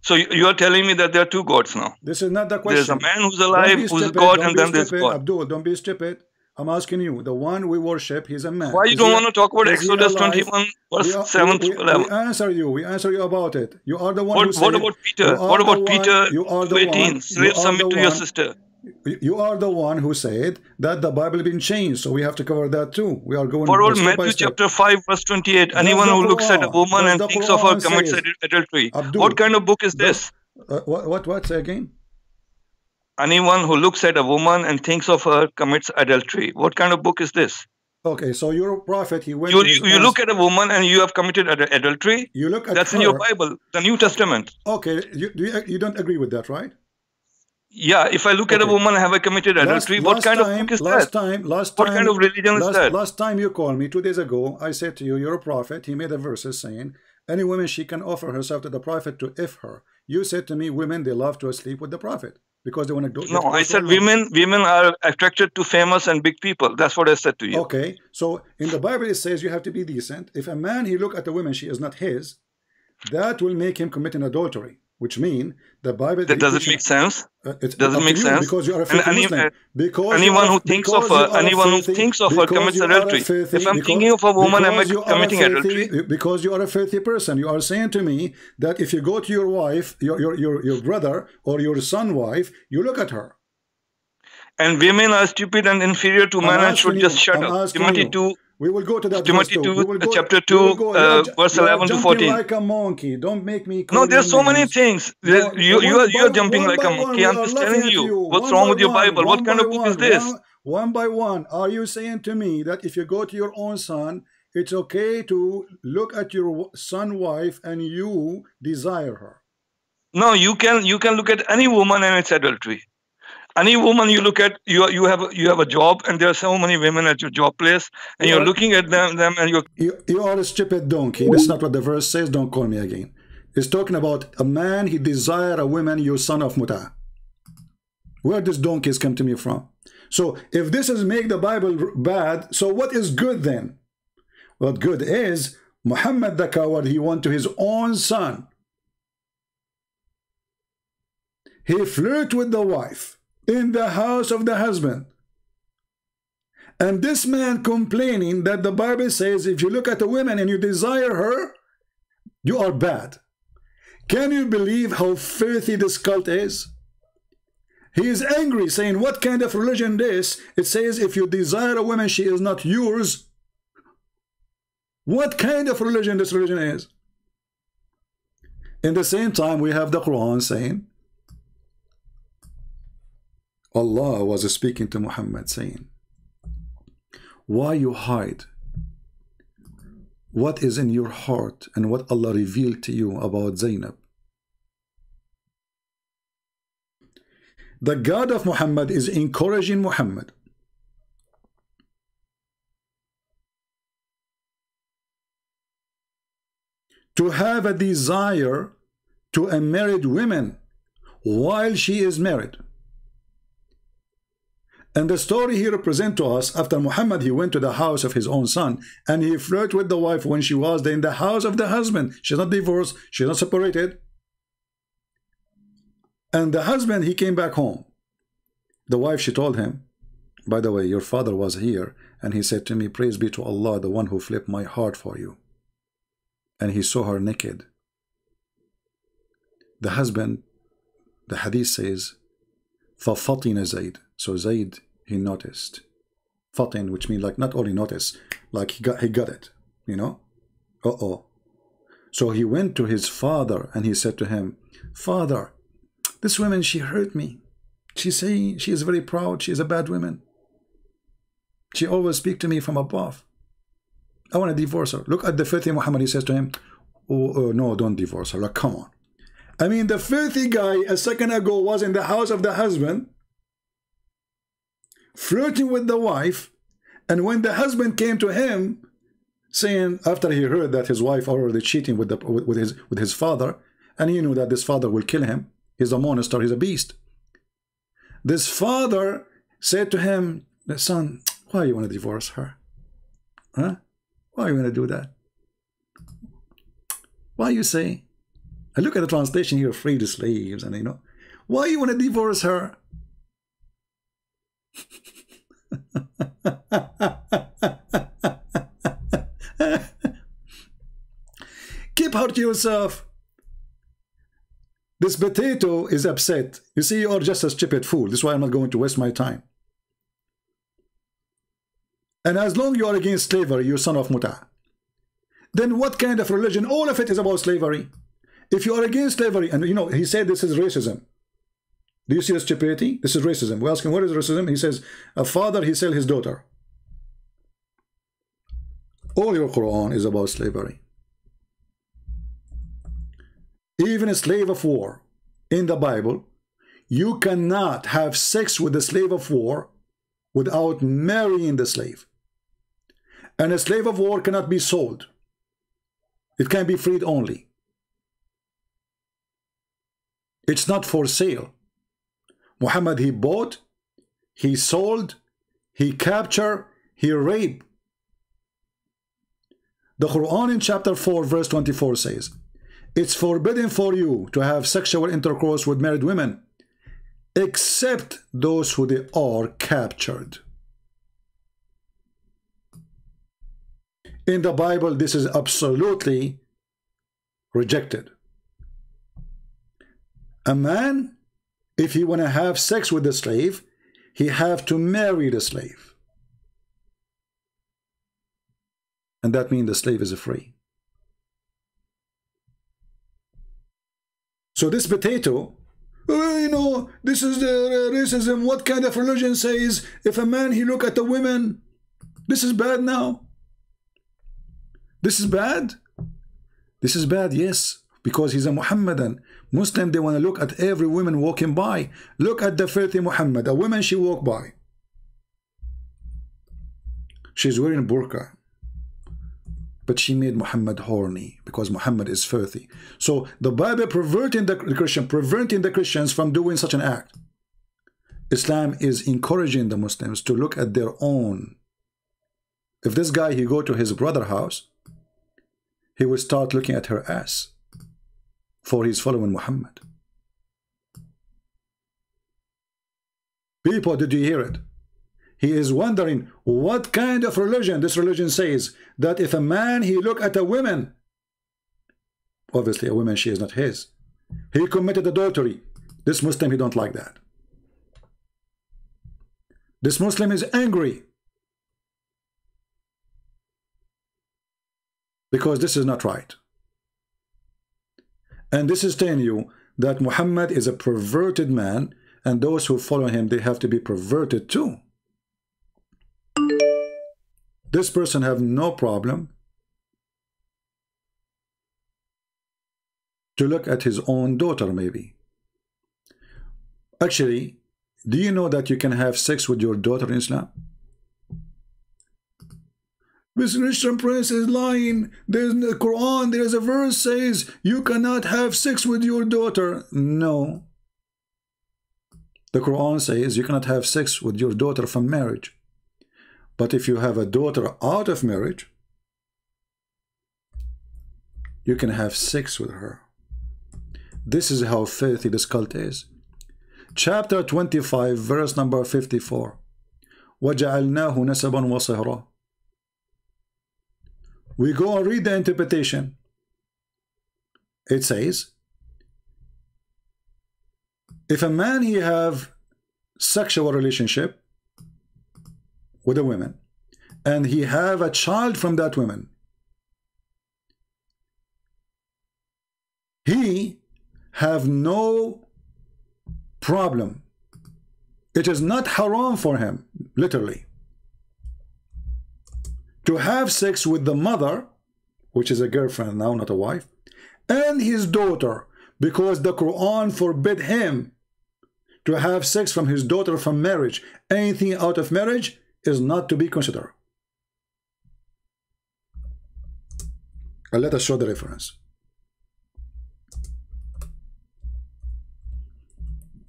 So you are telling me that there are two gods now. This is not the question. There's a man who's alive, who's God, and then there's God. Abdul, don't be stupid. I'm asking you, the one we worship, he's a man. Why you don't want to talk about Exodus 21, verse 7 to 11? We answer you about it. You are the one who said, what about Peter? What about Peter 2:18? Slaves submit to your sister. You are the one who said that the Bible has been changed, so we have to cover that too. We are going. What about Matthew chapter 5, verse 28? Anyone who looks at a woman and thinks of her commits adultery. What kind of book is this? What? Say again. Anyone who looks at a woman and thinks of her commits adultery. What kind of book is this? Okay, so your prophet, he went. You look at a woman and you have committed adultery. You look at that's her. In your Bible, the New Testament. Okay, you don't agree with that, right? Yeah, if I look at a woman, have I committed adultery? What kind of book is that? What kind of religion is that? Last time you called me 2 days ago, I said to you, you're a prophet. He made a verses saying, any woman, she can offer herself to the prophet to if her. You said to me, women, they love to sleep with the prophet because they want to do. No, I said women are attracted to famous and big people. That's what I said to you. Okay, so in the Bible it says you have to be decent. If a man, he look at the woman, she is not his, that will make him committing adultery, which means the Bible. That doesn't make sense. It doesn't make sense because you are a filthy Muslim. Because anyone who thinks of her commits adultery. If I'm thinking of a woman, am I committing adultery? Because you are a filthy person. You are saying to me that if you go to your wife, your brother or your son wife, you look at her. And women are stupid and inferior to man and should just shut up. Timothy 2. We will go to that. Timothy 2, chapter 2, verse 11 to 14. Like a monkey. Don't make me. No, there's so many things. You're jumping like a monkey. I'm just telling you. What's wrong with your Bible? What kind of book is this? One by one. Are you saying to me that if you go to your own son, it's okay to look at your son wife and you desire her? No, you can look at any woman and it's adultery. Any woman you look at, you have a job, and there are so many women at your job place, and you're looking at them and you are a stupid donkey. That's not what the verse says. Don't call me again. It's talking about a man, he desire a woman, you son of muta. Where does donkeys come to me from? So if this is make the Bible bad, so what is good then? What good is Muhammad the coward, he went to his own son. He flirted with the wife in the house of the husband. And this man complaining that the Bible says if you look at a woman and you desire her, you are bad. Can you believe how filthy this cult is? He is angry, saying, what kind of religion this? It says if you desire a woman, she is not yours. What kind of religion this religion is? In the same time, we have the Quran saying, Allah was speaking to Muhammad saying, why you hide what is in your heart and what Allah revealed to you about Zainab? The God of Muhammad is encouraging Muhammad to have a desire to a married woman while she is married. And the story he represents to us, after Muhammad, he went to the house of his own son, and he flirted with the wife when she was in the house of the husband. She's not divorced, she's not separated. And the husband, he came back home. The wife, she told him, by the way, your father was here, and he said to me, praise be to Allah, the one who flipped my heart for you. And he saw her naked. The husband, the hadith says, فَفَطِنَ زَيْد. So Zayd, he noticed. Fatin, which means like not only notice, like he got it, you know? So he went to his father and he said to him, Father, this woman, she hurt me. She's saying she is very proud. She is a bad woman. She always speaks to me from above. I want to divorce her. Look at the filthy Muhammad. He says to him, no, don't divorce her. Like, come on. I mean, the filthy guy a second ago was in the house of the husband, flirting with the wife, and when the husband came to him, saying, after he heard that his wife already cheating with his father, and he knew that this father will kill him, he's a monster, he's a beast. This father said to him, son, why you want to divorce her? Huh? Why you want to do that? Why you say? I look at the translation here, free the slaves, and you know, why you want to divorce her? Keep her to yourself. This potato is upset. You see, you are just a stupid fool. This is why I'm not going to waste my time. And as long as you are against slavery, you son of muta, then what kind of religion? All of it is about slavery. If you are against slavery, and you know, he said this is racism. Do you see the stupidity? This is racism. We ask him, what is racism? He says, a father, he sells his daughter. All your Quran is about slavery. Even a slave of war in the Bible, you cannot have sex with a slave of war without marrying the slave. And a slave of war cannot be sold. It can be freed only. It's not for sale. Muhammad, he bought, he sold, he captured, he raped. The Quran in chapter 4 verse 24 says, it's forbidden for you to have sexual intercourse with married women, except those who they are captured. In the Bible, this is absolutely rejected. A man, if he want to have sex with the slave, he have to marry the slave. And that means the slave is free. So this potato, you know, this is the racism. What kind of religion says if a man, he look at the women, this is bad now? This is bad? This is bad, yes, because he's a Muhammadan. Muslim, they want to look at every woman walking by. Look at the filthy Muhammad. A woman, she walk by. She's wearing burqa. But she made Muhammad horny because Muhammad is filthy. So the Bible preventing the Christians from doing such an act. Islam is encouraging the Muslims to look at their own. If this guy, he go to his brother's house, he will start looking at her ass, for he's following Muhammad. People, did you hear it? He is wondering what kind of religion this religion says that if a man, he look at a woman, obviously a woman, she is not his, he committed adultery. This Muslim, he don't like that. This Muslim is angry because this is not right. And this is telling you that Muhammad is a perverted man, and those who follow him, they have to be perverted too. This person have no problem to look at his own daughter, maybe. Actually, do you know that you can have sex with your daughter in Islam? This Christian prince is lying. There's in the Quran, there's a verse says you cannot have sex with your daughter. No. The Quran says you cannot have sex with your daughter from marriage. But if you have a daughter out of marriage, you can have sex with her. This is how filthy this cult is. Chapter 25, verse number 54. وَجَعَلْنَاهُ نَسَبًا وَصِهْرًا. We go and read the interpretation. It says, if a man, he have sexual relationship with a woman, and he have a child from that woman, he have no problem. It is not haram for him, literally, to have sex with the mother, which is a girlfriend now, not a wife, and his daughter, because the Quran forbid him to have sex from his daughter from marriage. Anything out of marriage is not to be considered. And let us show the reference.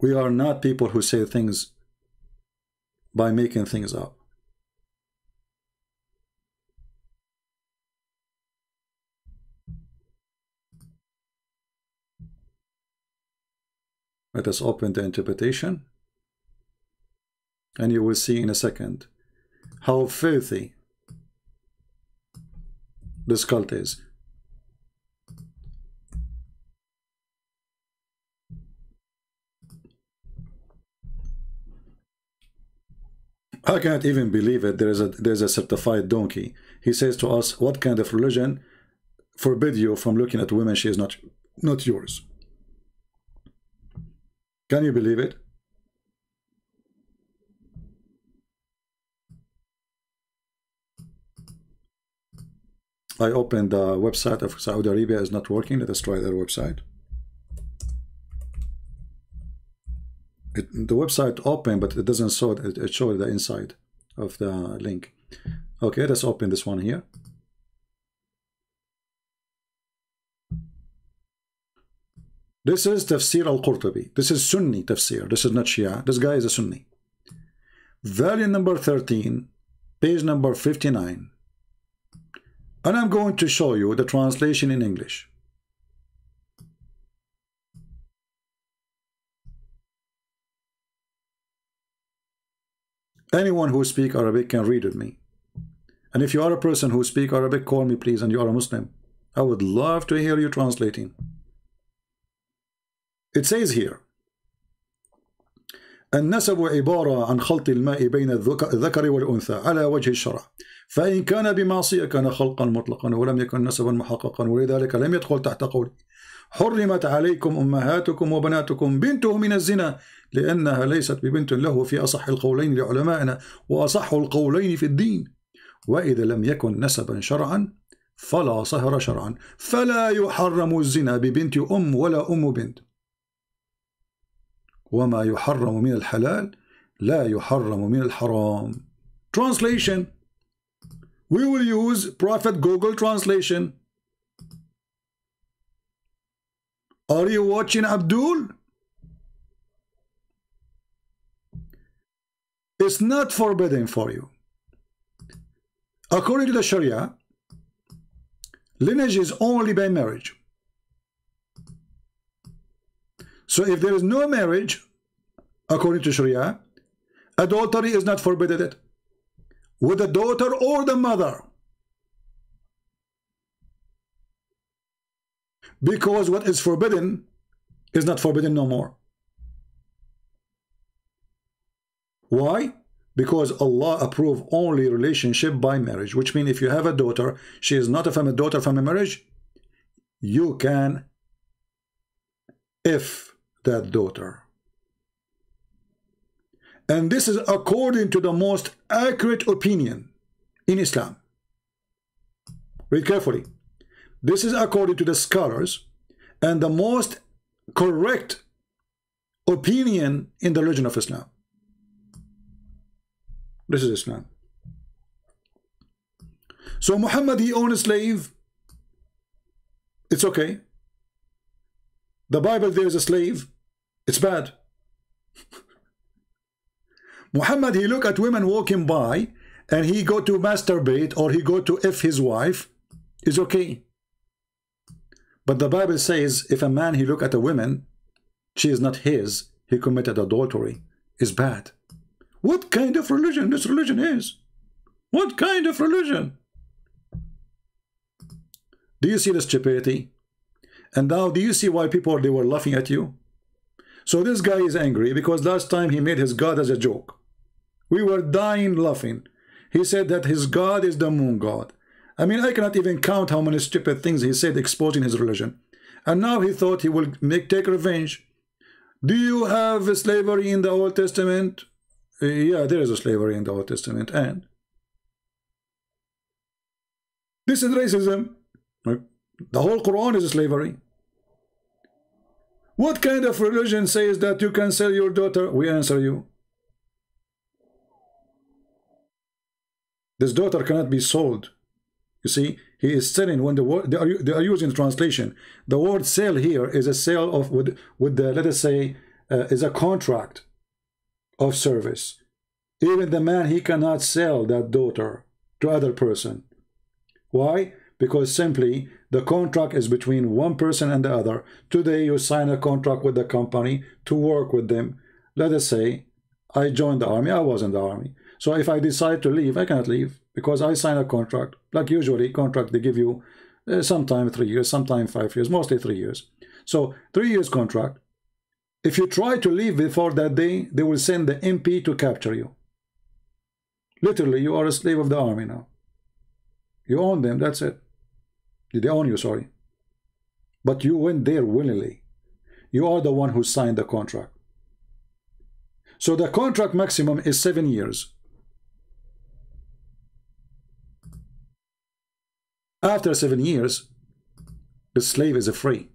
We are not people who say things by making things up. Let us open the interpretation, and you will see in a second how filthy this cult is. I can't even believe it. There's a certified donkey. He says to us, what kind of religion forbid you from looking at women? She is not yours. Can you believe it? I opened the website of Saudi Arabia. Is not working. Let us try their website. The website open, but it doesn't show it. It shows the inside of the link. Okay, let's open this one here. This is Tafsir al-Qurtubi. This is Sunni Tafsir. This is not Shia. This guy is a Sunni. Volume number 13, page number 59. And I'm going to show you the translation in English. Anyone who speaks Arabic can read with me. And if you are a person who speaks Arabic, call me please, and you are a Muslim. I would love to hear you translating. It says here, النسب عبارة عن خلط الماء بين الذكر والأنثى على وجه الشرع، فإن كان بمعصية كان خلقا مطلقا ولم يكن نسبا محققا، ولذلك لم يدخل تحت قوله حرمت عليكم أمهاتكم وبناتكم بنته من الزنا لأنها ليست ببنت له في أصح القولين لعلمائنا وأصح القولين في الدين، وإذا لم يكن نسبا شرعا فلا صهر شرعا، فلا يحرم الزنا ببنت أم ولا أم بنت، وما يحرم من الحلال لا يحرم من الحرام. Translation. We will use Prophet Google Translation. Are you watching, Abdul? It's not forbidden for you. According to the Sharia, lineage is only by marriage. So if there is no marriage, according to Sharia, adultery is not forbidden with the daughter or the mother. Because what is forbidden is not forbidden no more. Why? Because Allah approved only relationship by marriage, which means if you have a daughter, she is not from a daughter from a marriage, you can if that daughter. And this is according to the most accurate opinion in Islam. Read carefully. This is according to the scholars and the most correct opinion in the religion of Islam. This is Islam. So Muhammad, he owned a slave. It's okay. The Bible, there is a slave. It's bad. Muhammad, he look at women walking by and he go to masturbate or he go to F his wife. It's okay. But the Bible says if a man, he look at a woman, she is not his, he committed adultery. Is bad. What kind of religion this religion is? What kind of religion? Do you see the stupidity? And now do you see why people, they were laughing at you? So this guy is angry because last time he made his God as a joke. We were dying laughing. He said that his God is the moon god. I mean, I cannot even count how many stupid things he said exposing his religion. And now he thought he will take revenge. Do you have slavery in the Old Testament? Yeah, there is a slavery in the Old Testament. And this is racism. The whole Quran is a slavery. What kind of religion says that you can sell your daughter? We answer you. This daughter cannot be sold. You see, he is selling when the word they are using translation. The word sell here is a sale of with the, let us say, is a contract of service. Even the man, he cannot sell that daughter to other person. Why? Because simply the contract is between one person and the other. Today you sign a contract with the company to work with them. Let us say I joined the army, I was in the army. So if I decide to leave, I cannot leave because I sign a contract. Like usually contract, they give you sometime 3 years, sometime 5 years, mostly 3 years. So 3 years contract. If you try to leave before that day, they will send the MP to capture you. Literally, you are a slave of the army now. You own them, that's it. They own you, sorry. But you went there willingly. You are the one who signed the contract. So the contract maximum is 7 years. After 7 years, the slave is free.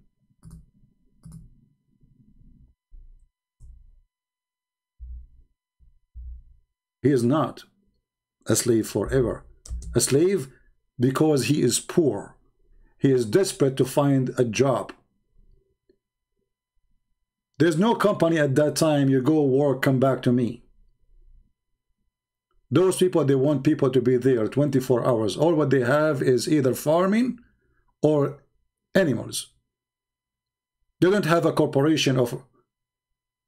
He is not a slave forever. A slave because he is poor. He is desperate to find a job. There's no company at that time, you go work, come back to me. Those people, they want people to be there 24 hours. All what they have is either farming or animals. They don't have a corporation of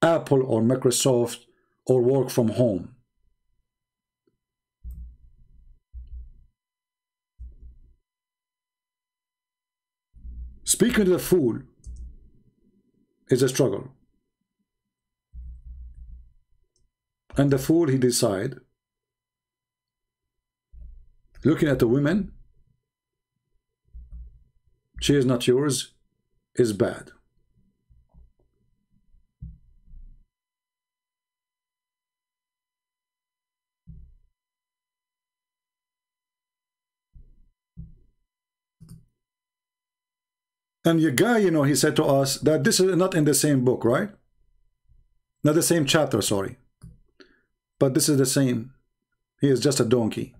Apple or Microsoft or work from home. Speaking to the fool is a struggle. And the fool, he decide, looking at the women, she is not yours, is bad. And the guy, you know, he said to us that this is not in the same book, right? Not the same chapter, sorry. But this is the same. He is just a donkey.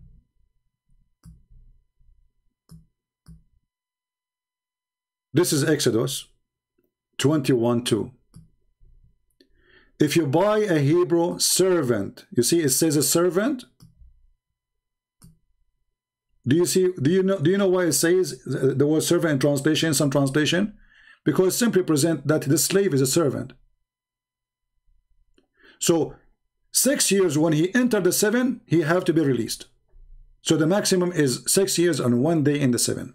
This is Exodus 21:2. If you buy a Hebrew servant, you see it says a servant. Do you see? Do you know why it says the word servant in translation, some translation? Because simply present that the slave is a servant. So 6 years, when he entered the 7, he have to be released. So the maximum is 6 years and 1 day in the 7.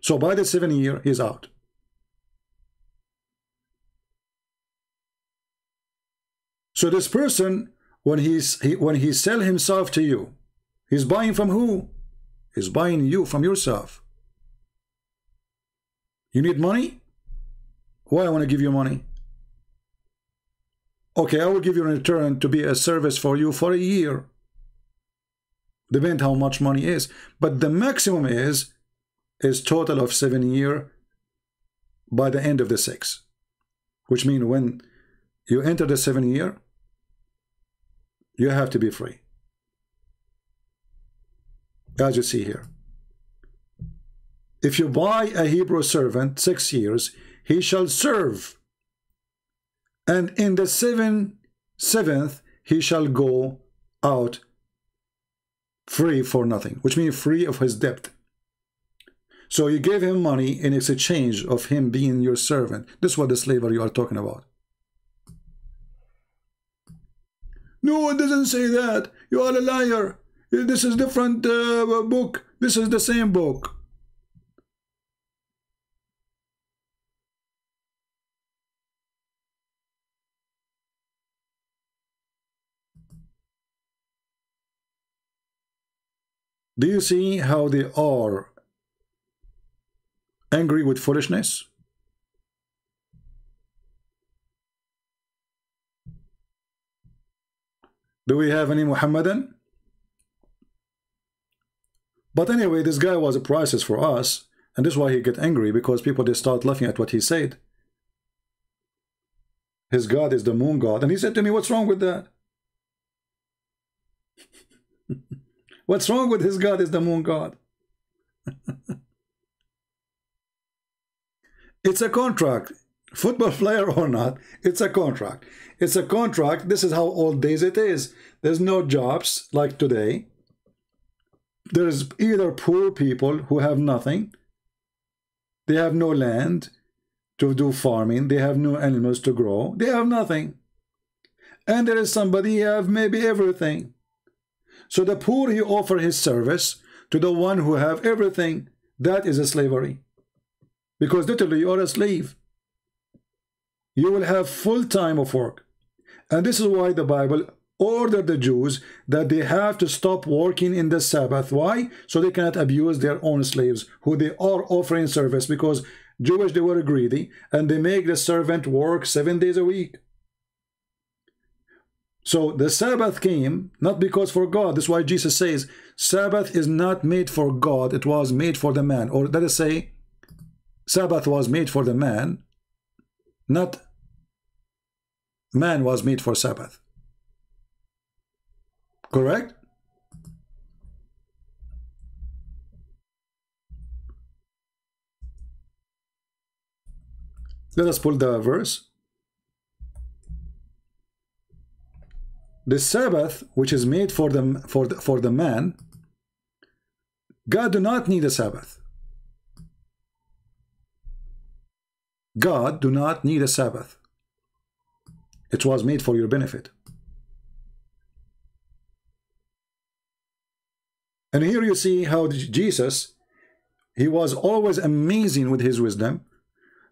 So by the 7th year, he's out. So this person, when he sell himself to you, he's buying from who? He's buying you from yourself. You need money? Why I want to give you money? Okay, I will give you in return to be a service for you for a year. Depend how much money is. But the maximum is total of 7 years by the end of the 6. Which means when you enter the 7th year, you have to be free. As you see here. If you buy a Hebrew servant 6 years, he shall serve. And in the 7th, he shall go out free for nothing, which means free of his debt. So you gave him money in exchange of him being your servant. This is what the slavery you are talking about. No, it doesn't say that. You are a liar. This is different book. This is the same book. Do you see how they are angry with foolishness? Do we have any Muhammadan? But anyway, this guy was a priceless for us, and this is why he get angry, because people, they start laughing at what he said. His God is the moon god. And he said to me, what's wrong with that? What's wrong with his God is the moon god? It's a contract. Football player or not, it's a contract. It's a contract. This is how old days it is. There's no jobs like today. There's either poor people who have nothing. They have no land to do farming. They have no animals to grow. They have nothing. And there is somebody who have maybe everything. So the poor, he offer his service to the one who have everything. That is a slavery. Because literally you are a slave. You will have full time of work. And this is why the Bible ordered the Jews that they have to stop working in the Sabbath. Why? So they cannot abuse their own slaves who they are offering service, because Jewish, they were greedy and they make the servant work 7 days a week. So the Sabbath came not because for God. That's why Jesus says Sabbath is not made for God, it was made for the man. Or let us say Sabbath was made for the man, not man was made for Sabbath. Correct? Let us pull the verse. The Sabbath, which is made for the man, God do not need a Sabbath. God do not need a Sabbath. It was made for your benefit. And here you see how Jesus He was always amazing with his wisdom.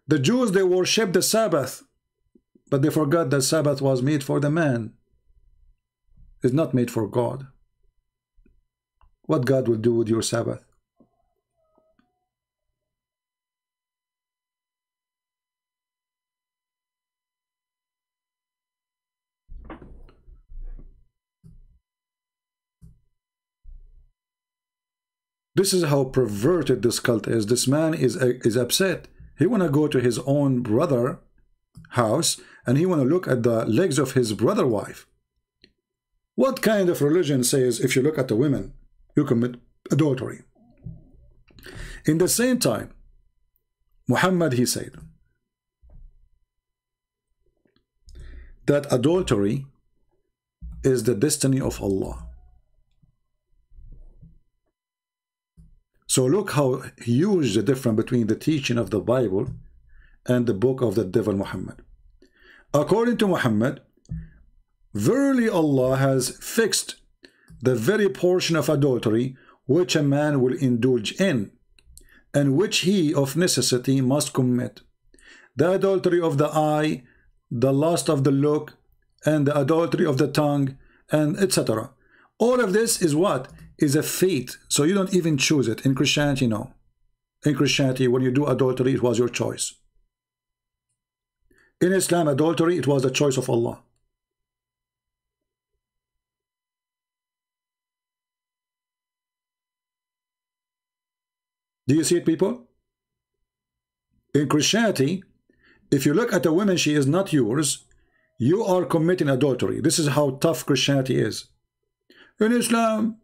The Jews, they worship the Sabbath, but they forgot that Sabbath was made for the man. It's not made for God. What God will do with your Sabbath? This is how perverted this cult is. This man is upset. He want to go to his own brother house and he want to look at the legs of his brother wife. What kind of religion says if you look at the women, you commit adultery? In the same time, Muhammad, he said that adultery is the destiny of Allah. So look how huge the difference between the teaching of the Bible and the book of the devil Muhammad. According to Muhammad, verily Allah has fixed the very portion of adultery which a man will indulge in, and which he of necessity must commit. The adultery of the eye, the lust of the look, and the adultery of the tongue, and etc. All of this is what? Is a fate. So you don't even choose it. In Christianity, no. In Christianity, when you do adultery, it was your choice. In Islam, adultery, it was the choice of Allah. Do you see it, people? In Christianity, if you look at a woman, she is not yours, you are committing adultery. This is how tough Christianity is. In Islam,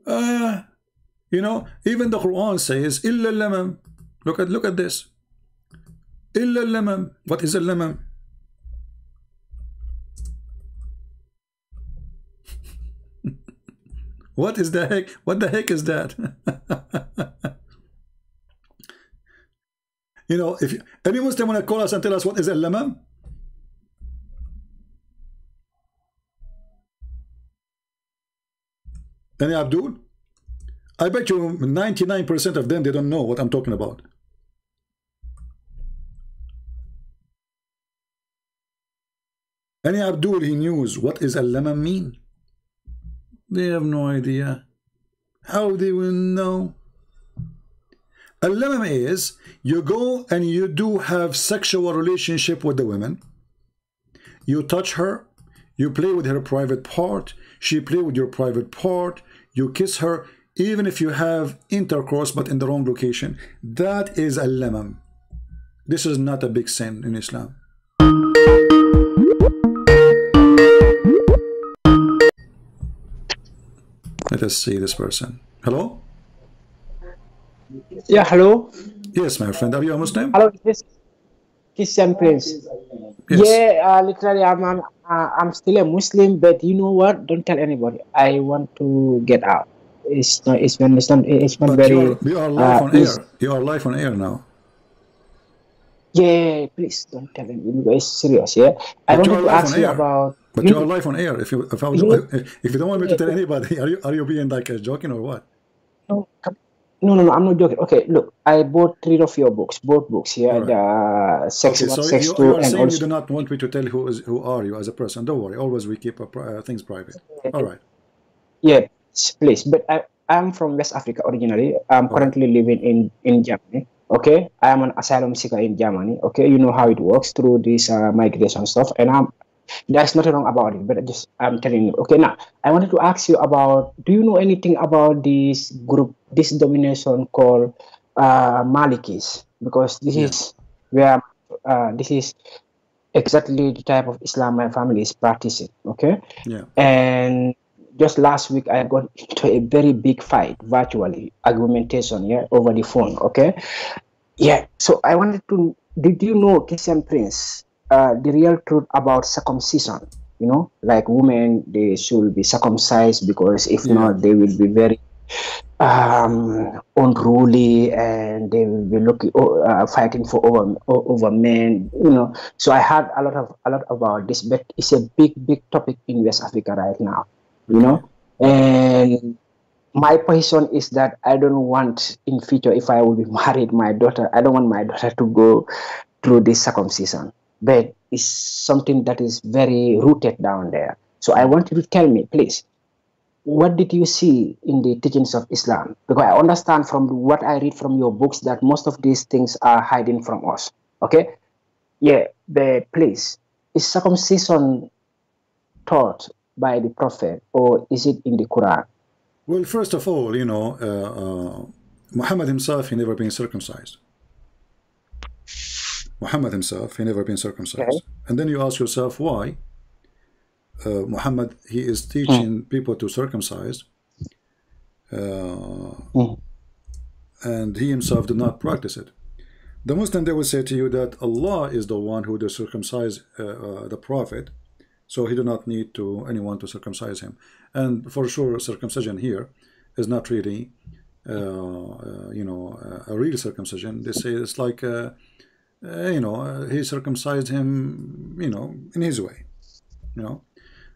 you know, even the Quran says, "Illa lamam." Look at this. Illa lamam. What is a lamam? What is the heck? What the heck is that? You know, if any Muslim want to call us and tell us what is a lamam? Any Abdul? I bet you 99% of them, they don't know what I'm talking about. Any Abdul, he knows what is a lamam mean? They have no idea. How they will know? A lamam is, you go and you do have sexual relationship with the women. You touch her, you play with her private part, she play with your private part, you kiss her, even if you have intercourse but in the wrong location. That is a lamam. This is not a big sin in Islam. Let us see this person. Hello? Yeah, hello. Yes, my friend. Are you a Muslim? Hello, this Christian Prince. Yes. Yeah, literally, I'm still a Muslim, but you know what? Don't tell anybody. I want to get out. It's not But very. you are live on air. You are live on air now. Yeah, please don't tell anybody. It's serious. Yeah, I wanted to ask you about. But you are live on air. If you don't want me to tell anybody, are you being like joking or what? No, I'm not joking. Okay, look, I bought 3 of your books, both books here. Right. The Sex Okay, 1, so Sex you 2, are and saying also. you do not want me to tell who are you as a person. Don't worry. Always we keep things private. All right. Yeah, please. But I'm from West Africa originally. I'm currently living in Germany. Okay, I am an asylum seeker in Germany. Okay, you know how it works through this migration stuff, and there's nothing wrong about it. But I'm telling you. Okay, now I wanted to ask you about. Do you know anything about this group, this domination called Malikis? Because this is where this is exactly the type of Islam my family is practicing. Okay. Yeah. And just last week I got into a very big fight, virtually argumentation, over the phone. Okay. Yeah. So I wanted to. Did you know, Christian Prince, the real truth about circumcision? You know, like women, they should be circumcised because if not, they will be very unruly and they will be fighting for over men. You know. So I heard a lot about this, but it's a big topic in West Africa right now. You know, and my position is that I don't want in future, if I will be married, my daughter, I don't want my daughter to go through this circumcision. But it's something that is very rooted down there. So I want you to tell me, please, what did you see in the teachings of Islam? Because I understand from what I read from your books that most of these things are hiding from us. Okay? Yeah, but please, is circumcision taught by the Prophet or is it in the Quran? Well, first of all, you know, Muhammad himself, he never been circumcised. Muhammad himself, he never been circumcised. Okay. And then you ask yourself why Muhammad, he is teaching people to circumcise, and he himself did not practice it. The Muslim, they will say to you that Allah is the one who does circumcise the Prophet, so he do not need to anyone to circumcise him. And for sure, circumcision here is not really, you know, a real circumcision. They say it's like, you know, he circumcised him, you know, in his way, you know.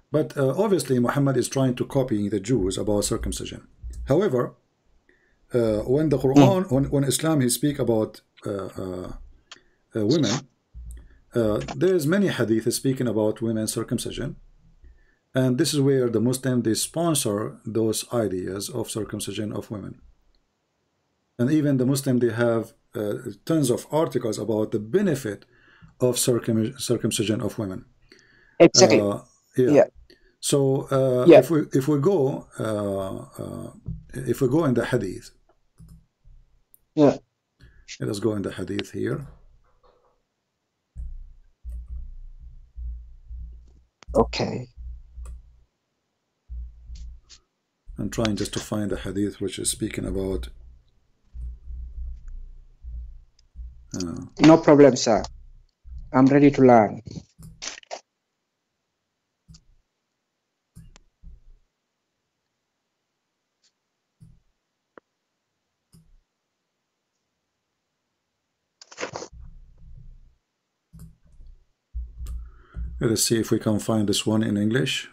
But obviously, Muhammad is trying to copy the Jews about circumcision. However, when the Quran, when Islam, he speak about women, there is many hadith speaking about women's circumcision. And this is where the Muslim, they sponsor those ideas of circumcision of women. And even the Muslim, they have tons of articles about the benefit of circumcision of women. Exactly. Yeah. So yeah. if we go in the hadith, yeah. Let us go in the hadith here. Okay. I'm trying just to find the hadith which is speaking about. No problem, sir. I'm ready to learn. Let us see if we can find this one in English.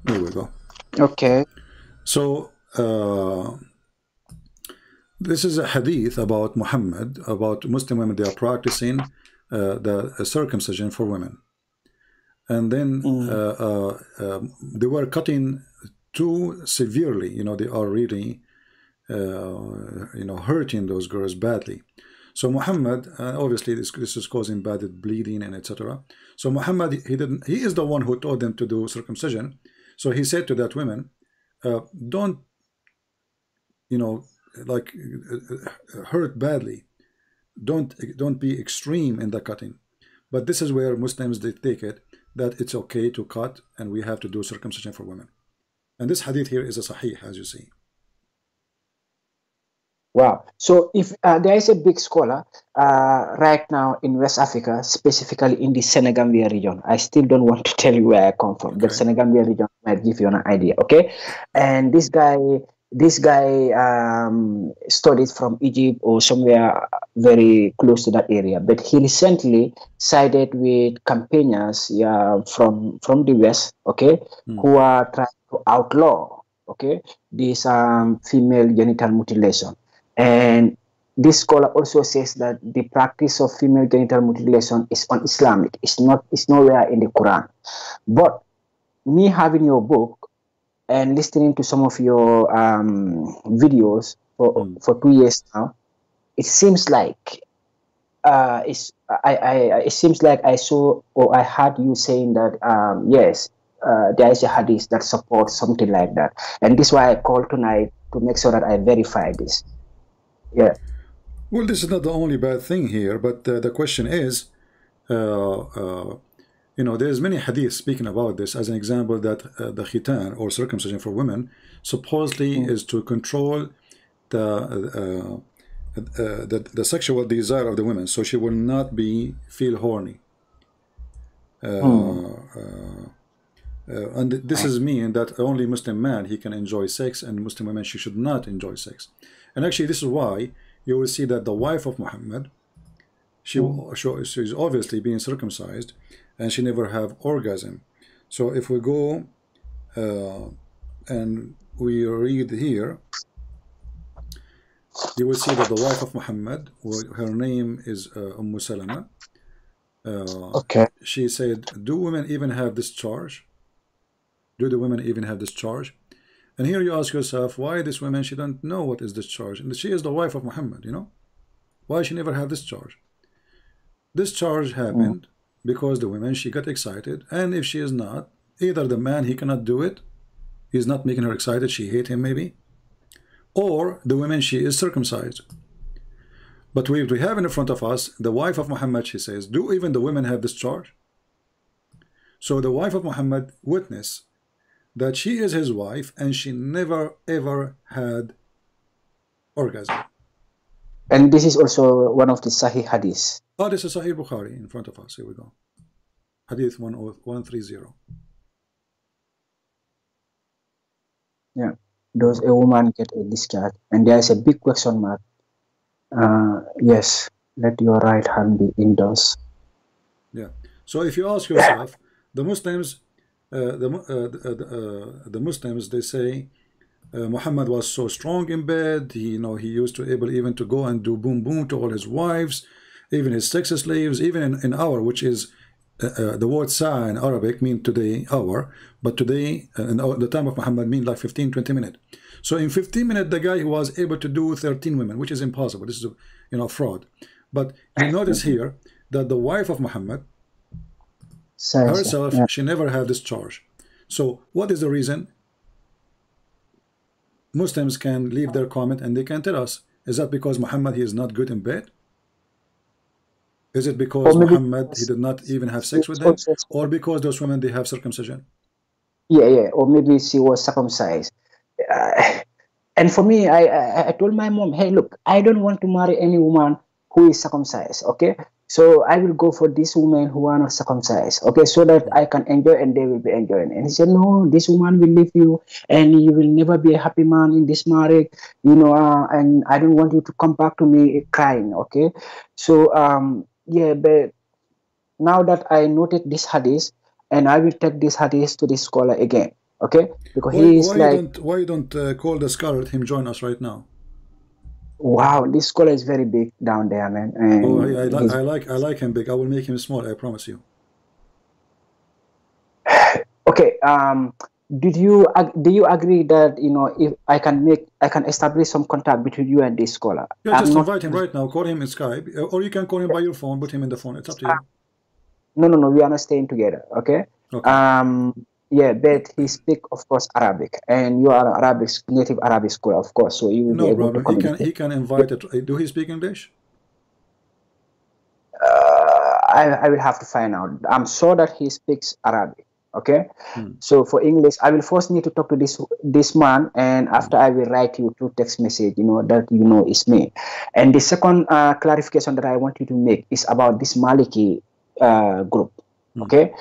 There we go. Okay. So this is a hadith about Muhammad, about Muslim women. They are practicing the circumcision for women, and then they were cutting too severely. You know, they are really, you know, hurting those girls badly. So Muhammad, obviously this is causing bad bleeding and etc. So Muhammad, he is the one who taught them to do circumcision. So he said to that women, don't, you know, like hurt badly. Don't be extreme in the cutting. But this is where Muslims, they take it that it's okay to cut and we have to do circumcision for women. And this hadith here is a sahih, as you see. Wow. So if there is a big scholar right now in West Africa, specifically in the Senegambia region, I still don't want to tell you where I come from, but Senegambia region might give you an idea, okay? And this guy studied from Egypt or somewhere very close to that area, but he recently sided with campaigners from the West, okay, who are trying to outlaw, okay, this female genital mutilation. And this scholar also says that the practice of female genital mutilation is un-Islamic. It's nowhere in the Quran. But me having your book and listening to some of your videos for 2 years now, it seems like it seems like I saw or I heard you saying that yes, there is a hadith that supports something like that, and this is why I called tonight to make sure that I verify this. Yeah. Well, this is not the only bad thing here, but the question is, you know, there's many hadiths speaking about this. As an example, that the khitan or circumcision for women supposedly is to control the sexual desire of the women, so she will not feel horny. And this is mean that only Muslim man, he can enjoy sex, and Muslim women, she should not enjoy sex. And actually, this is why you will see that the wife of Muhammad, she's obviously being circumcised, and she never have orgasm. So if we go and we read here, you will see that the wife of Muhammad, her name is Salama. Okay. She said, do women even have this charge? Do the women even have this charge? And here you ask yourself, why this woman, she don't know what is this charge? And she is the wife of Muhammad, you know? Why she never had this charge? This charge happened because the women, she got excited. And if she is not, either the man, he cannot do it. He's not making her excited. She hate him maybe. Or the woman, she is circumcised. But we have in front of us, the wife of Muhammad, she says, do even the women have this charge? So the wife of Muhammad witnessed that she is his wife and she never ever had orgasm. And this is also one of the Sahih hadiths. Oh, this is Sahih Bukhari in front of us. Here we go. Hadith 130. Yeah. Does a woman get a discharge? And there is a big question mark. Yes. Let your right hand be indoors. Yeah. So if you ask yourself, the Muslims, the Muslims, they say Muhammad was so strong in bed. He, you know, he used to able even to go and do boom boom to all his wives, even his sex slaves, even in hour, which is the word sa in Arabic mean today, hour, but today in the time of Muhammad mean like 15-20 minutes. So in 15 minutes, the guy was able to do 13 women, which is impossible. This is a, you know, fraud. But you notice here that the wife of Muhammad herself, she never had this charge. So what is the reason? Muslims can leave their comment and they can tell us, is that because Muhammad, he is not good in bed? Is it because Muhammad, he did not even have sex with them? Or because those women, they have circumcision? Yeah. Or maybe she was circumcised. And for me, I told my mom, hey, look, I don't want to marry any woman who is circumcised, okay? So I will go for these women who are not circumcised, okay, so that I can enjoy and they will be enjoying. And he said, no, this woman will leave you and you will never be a happy man in this marriage, you know, and I don't want you to come back to me crying, okay? So, yeah, but now that I noted this hadith, and I will take this hadith to this scholar again, okay? Because he is why you don't call the scholar, let him join us right now? Wow, this scholar is very big down there, man. And oh, I like him big. I will make him small. I promise you. Okay. Do you agree that, you know, if I can establish some contact between you and this scholar? Yeah, just invite him right now. Call him in Skype, or you can call him by your phone. Put him in the phone. It's up to you. No. We are not staying together. Okay. Yeah, but he speak, of course, Arabic, and you are an native Arabic scholar, of course. So you will be able to communicate. He can invite it. Do he speak English? I will have to find out. I'm sure that he speaks Arabic. Okay. So for English, I will first need to talk to this man, and after I will write you through text message, you know, that you know is me. And the second clarification that I want you to make is about this Maliki group. Okay.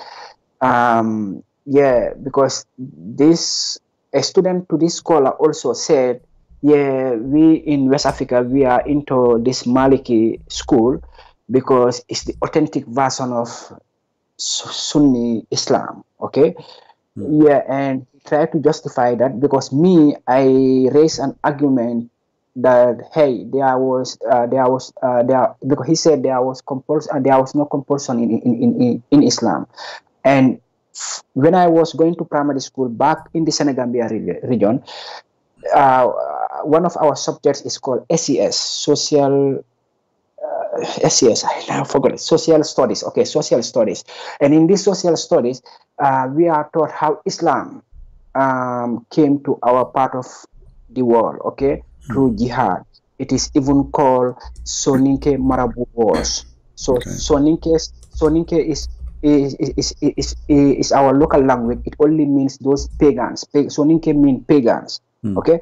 Yeah, because a student to this scholar also said, yeah, we in West Africa, we are into this Maliki school because it's the authentic version of Sunni Islam, okay? Yeah, and try to justify that because I raised an argument that, hey, because he said there was no compulsion in Islam. And when I was going to primary school back in the Senegambia region, one of our subjects is called SES, Social Studies. Okay, Social Studies. And in this Social Studies, we are taught how Islam came to our part of the world, okay, through jihad. It is even called Soninke Marabu Wars. So Soninke is our local language. It only means those pagans. Soninke mean pagans, okay?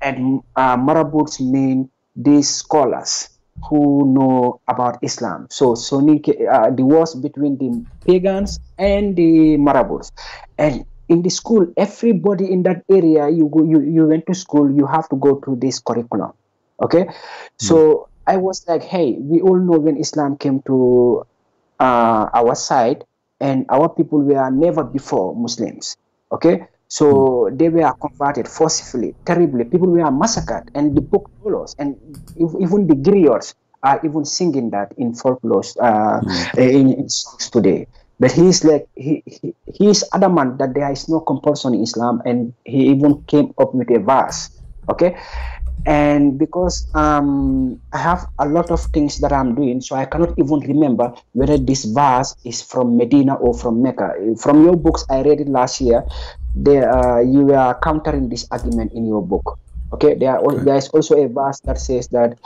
And Marabouts mean these scholars who know about Islam. So Soninke, the wars between the pagans and the Marabouts. And in the school, everybody in that area, you went to school, you have to go through this curriculum, okay? So I was like, hey, we all know when Islam came to our side, and our people were never before Muslims, okay? So they were converted forcibly, terribly. People were massacred, and the book follows. And even the griots are even singing that in folklore, in songs today. But he's like he's adamant that there is no compulsion in Islam, and he even came up with a verse. Okay, and because I have a lot of things that I'm doing, so I cannot even remember whether this verse is from Medina or from Mecca. From your books, I read it last year. There, you were countering this argument in your book. Okay, there is also a verse that says that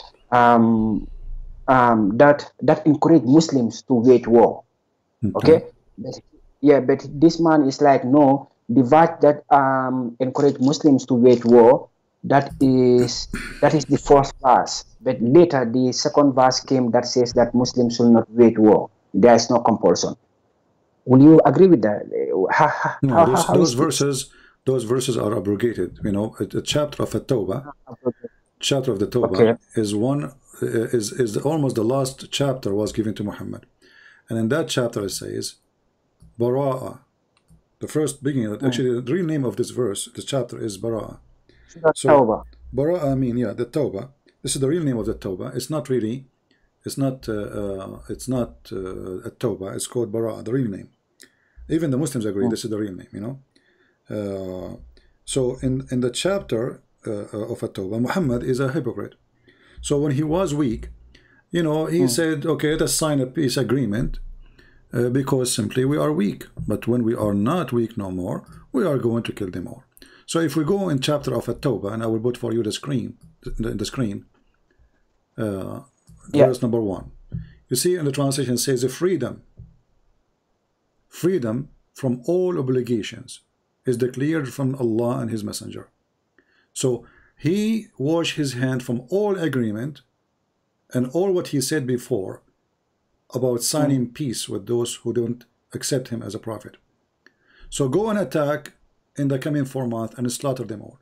that encourage Muslims to wage war. Okay, but this man is like, no, the verse that encourage Muslims to wage war, that is the first verse. But later the second verse came that says that Muslims should not wage war. There is no compulsion. Will you agree with that? Those verses are abrogated. You know, the chapter of the Tovia, chapter of the Tovia is one is almost the last chapter was given to Muhammad, and in that chapter it says, Bara'a. The first beginning, actually, the real name of this verse, this chapter is Bara'a. So Bara'a, I mean, yeah, the Tovia. This is the real name of the Tovia. It's not really. It's not a Tovia. It's called Bara'a, the real name. Even the Muslims agree this is the real name, you know. So in the chapter of a Tovia, Muhammad is a hypocrite. So when he was weak, you know, he said, okay, let's sign a peace agreement because simply we are weak. But when we are not weak no more, we are going to kill them all. So if we go in chapter of a Tovia, and I will put for you the screen, verse number 1. You see in the translation it says freedom from all obligations is declared from Allah and His Messenger. So he washed his hand from all agreement and all what he said before about signing peace with those who don't accept him as a prophet. So go and attack in the coming 4 months and slaughter them all.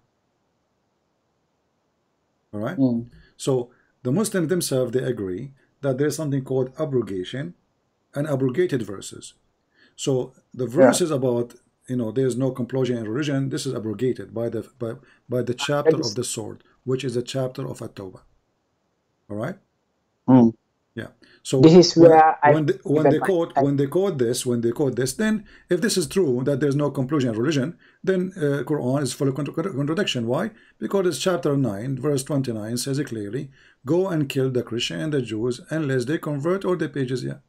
All right. So the Muslims themselves, they agree that there's something called abrogation and abrogated verses. So the verses about, you know, there's no compulsion in religion, this is abrogated by the chapter of the sword, which is a chapter of At-Tawbah. All right. Yeah. So this is where when they quote this, then if this is true that there's no compulsion in religion, then Quran is full of contradiction. Why? Because it's chapter 9, verse 29 says it clearly: go and kill the Christian and the Jews unless they convert or they pay jizya.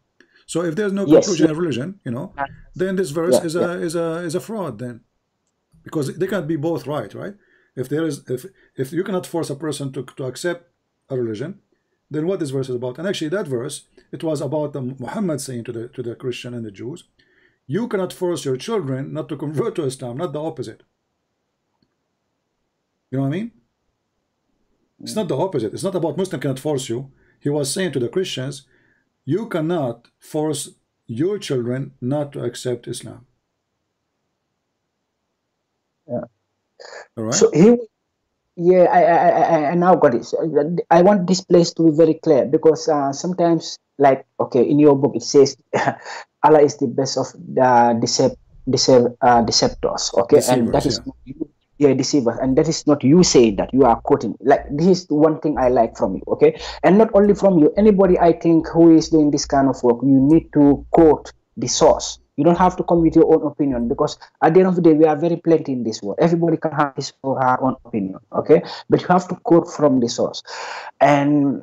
So if there's no conclusion in religion, you know, then this verse is a fraud then, because they can't be both right. If there is if you cannot force a person to accept a religion, then what this verse is about? And actually, that verse, it was about Muhammad saying to the Christian and the Jews, you cannot force your children not to convert to Islam, not the opposite. You know what I mean? It's not the opposite. It's not about Muslim cannot force you. He was saying to the Christians, you cannot force your children not to accept Islam. Yeah. All right. So I now got it. So I want this place to be very clear, because sometimes, like, okay, in your book it says Allah is the best of the deceptors. Okay, deceivers, and that is deceivers, and that is not you saying that, you are quoting. Like, this is one thing I like from you. Okay, and not only from you, anybody I think who is doing this kind of work, you need to quote the source. You don't have to come with your own opinion, because at the end of the day, we are very plenty in this world. Everybody can have his or her own opinion, okay? But you have to quote from the source. And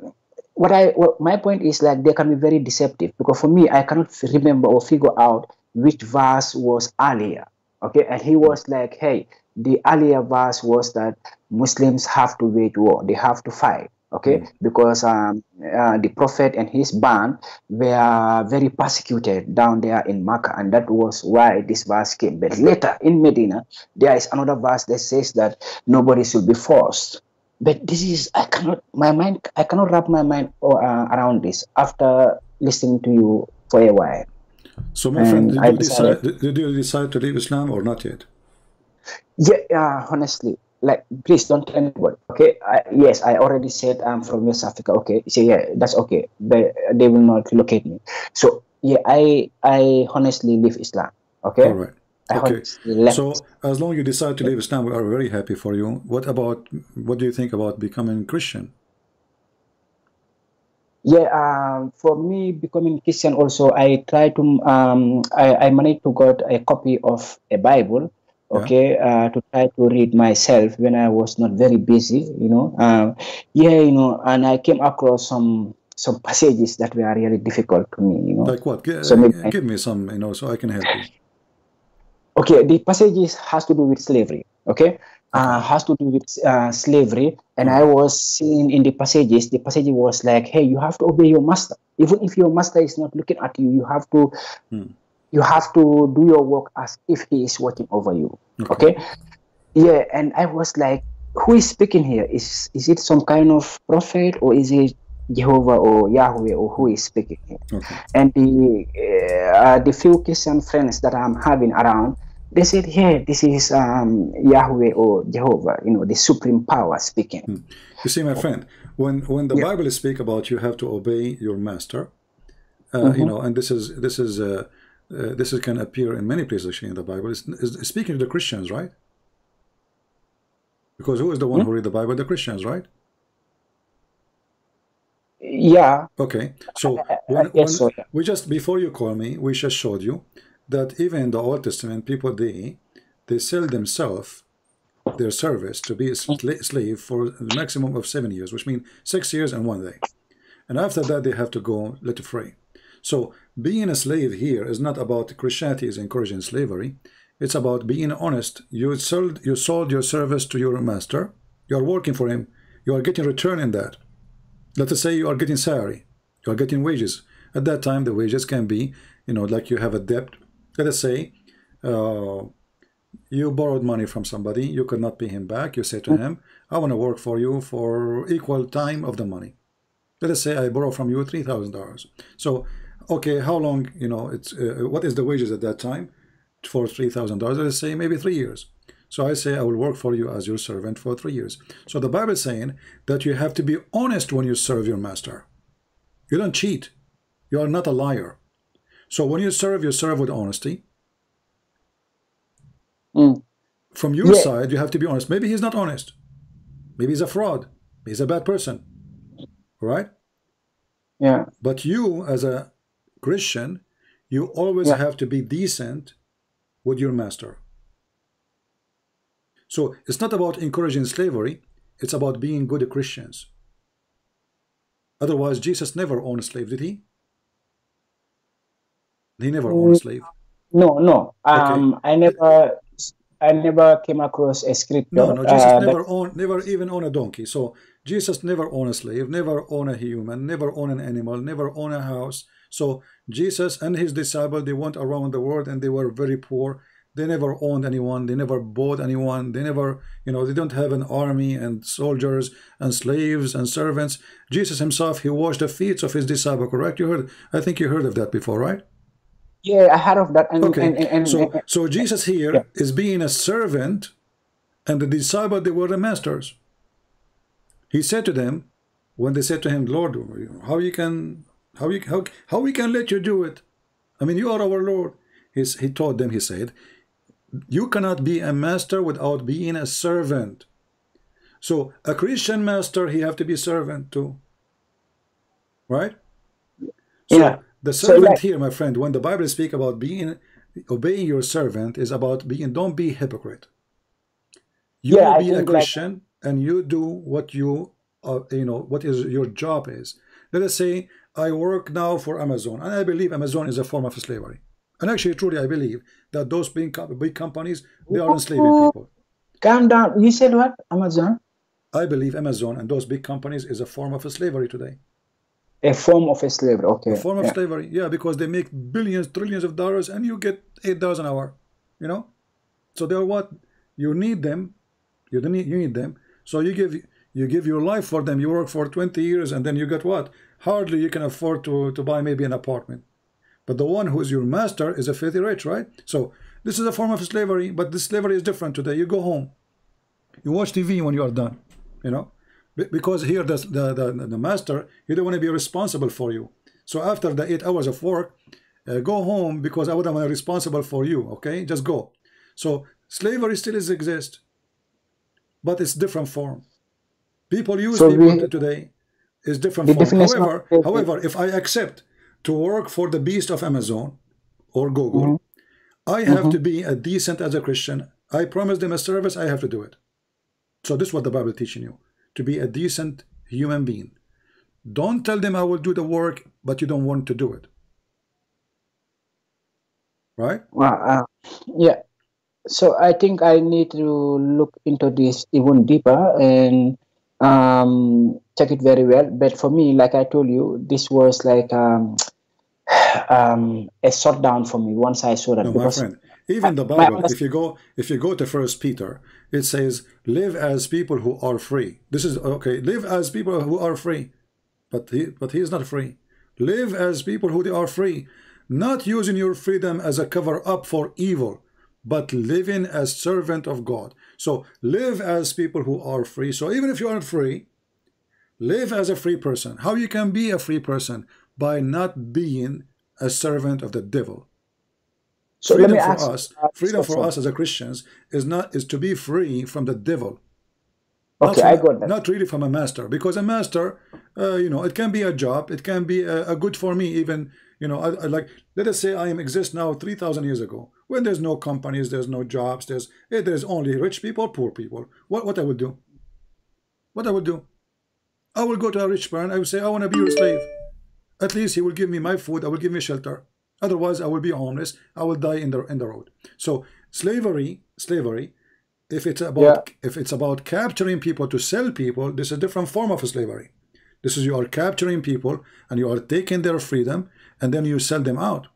my point is, like, they can be very deceptive, because for me, I cannot remember or figure out which verse was earlier, okay? And he was like, hey, the earlier verse was that Muslims have to wage war, they have to fight. Okay, because the Prophet and his band were very persecuted down there in Makkah, and that was why this verse came. But later in Medina, there is another verse that says that nobody should be forced. But this is, I cannot wrap my mind around this after listening to you for a while. So, my friend, did you decide to leave Islam or not yet? Yeah, honestly. Like, please don't tell anybody, okay? Yes, I already said I'm from West Africa, okay? So yeah, that's okay, but they will not locate me. So yeah, I honestly leave Islam, okay? All right. Okay, so as long as you decide to leave Islam, we are very happy for you. What do you think about becoming Christian? Yeah, for me, becoming Christian also, I try to, I managed to get a copy of a Bible, okay, to try to read myself when I was not very busy, you know. Yeah, you know, and I came across some passages that were really difficult to me, you know. Like what? So maybe Give me some, you know, so I can help you. Okay, the passages has to do with slavery. Okay, has to do with slavery, and I was seeing in the passages. The passage was like, "Hey, you have to obey your master, even if your master is not looking at you. You have to, you have to do your work as if he is watching over you." Okay, yeah, and I was like, "Who is speaking here? Is it some kind of prophet, or is it Jehovah or Yahweh, or who is speaking here?" And the few Christian friends that I'm having around, they said, "Yeah, this is Yahweh or Jehovah, you know, the supreme power speaking." You see, my friend, when the Bible speak about you have to obey your master, you know, and this can appear in many places actually in the Bible. It's speaking to the Christians, right? Because who is the one who read the Bible? The Christians, right? Yeah. Okay. So we just, before you call me, we just showed you that even in the Old Testament, people they sell themselves, their service, to be a slave for a maximum of 7 years, which means 6 years and 1 day. And after that, they have to go let free. So being a slave here is not about Christianity is encouraging slavery. It's about being honest. You sold your service to your master. You are working for him. You are getting return in that. Let us say you are getting salary. You are getting wages. At that time, the wages can be, you know, like you have a debt. Let us say you borrowed money from somebody. You could not pay him back. You say to him, "I want to work for you for equal time of the money." Let us say I borrow from you $3,000. So, okay, how long, you know, it's what is the wages at that time for $3,000? Let us say maybe 3 years. So I say I will work for you as your servant for 3 years. So the Bible is saying that you have to be honest when you serve your master. You don't cheat. You are not a liar. So when you serve with honesty. From your side, you have to be honest. Maybe he's not honest. Maybe he's a fraud. Maybe he's a bad person. Right? Yeah. But you, as a Christian, you always have to be decent with your master. So it's not about encouraging slavery. It's about being good Christians. Otherwise, Jesus never owned a slave, did he? He never owned a slave. No. I never came across a scripture. No, Jesus never even owned a donkey. So Jesus never owned a slave, never owned a human, never owned an animal, never owned a house. So Jesus and his disciples, they went around the world and they were very poor. They never owned anyone. They never bought anyone. They never, you know, they don't have an army and soldiers and slaves and servants. Jesus himself, he washed the feet of his disciples, correct? You heard, I think you heard of that before, right? Yeah, I heard of that. So Jesus here is being a servant, and the disciples, they were the masters. He said to them, when they said to him, "Lord, how we can let you do it? I mean, you are our Lord." He told them, he said, "You cannot be a master without being a servant." So a Christian master, he have to be servant too, right? So the servant here, my friend, when the Bible speaks about obeying your servant, is about don't be hypocrite. You will be a Christian and you do what you know, what is your job is. Let us say I work now for Amazon, and I believe Amazon is a form of slavery. And actually, truly, I believe that those big companies, they are enslaving people. Calm down. You said what? Amazon? I believe Amazon and those big companies is a form of slavery today. A form of slavery, okay. A form of slavery, yeah, because they make billions, trillions of dollars, and you get $8 an hour, you know. So they're what you need them, you need them. So you give your life for them. You work for 20 years, and then you get what? Hardly you can afford to buy maybe an apartment. But the one who is your master is a filthy rich, right? So this is a form of slavery, but this slavery is different today. You go home, you watch TV when you are done, you know. Because here the master, he don't want to be responsible for you. So after the 8 hours of work, go home, because I wouldn't want to be responsible for you, okay? Just go. So slavery still exists, but it's different form. People use people today is different form. However, if I accept to work for the beast of Amazon or Google, I have to be a decent as a Christian. I promise them a service, I have to do it. So this is what the Bible is teaching you, to be a decent human being. Don't tell them I will do the work, but you don't want to do it. Right? Well, yeah. So I think I need to look into this even deeper and check it very well. But for me, like I told you, this was like a shutdown for me once I saw that. No, my friend. Even the Bible, if you go to 1 Peter, it says, "Live as people who are free." This is okay. Live as people who are free, but he is not free. Live as people who are free, not using your freedom as a cover up for evil, but living as servant of God. So live as people who are free. So even if you aren't free, live as a free person. How you can be a free person? By not being a servant of the devil. So freedom for us as a Christians is to be free from the devil. Okay, I got that. Not really from a master, because a master, it can be a job, it can be a good for me. Even I like, let us say I exist now 3,000 years ago, when there's no companies, there's no jobs, there's only rich people, poor people. What I would do? What I would do? I will go to a rich man. I will say, I want to be your slave. At least he will give me my food. I will give me shelter. Otherwise, I will be homeless. I will die in the road. So slavery. If it's about capturing people to sell people, this is a different form of slavery. This is, you are capturing people and you are taking their freedom and then you sell them out.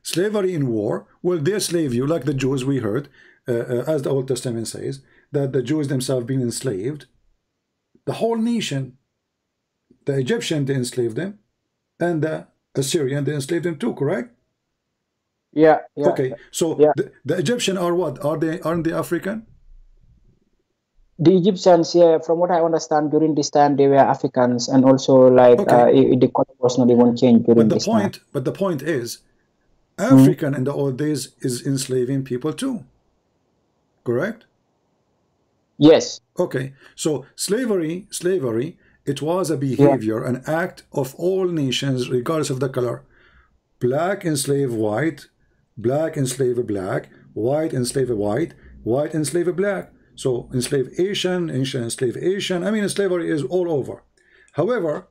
Slavery in war, well, they slave you, like the Jews we heard, as the Old Testament says, that the Jews themselves being enslaved. The whole nation, the Egyptian, they enslaved them, and the Assyrian, they enslaved them too, correct? Yeah. Okay, so the Egyptian are what? Aren't they African? The Egyptians, yeah, from what I understand, during this time they were Africans, and also like the color was not even changed during this time. But the point is, African in the old days is enslaving people too, correct? Yes. Okay, so slavery, it was a behavior, an act of all nations, regardless of the color. Black enslave white, black enslave black, white enslave white, white enslave black. So enslave Asian, enslave Asian. I mean, slavery is all over. However,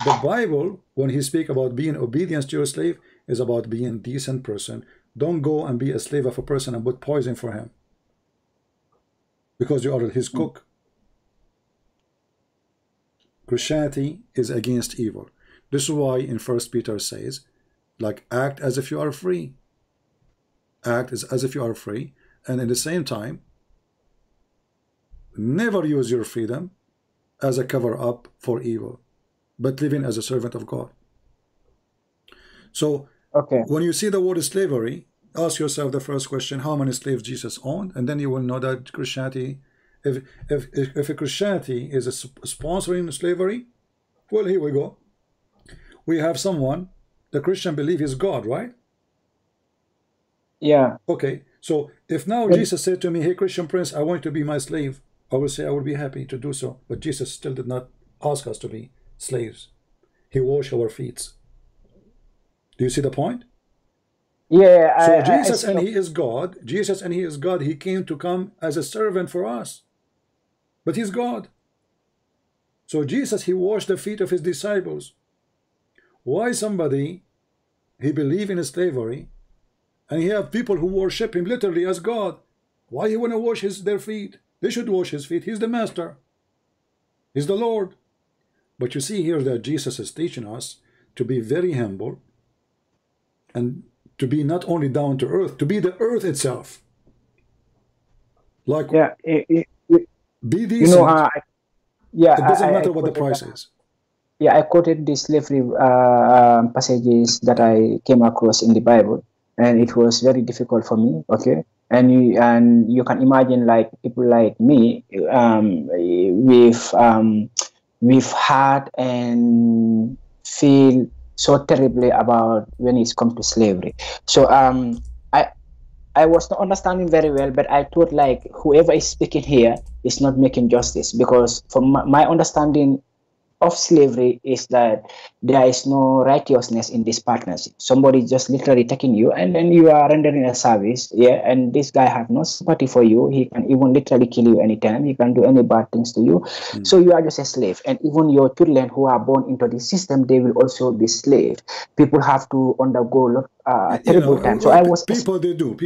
the Bible, when he speaks about being obedient to your slave, is about being a decent person. Don't go and be a slave of a person and put poison for him, because you are his cook. Christianity is against evil. This is why in 1 Peter says, like, act as if you are free. Act as if you are free, and at the same time, never use your freedom as a cover-up for evil, but living as a servant of God. So when you see the word slavery, ask yourself the first question, how many slaves Jesus owned? And then you will know that Christianity, if a Christianity is sponsoring slavery, well, here we go. We have someone, the Christian belief is God, right? Yeah. Okay, so if now Jesus said to me, hey, Christian Prince, I want you to be my slave, I will say I will be happy to do so. But Jesus still did not ask us to be slaves. He washed our feet. Do you see the point? Yeah. So Jesus and he is God. Jesus and he is God. He came to come as a servant for us. But he's God. So Jesus, he washed the feet of his disciples. Why somebody, he believe in slavery, and he have people who worship him literally as God? Why he want to wash their feet? They should wash his feet. He's the master. He's the Lord. But you see here that Jesus is teaching us to be very humble and to be not only down to earth, to be the earth itself. Like, be decent. It doesn't matter what the price is. Yeah, I quoted the slavery passages that I came across in the Bible, and it was very difficult for me. Okay. And you can imagine, like, people like me, we've had and feel so terribly about when it's come to slavery. So I was not understanding very well, but I thought like whoever is speaking here is not making justice, because from my understanding of slavery is that there is no righteousness in this partnership. Somebody just literally taking you and then you are rendering a service, yeah, and this guy have no sympathy for you. He can even literally kill you anytime. He can do any bad things to you. So you are just a slave. And even your children who are born into the system, they will also be slaves. People have to undergo a terrible time. So I was people they do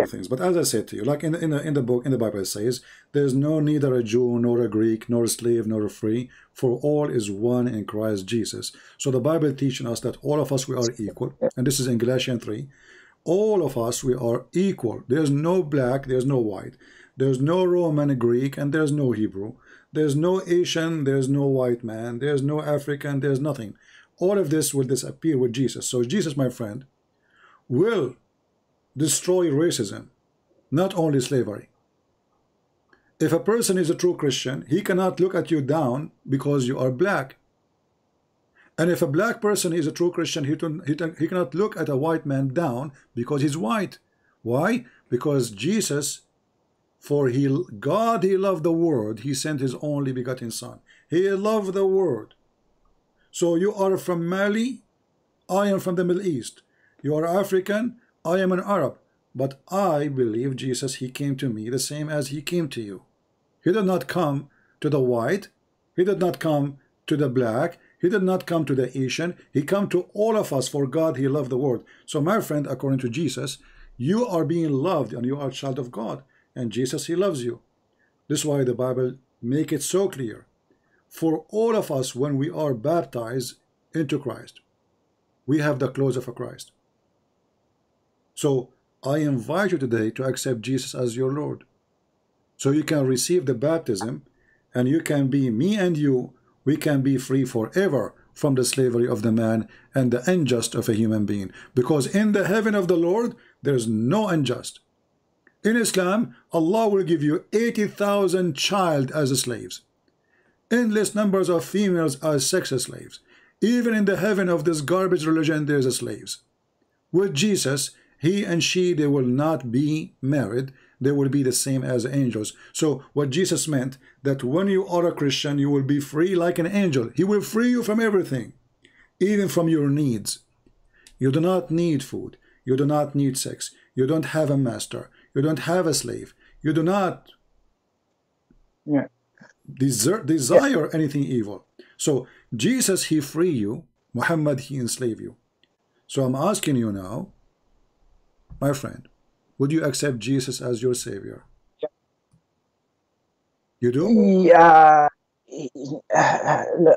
things, but as I said to you, like in the book, in the Bible, it says there's no neither a Jew nor a Greek nor a slave nor a free, for all is one in Christ Jesus. So the Bible teaching us that all of us, we are equal, and this is in Galatians 3. All of us, we are equal. There's no black, there's no white, there's no Roman, Greek, and there's no Hebrew. There's no Asian, there's no white man, there's no African, there's nothing. All of this will disappear with Jesus. So Jesus, my friend, will destroy racism, not only slavery. If a person is a true Christian, he cannot look at you down because you are black. And if a black person is a true Christian, he cannot look at a white man down because he's white. Why? Because Jesus, God, he loved the world. He sent his only begotten son. He loved the world. So you are from Mali, I am from the Middle East. You are African, I am an Arab. But I believe Jesus, he came to me the same as he came to you. He did not come to the white. He did not come to the black. He did not come to the Asian. He came to all of us, for God, he loved the world. So my friend, according to Jesus, you are being loved and you are a child of God. And Jesus, he loves you. This is why the Bible make it so clear. For all of us, when we are baptized into Christ, we have the clothes of a Christ. So I invite you today to accept Jesus as your Lord. So you can receive the baptism, and you can be, me and you, we can be free forever from the slavery of the man and the unjust of a human being. Because in the heaven of the Lord, there's no unjust. In Islam, Allah will give you 80,000 child as slaves. Endless numbers of females as sex slaves. Even in the heaven of this garbage religion, there's slaves. With Jesus, he and she, they will not be married. They will be the same as angels. So what Jesus meant, that when you are a Christian, you will be free like an angel. He will free you from everything, even from your needs. You do not need food. You do not need sex. You don't have a master. You don't have a slave. You do not desire anything evil. So Jesus, he free you. Muhammad, he enslave you. So I'm asking you now, my friend, would you accept Jesus as your Savior? Yeah. You do? Yeah.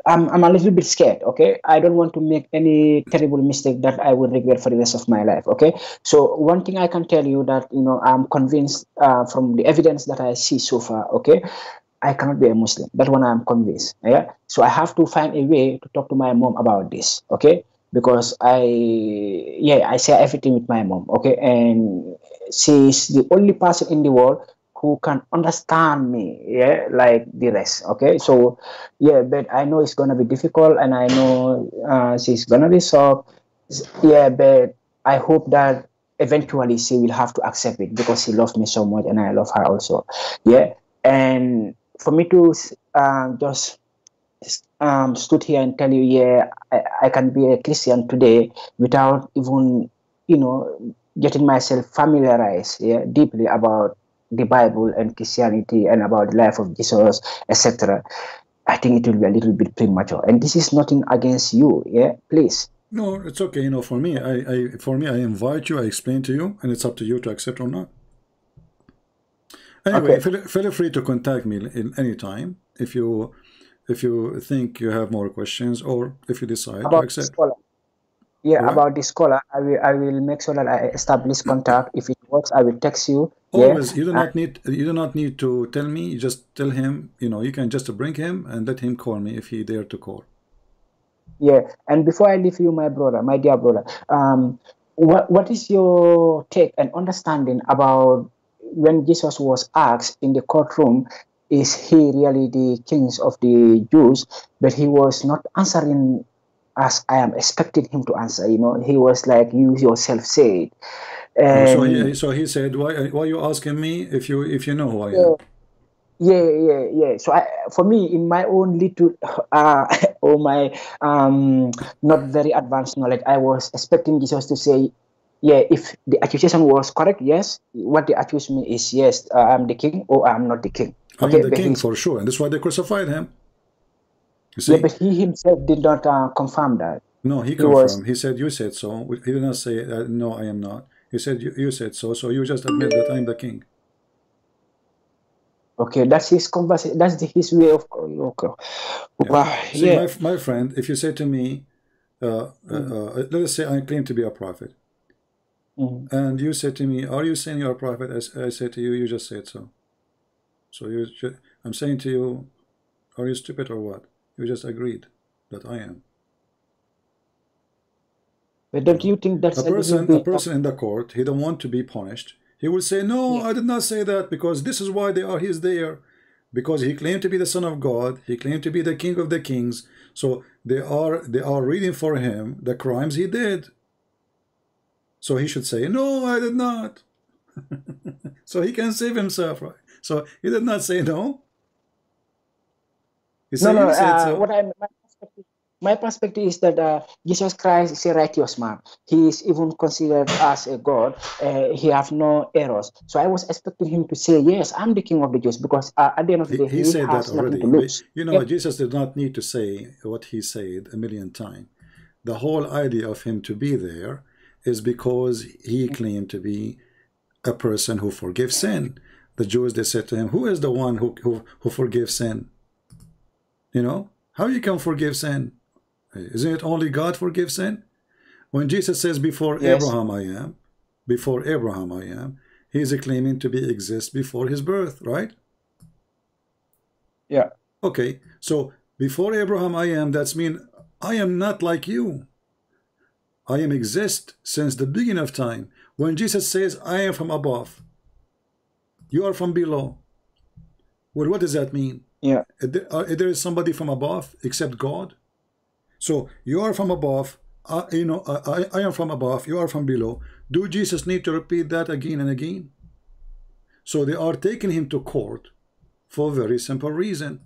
I'm a little bit scared, okay? I don't want to make any terrible mistake that I will regret for the rest of my life, okay? So one thing I can tell you that, I'm convinced from the evidence that I see so far, okay? I cannot be a Muslim. That one I'm convinced, yeah? So I have to find a way to talk to my mom about this, okay? Because I share everything with my mom, okay? And she's the only person in the world who can understand me, yeah, like the rest, okay? So, yeah, but I know it's gonna be difficult, and I know she's gonna be shocked, yeah, but I hope that eventually she will have to accept it because she loves me so much, and I love her also, yeah. And for me to just stood here and tell you, yeah, I can be a Christian today without even, getting myself familiarized, yeah, deeply about the Bible and Christianity and about the life of Jesus, etc. I think it will be a little bit premature. And this is nothing against you, yeah, please. No, it's okay. For me, I invite you, I explain to you, and it's up to you to accept or not. Anyway, Okay. feel free to contact me in any time if you think you have more questions, or if you decide to About the accept. scholar. Yeah, What? about the scholar, I will make sure that I establish contact. If it works, I will text you. Always, you do Yeah. not need to tell me. You just tell him. You can just bring him and let him call me if he dare to call. Yeah, and before I leave you, my brother, my dear brother, what is your take and understanding about when Jesus was asked in the courtroom, is he really the king of the Jews? But he was not answering as I am expecting him to answer. He was like, you yourself said. And so he said, why you asking me if you know who I am? Yeah. So for me, in my own little or my not very advanced knowledge, I was expecting Jesus to say, yeah, if the accusation was correct, yes, what they accuse me is yes, I'm the king or I'm not the king. I am the king for sure, and that's why they crucified him. You see? Yeah, but he himself did not confirm that. No, he confirmed. He said, you said so. He did not say, no, I am not. He said, you said so, so you just admit that I'm the king. Okay, that's his conversation. That's his way of. Okay. Yeah. See, my friend, if you say to me, let us say I claim to be a prophet, and you say to me, are you saying you're a prophet? I say to you, you just said so. So I'm saying to you, are you stupid or what? You just agreed that I am. But don't you think that's a person in the court? He don't want to be punished. He will say, no, I did not say that because this is why he's there. Because he claimed to be the Son of God. He claimed to be the King of the Kings. So they are reading for him the crimes he did. So he should say, no, I did not. So he can save himself, right? So he did not say no. He said, no. So. My perspective is that Jesus Christ is a righteous man. He is even considered as a God. He have no errors. So I was expecting him to say, yes, I'm the King of the Jews, because at the end of the day, he said has that already. Nothing to lose. You know, Jesus did not need to say what he said a million times. The whole idea of him to be there is because he claimed to be a person who forgives sin. The Jews, they said to him, who is the one who forgives sin? You know, how you can forgive sin? Isn't it only God forgives sin? When Jesus says, before Abraham I am, before Abraham I am, he is claiming to be exist before his birth, right? Yeah. Okay, so before Abraham I am, that's mean I am not like you. I am exist since the beginning of time. When Jesus says, I am from above, you are from below. Well, what does that mean? Yeah. There is somebody from above except God? So you are from above, I am from above, you are from below. Do Jesus need to repeat that again and again? So they are taking him to court for a very simple reason.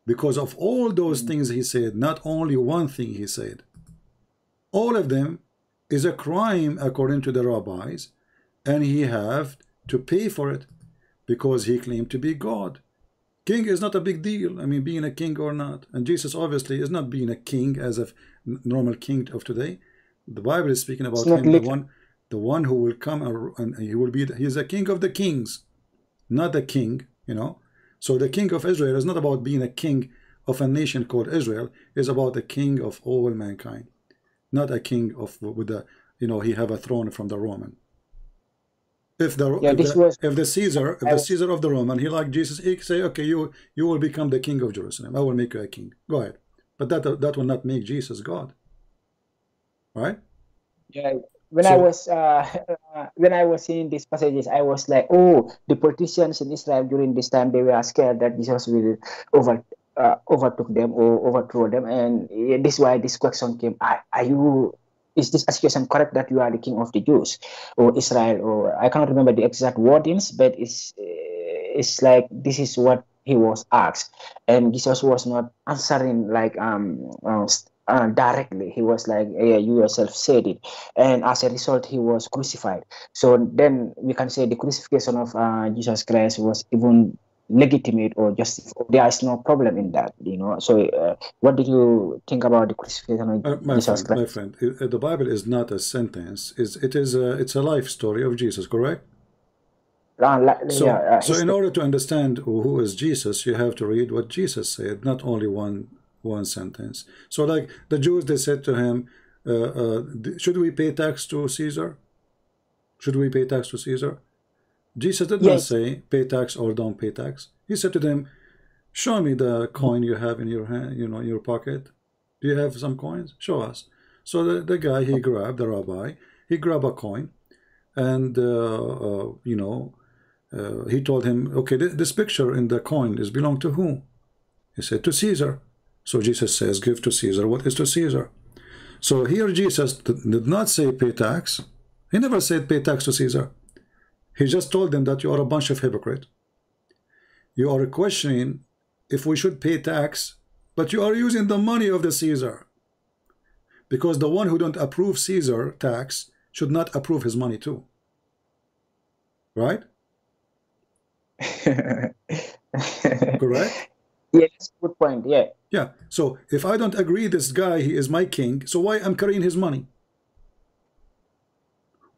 Because of all those things he said, not only one thing he said. All of them is a crime according to the rabbis, and he have to pay for it because he claimed to be God. King is not a big deal. I mean, being a king or not. And Jesus obviously is not being a king as a normal king of today. The Bible is speaking about him, the one who will come and he's a king of the kings, not a king, you know. So the king of Israel is not about being a king of a nation called Israel. It's about the king of all mankind, not a king of he have a throne from the Roman. If the Caesar of the Roman, he like Jesus, he say, okay, you will become the king of Jerusalem. I will make you a king. Go ahead. But that will not make Jesus God. Right? Yeah. When I was seeing these passages, I was like, oh, the politicians in Israel during this time, they were scared that Jesus will overtook them or overthrow them, and this is why this question came: is this accusation correct that you are the king of the Jews or Israel? Or I cannot remember the exact wordings, but it's like this is what he was asked, and Jesus was not answering like directly. He was like, yeah, you yourself said it, and as a result, he was crucified. So then we can say the crucifixion of Jesus Christ was even legitimate or justified. There is no problem in that, you know. So what do you think about the crucifixion of Jesus Christ? My friend, the Bible is not a sentence. It's a life story of Jesus, correct? So in order to understand who is Jesus, you have to read what Jesus said, not only one sentence. So like the Jews, they said to him, should we pay tax to Caesar? Should we pay tax to Caesar? Jesus did not say pay tax or don't pay tax. He said to them, show me the coin you have in your hand, in your pocket. Do you have some coins? Show us. So the guy, the rabbi, he grabbed a coin, and he told him, okay, this picture in the coin is belong to whom? He said, to Caesar. So Jesus says, give to Caesar what is to Caesar. So here Jesus did not say pay tax, He never said pay tax to Caesar. He just told them that you are a bunch of hypocrites. You are questioning if we should pay tax, but you are using the money of the Caesar. Because the one who don't approve Caesar tax should not approve his money too. Right? Correct? Yeah, that's a good point. Yeah. Yeah. So if I don't agree this guy, he is my king, so why I'm carrying his money?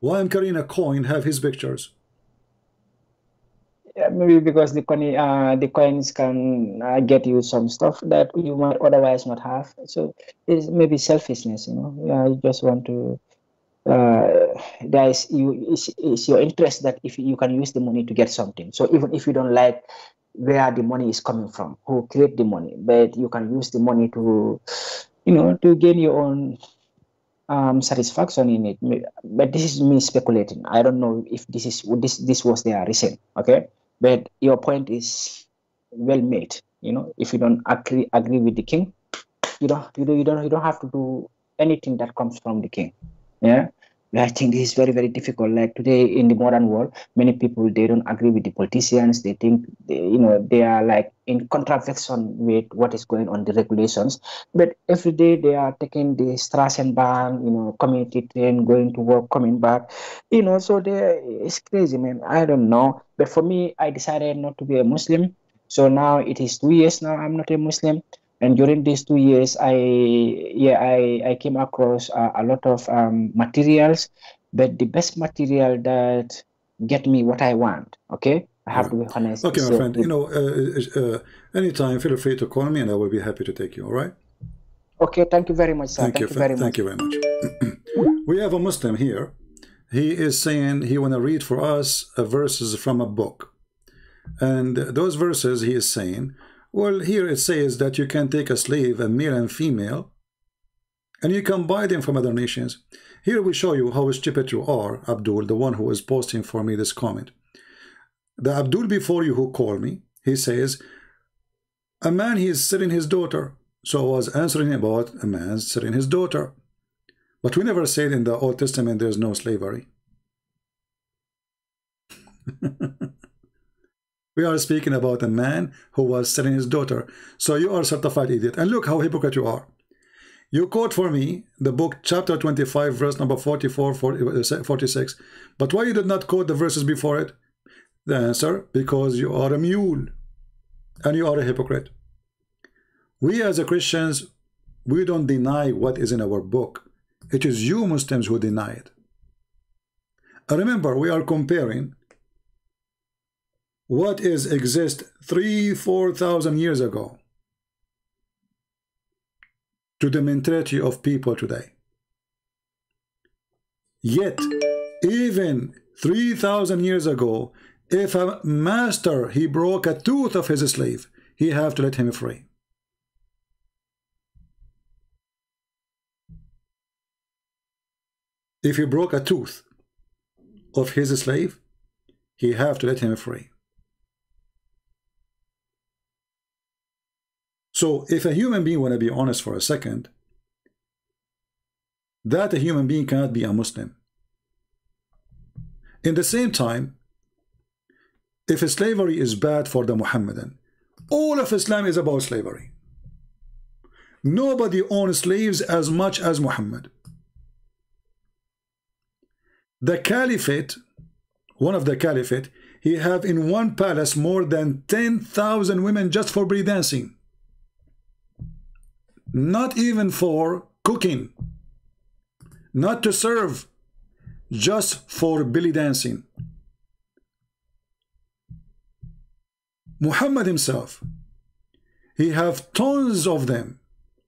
Why I'm carrying a coin, have his pictures? Yeah, maybe because the coins can get you some stuff that you might otherwise not have. So it's maybe selfishness, you know. Yeah, you just want to. It's your interest that if you can use the money to get something. So even if you don't like where the money is coming from, who create the money, but you can use the money to, you know, to gain your own satisfaction in it. But this is me speculating. I don't know if this was their reason. Okay, but your point is well made. You know, if you don't agree with the king, you don't have to do anything that comes from the king. Yeah. I think this is very, very difficult. Like today in the modern world, many people, they don't agree with the politicians. They think, they are like in contravention with what is going on, the regulations. But every day they are taking the Straßenbahn, community train, going to work, coming back, so it's crazy, man. I don't know. But for me, I decided not to be a Muslim. So now it is 2 years now I'm not a Muslim. And during these 2 years, I came across a lot of materials, but the best material that get me what I want. Okay, I have to be honest. Okay, my friend. Anytime, feel free to call me, and I will be happy to take you. All right. Okay. Thank you very much, sir. Thank you very much. Thank you very much. We have a Muslim here. He is saying he want to read for us verses from a book, and those verses he is saying. Well, here it says that you can take a slave, a male and female, and you can buy them from other nations. Here we show you how stupid you are, Abdul, the one who is posting for me this comment. The Abdul before you who called me, he says, a man, he is selling his daughter. So I was answering about a man selling his daughter. But we never said in the Old Testament there's no slavery. We are speaking about a man who was selling his daughter. So you are a certified idiot. And look how hypocrite you are. You quote for me the book chapter 25 verse number 44, 46. But why you did not quote the verses before it? The answer, because you are a mule. And you are a hypocrite. We as a Christians, we don't deny what is in our book. It is you Muslims who deny it. And remember, we are comparing what exist 3,000-4,000 years ago to the mentality of people today. Yet, even 3,000 years ago, if a master, he broke a tooth of his slave, he have to let him free. If he broke a tooth of his slave, he have to let him free. So if a human being want to be honest for a second, that a human being cannot be a Muslim. In the same time, if slavery is bad for the Muhammadan, all of Islam is about slavery. Nobody owns slaves as much as Muhammad. The caliphate, one of the caliphate, he have in one palace more than 10,000 women just for break dancing. Not even for cooking, not to serve, just for belly dancing. Muhammad himself, he have tons of them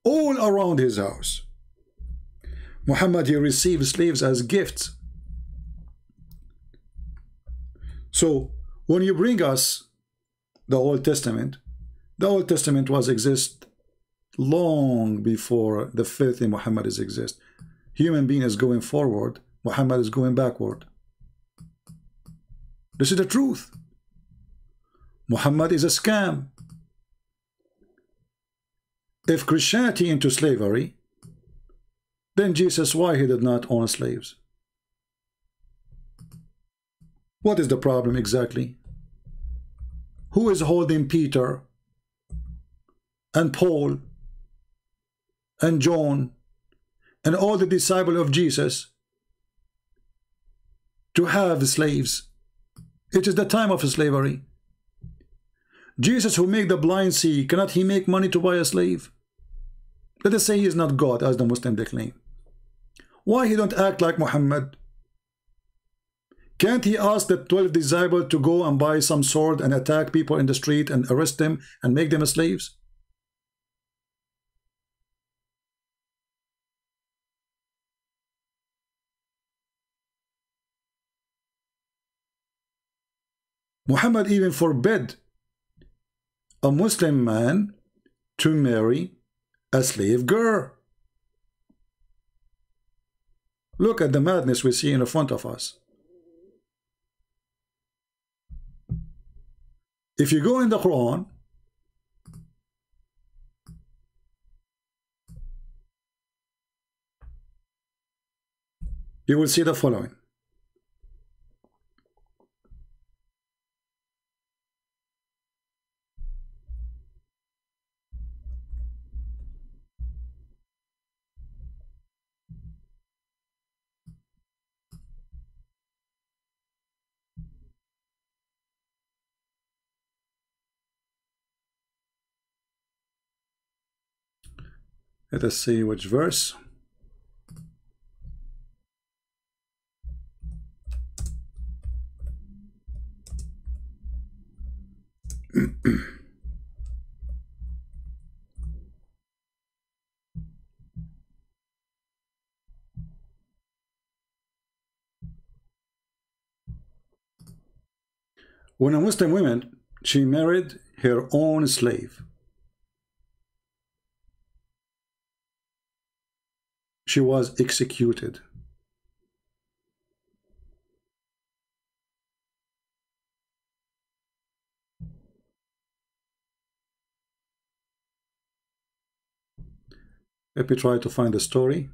all around his house. Muhammad, he received slaves as gifts. So when you bring us the Old Testament was exist long before the faith in Muhammad is exist. Human being is going forward, Muhammad is going backward. This is the truth. Muhammad is a scam. If Christianity into slavery, then Jesus, why he did not own slaves? What is the problem exactly? Who is holding Peter and Paul and John and all the disciples of Jesus to have slaves? It is the time of slavery. Jesus, who make the blind see, cannot he make money to buy a slave? Let us say he is not God, as the Muslim they claim. Why he don't act like Muhammad? Can't he ask the 12 disciples to go and buy some sword and attack people in the street and arrest them and make them slaves? Muhammad even forbid a Muslim man to marry a slave girl. Look at the madness we see in front of us. If you go in the Quran, you will see the following. Let us see which verse. When a Muslim woman, she married her own slave, she was executed. Let me try to find the story.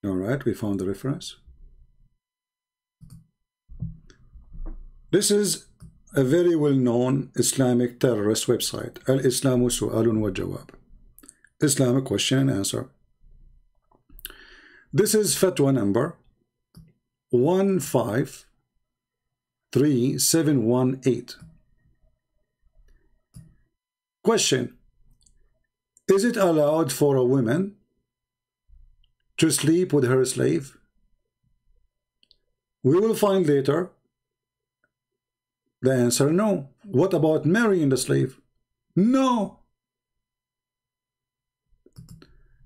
All right, we found the reference. This is a very well-known Islamic terrorist website, Al-Islamu Su'alun wa Jawab, Islamic question and answer. This is fatwa number 153718. Question: is it allowed for a woman to sleep with her slave? We will find later the answer: no. What about marrying the slave? No.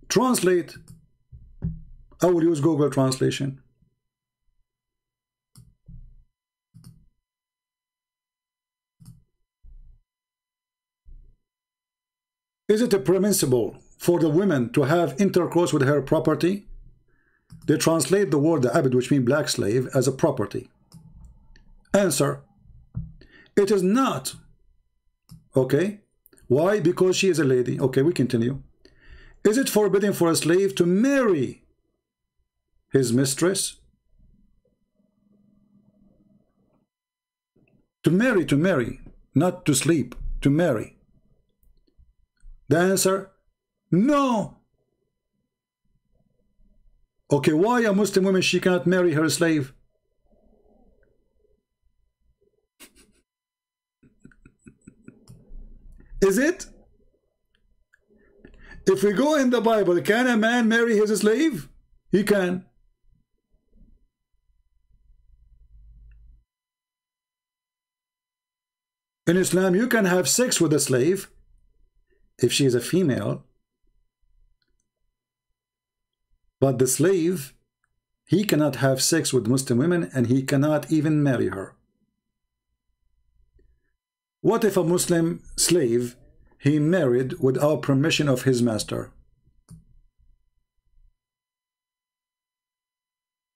Translate. I will use Google translation. Is it permissible for the woman to have intercourse with her property? They translate the word abd, which means black slave, as a property. Answer: it is not. Okay. Why? Because she is a lady. Okay, we continue. Is it forbidden for a slave to marry his mistress? To marry, not to sleep, to marry. The answer: no. Okay, why a Muslim woman, she cannot marry her slave? Is it? If we go in the Bible, can a man marry his slave? He can. In Islam, you can have sex with a slave if she is a female, but the slave, he cannot have sex with Muslim women, and he cannot even marry her. What if a Muslim slave, he married without permission of his master?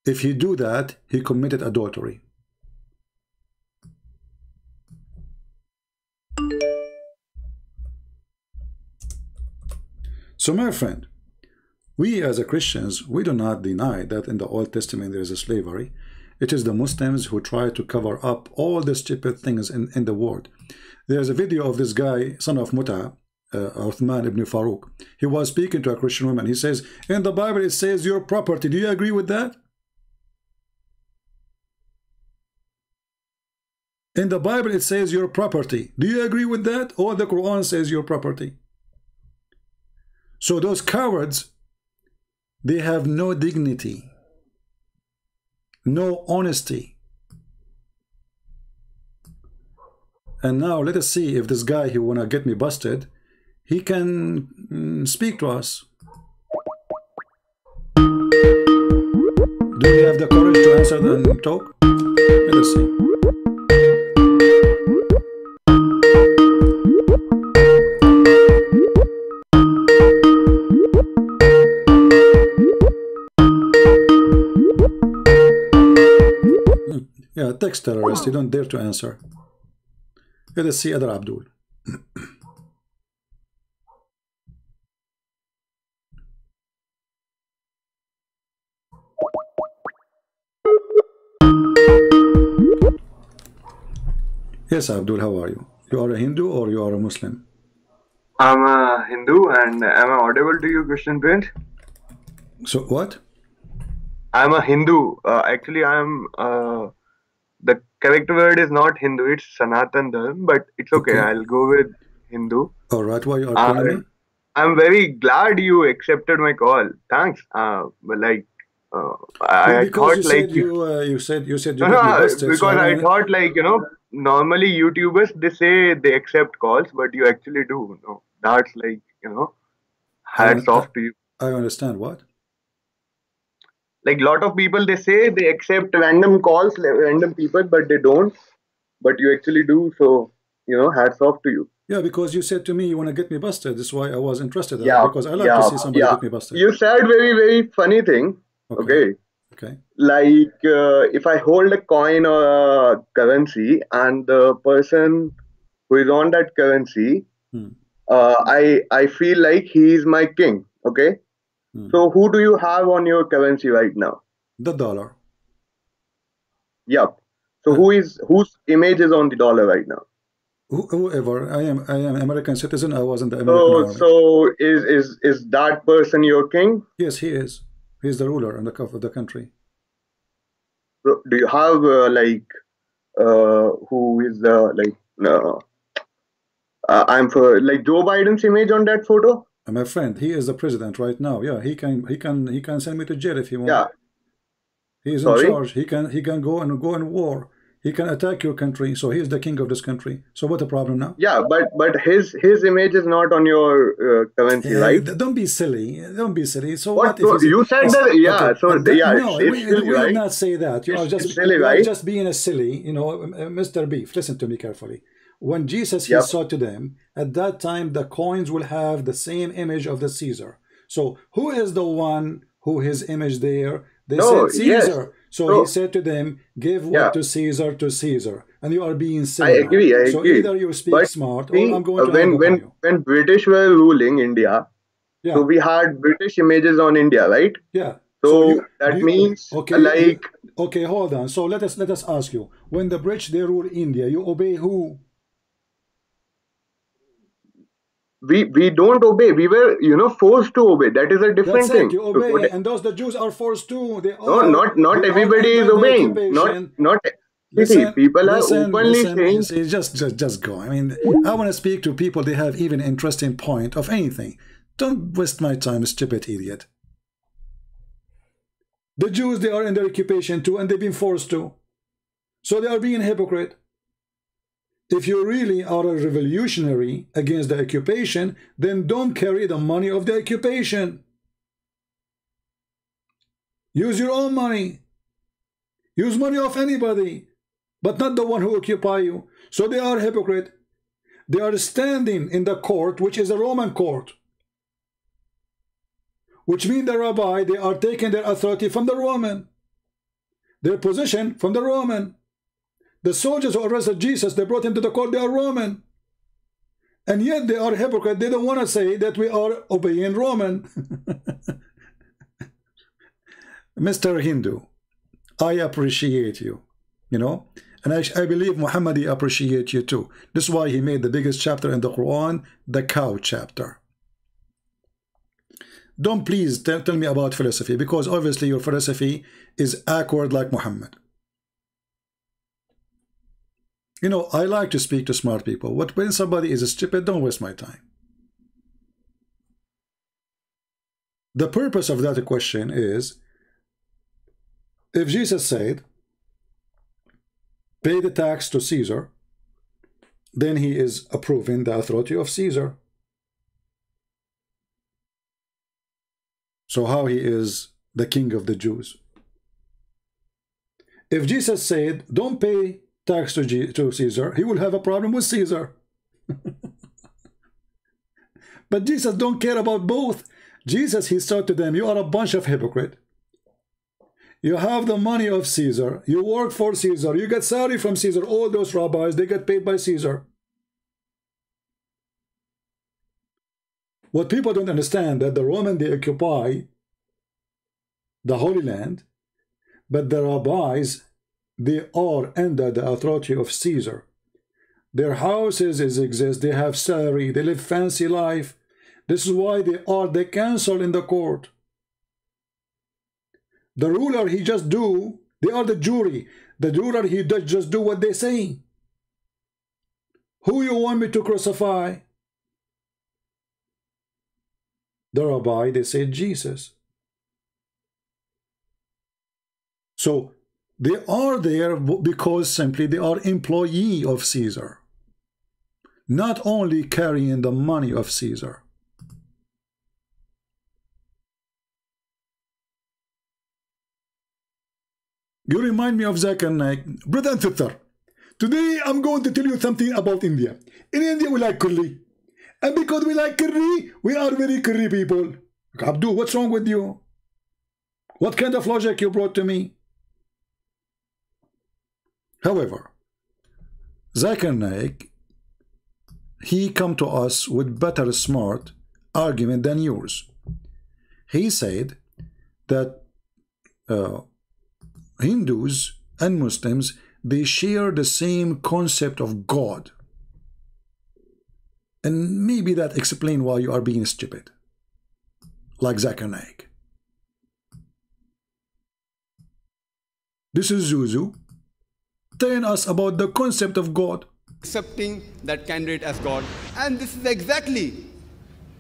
If he do that, he committed adultery. So my friend, we as a Christians, we do not deny that in the Old Testament there is a slavery. It is the Muslims who try to cover up all the stupid things in the world. There's a video of this guy, son of Muta, Uthman ibn Farouk. He was speaking to a Christian woman. He says, in the Bible it says your property. Do you agree with that? In the Bible it says your property. Do you agree with that? Or the Quran says your property. So those cowards, they have no dignity, no honesty. And now let us see if this guy who wanna get me busted, he can speak to us. Do you have the courage to answer and talk? Let us see. Yeah, text terrorist, you don't dare to answer. Let us see other Abdul. Yes, Abdul, how are you? You are a Hindu or you are a Muslim? I'm a Hindu, and am I audible to you, Christian Prince? So what? I'm a Hindu. Actually, I'm the correct word is not Hindu, it's Sanatan Dharm, but it's okay. I'll go with Hindu. All right, why you are calling me? I'm very glad you accepted my call. Thanks. I thought you like said you said you no, busted, because so I thought like normally YouTubers they say they accept calls, but you actually do. No, that's like hats off to you. I understand what. Like lot of people they say they accept random calls, random people, but they don't. But you actually do. So hats off to you. Yeah, because you said to me you want to get me busted. That's why I was interested. Yeah, because I like to see somebody get me busted. You said very funny thing. Okay. Like if I hold a coin or a currency and the person who is on that currency, I feel like he is my king. Okay. So who do you have on your currency right now? The dollar. Yep. So whose image is on the dollar right now? Whoever. I am American citizen. I was in the American army. So is that person your king? Yes, he is. He is the ruler of the country. Do you have who is the I'm for like Joe Biden's image on that photo? My friend, he is the president right now. Yeah, he can send me to jail if he wants. Yeah. He is in charge. He can go in war. He can attack your country. So he is the king of this country. So what the problem now? Yeah, but his image is not on your currency, right? Don't be silly. Don't be silly. So what if you said that? Yeah. Okay. So no, it's silly, we right? will not say that. You are just silly, you right? are just being a silly. Mr. Beef. Listen to me carefully. When Jesus he saw to them, at that time the coins will have the same image of the Caesar. So who is the one who his image there? They said Caesar. Yes. So he said to them, give what to Caesar, and you are being silly. I agree. So either you speak smart, or I'm going to when British were ruling India, so we had British images on India, right? Yeah. So that means okay, hold on. So let us ask you: when the British they rule India, you obey who? We don't obey. We were forced to obey. That is a different thing. You obey, and those the Jews are forced to. They not everybody is obeying. Not people are openly saying. Just go. I mean, I want to speak to people. They have even interesting point of anything. Don't waste my time, stupid idiot. The Jews they are in their occupation too, and they've been forced to. So they are being hypocrite. If you really are a revolutionary against the occupation, then don't carry the money of the occupation. Use your own money. Use money of anybody, but not the one who occupy you. So they are hypocrite. They are standing in the court, which is a Roman court, which means the rabbi, they are taking their authority from the Roman. Their position from the Roman. The soldiers who arrested Jesus, they brought him to the court, they are Roman. And yet they are hypocrite. They don't want to say that we are obeying Roman. Mr. Hindu, I appreciate you, you know, and I believe Muhammadi appreciate you too. This is why he made the biggest chapter in the Quran, the cow chapter. Don't please tell me about philosophy, because obviously your philosophy is awkward like Muhammad. You know, I like to speak to smart people. But when somebody is stupid, don't waste my time. The purpose of that question is, if Jesus said, pay the tax to Caesar, then he is approving the authority of Caesar. So how he is the king of the Jews? If Jesus said, don't pay tax to Caesar, he will have a problem with Caesar. But Jesus don't care about both. Jesus, he said to them, you are a bunch of hypocrites. You have the money of Caesar, you work for Caesar, you get salary from Caesar. All those rabbis, they get paid by Caesar. What people don't understand, that the Roman, they occupy the Holy Land, but the rabbis, they are under the authority of Caesar. Their houses exist, they have salary, they live fancy life. This is why they are the council in the court. The ruler, he just do, they are the jury. The ruler, he does just do what they say. Who you want me to crucify? The rabbi, they say Jesus. So they are there because simply they are employee of Caesar, not only carrying the money of Caesar. You remind me of Zakir Naik. Brother and sister, today I'm going to tell you something about India. In India we like curry. And because we like curry, we are very curry people. Abdul, what's wrong with you? What kind of logic you brought to me? However, Zakir Naik, he come to us with better smart argument than yours. He said that Hindus and Muslims, they share the same concept of God. And maybe that explains why you are being stupid. Like Zakir Naik. This is Zuzu telling us about the concept of God. Accepting that candidate as God. And this is exactly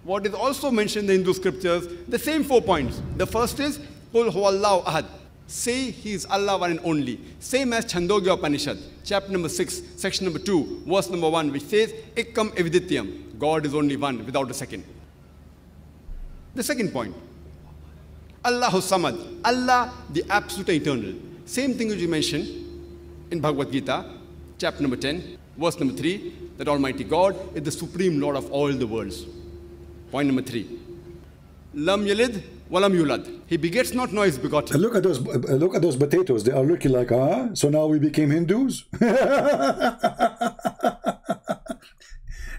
what is also mentioned in the Hindu scriptures, the same 4 points. The first is, Qul huwallahu ahad. Say he is Allah one and only. Same as Chandogya Upanishad, chapter number 6, section number 2, verse number 1, which says, Ekkam evidityam. God is only one, without a second. The second point, Allahu Samad. Allah, the absolute eternal. Same thing which you mentioned in Bhagavad Gita, chapter number 10, verse number 3, that Almighty God is the supreme Lord of all the worlds. Point number 3. Lam yalid walam yulad. He begets not, nor is begotten. And look at those potatoes. They are looking like, so now we became Hindus?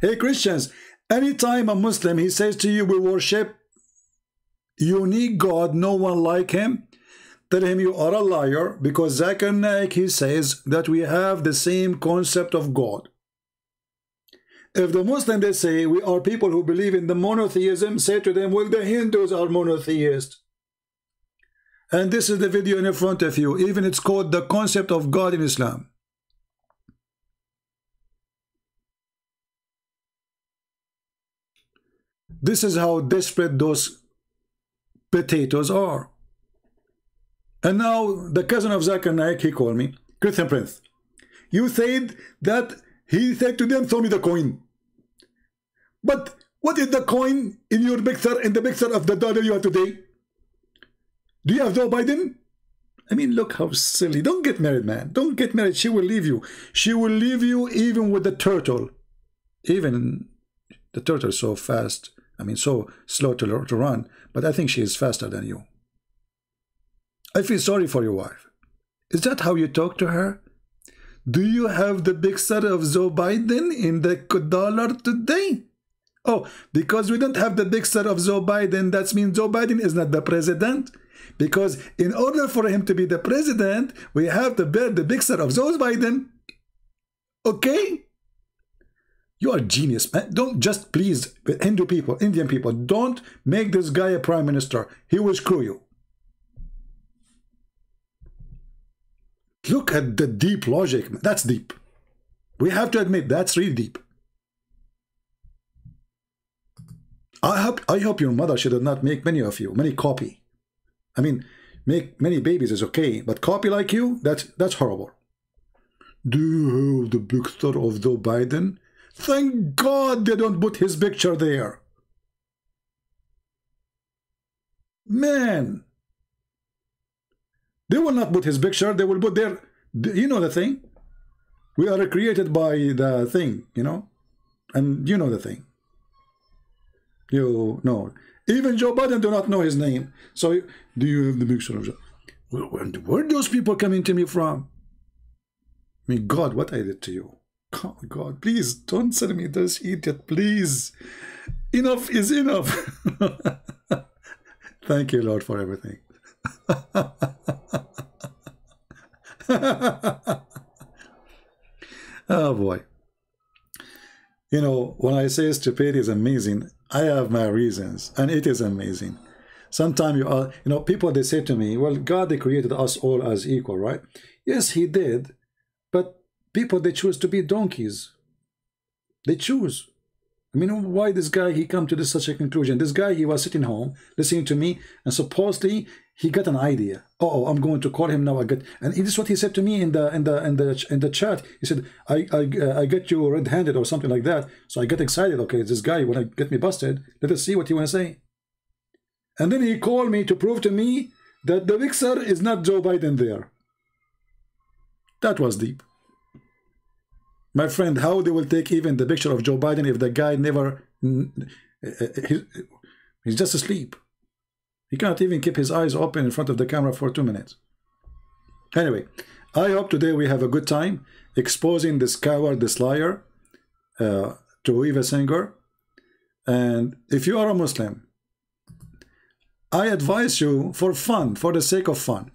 Hey Christians, anytime a Muslim, he says to you, we worship unique God, no one like him, tell him you are a liar, because Zakir Naik, he says that we have the same concept of God. If the Muslim, they say, we are people who believe in the monotheism, say to them, well, the Hindus are monotheists. And this is the video in front of you. Even it's called the concept of God in Islam. This is how desperate those potatoes are. And now the cousin of Zakir Naik, he called me, Christian Prince. You said that he said to them, throw me the coin. But what is the coin in your mixer, in the mixer of the dollar you have today? Do you have Joe Biden? I mean, look how silly. Don't get married, man. Don't get married. She will leave you. She will leave you even with the turtle. Even the turtle is so fast. I mean, so slow to run. But I think she is faster than you. I feel sorry for your wife. Is that how you talk to her? Do you have the picture of Joe Biden in the dollar today? Oh, because we don't have the picture of Joe Biden, that means Joe Biden is not the president. Because in order for him to be the president, we have to bear the picture of Joe Biden. Okay? You are genius, man. Don't just, please, Hindu people, Indian people, don't make this guy a prime minister. He will screw you. Look at the deep logic. That's deep. We have to admit, that's really deep. I hope your mother, she did not make many of you, many copy. I mean, make many babies is okay, but copy like you, that's horrible. Do you have the picture of Joe Biden? Thank God they don't put his picture there. Man. They will not put his picture, they will put their, you know the thing? We are created by the thing, you know? And you know the thing. You know. Even Joe Biden do not know his name. So, do you have the picture of Joe? Where those people coming to me from? I mean, God, what I did to you. Oh, God, please, don't send me this idiot, please. Enough is enough. Thank you, Lord, for everything. Oh, boy. You know, when I say stupidity is amazing, I have my reasons, and it is amazing. Sometimes you know, people, they say to me, well, God, they created us all as equal, right? Yes, he did, but people, they choose to be donkeys. They choose. I mean, why this guy, he come to such a conclusion? This guy, he was sitting home, listening to me, and supposedly he got an idea. Oh, I'm going to call him now. And this is what he said to me in the chat. He said, I get you red-handed or something like that. So I get excited. Okay, this guy, when I get me busted, let us see what he want to say. And then he called me to prove to me that the picture is not Joe Biden there. That was deep. My friend, how they will take even the picture of Joe Biden if the guy never, he's just asleep. He cannot even keep his eyes open in front of the camera for 2 minutes. Anyway, I hope today we have a good time exposing this coward, this liar, Tovia singer. And if you are a Muslim, I advise you, for fun, for the sake of fun,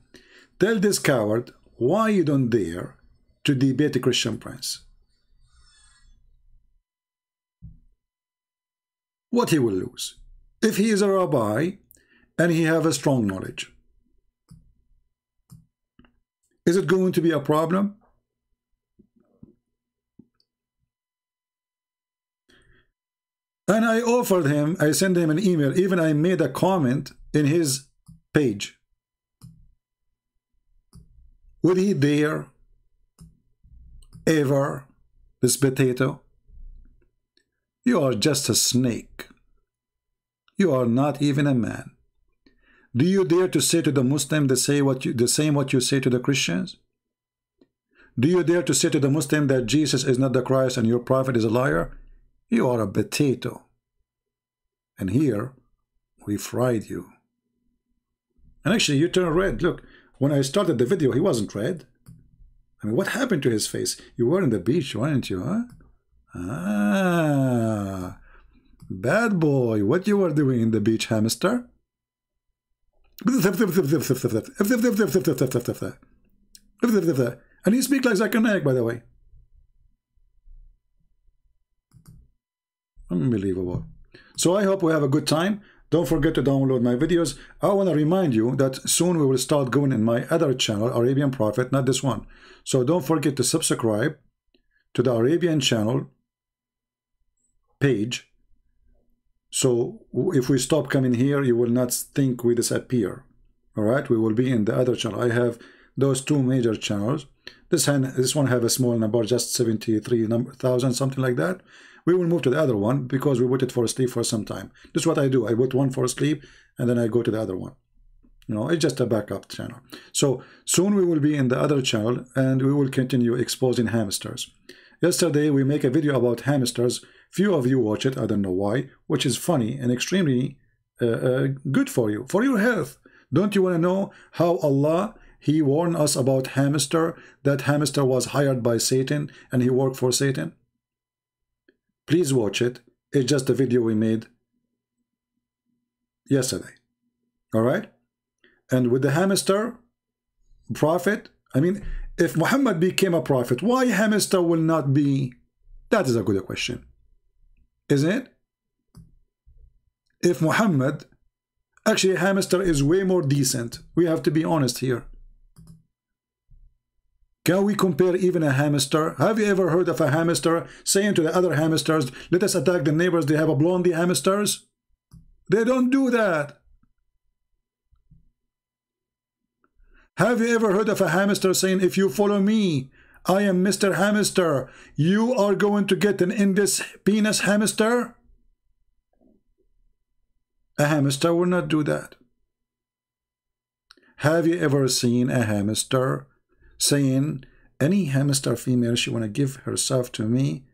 tell this coward why you don't dare to debate a Christian prince. What he will lose if he is a rabbi and he have a strong knowledge. Is it going to be a problem? And I offered him, I sent him an email, even I made a comment in his page. Would he dare ever, this potato? You are just a snake. You are not even a man. Do you dare to say to the Muslim the same what you say to the Christians? Do you dare to say to the Muslim that Jesus is not the Christ and your prophet is a liar? You are a potato. And here, we fried you. And actually, you turn red. Look, when I started the video, he wasn't red. I mean, what happened to his face? You were on the beach, weren't you, huh? Ah, bad boy. What you were doing in the beach, hamster? And he speaks like Zakanek, by the way. Unbelievable. So I hope we have a good time. Don't forget to download my videos. I want to remind you that soon we will start going in my other channel, Arabian Prophet, not this one. So don't forget to subscribe to the Arabian channel page. So if we stop coming here, you will not think we disappear. All right, we will be in the other channel. I have those two major channels. This one have a small number, just 73,000, something like that. We will move to the other one because we waited for sleep for some time. This is what I do. I wait one for sleep and then I go to the other one. You know, it's just a backup channel. So soon we will be in the other channel and we will continue exposing hamsters. Yesterday we make a video about hamsters. Few of you watch it, I don't know why, which is funny and extremely good for you, for your health. Don't you want to know how Allah he warned us about hamster, that hamster was hired by Satan and he worked for Satan? Please watch it. It's just a video we made yesterday. All right? And with the hamster prophet, I mean, if Muhammad became a prophet, why hamster will not be? That is a good question, isn't it? If Muhammad, actually hamster is way more decent. We have to be honest here. Can we compare even a hamster? Have you ever heard of a hamster saying to the other hamsters, let us attack the neighbors, they have a blondie hamsters? They don't do that. Have you ever heard of a hamster saying, if you follow me, I am Mr. Hamster, you are going to get an index penis hamster? A hamster will not do that. Have you ever seen a hamster saying, any hamster female, she want to give herself to me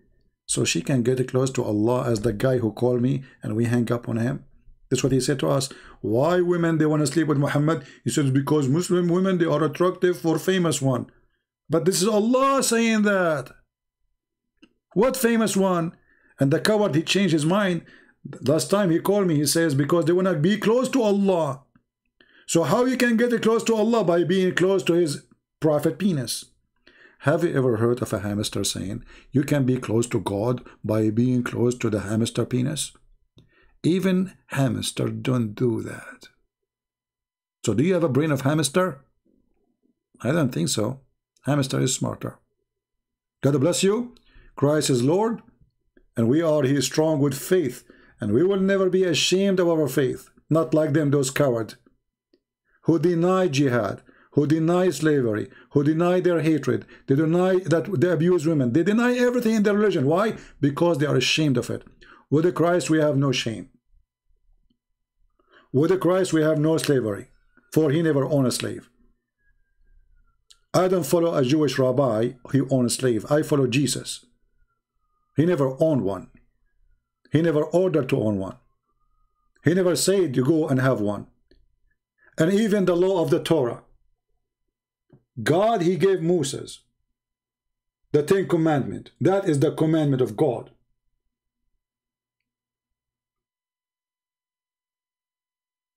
so she can get close to Allah as the guy who called me and we hang up on him? That's what he said to us. Why women, they want to sleep with Muhammad? He says, because Muslim women, they are attractive for famous one. But this is Allah saying that. What famous one? And the coward, he changed his mind. Last time he called me, he says, because they want to be close to Allah. So how you can get close to Allah? By being close to his prophet penis. Have you ever heard of a hamster saying, you can be close to God by being close to the hamster penis? Even hamster don't do that. So do you have a brain of hamster? I don't think so. Hamster is smarter. God bless you. Christ is Lord, and we are His strong with faith, and we will never be ashamed of our faith. Not like them, those cowards who deny jihad, who deny slavery, who deny their hatred. They deny that they abuse women. They deny everything in their religion. Why? Because they are ashamed of it. With the Christ we have no shame. With the Christ we have no slavery, for He never owned a slave. I don't follow a Jewish rabbi who owned a slave. I follow Jesus. He never owned one. He never ordered to own one. He never said you go and have one. And even the law of the Torah, God, He gave Moses the 10 Commandments. That is the commandment of God.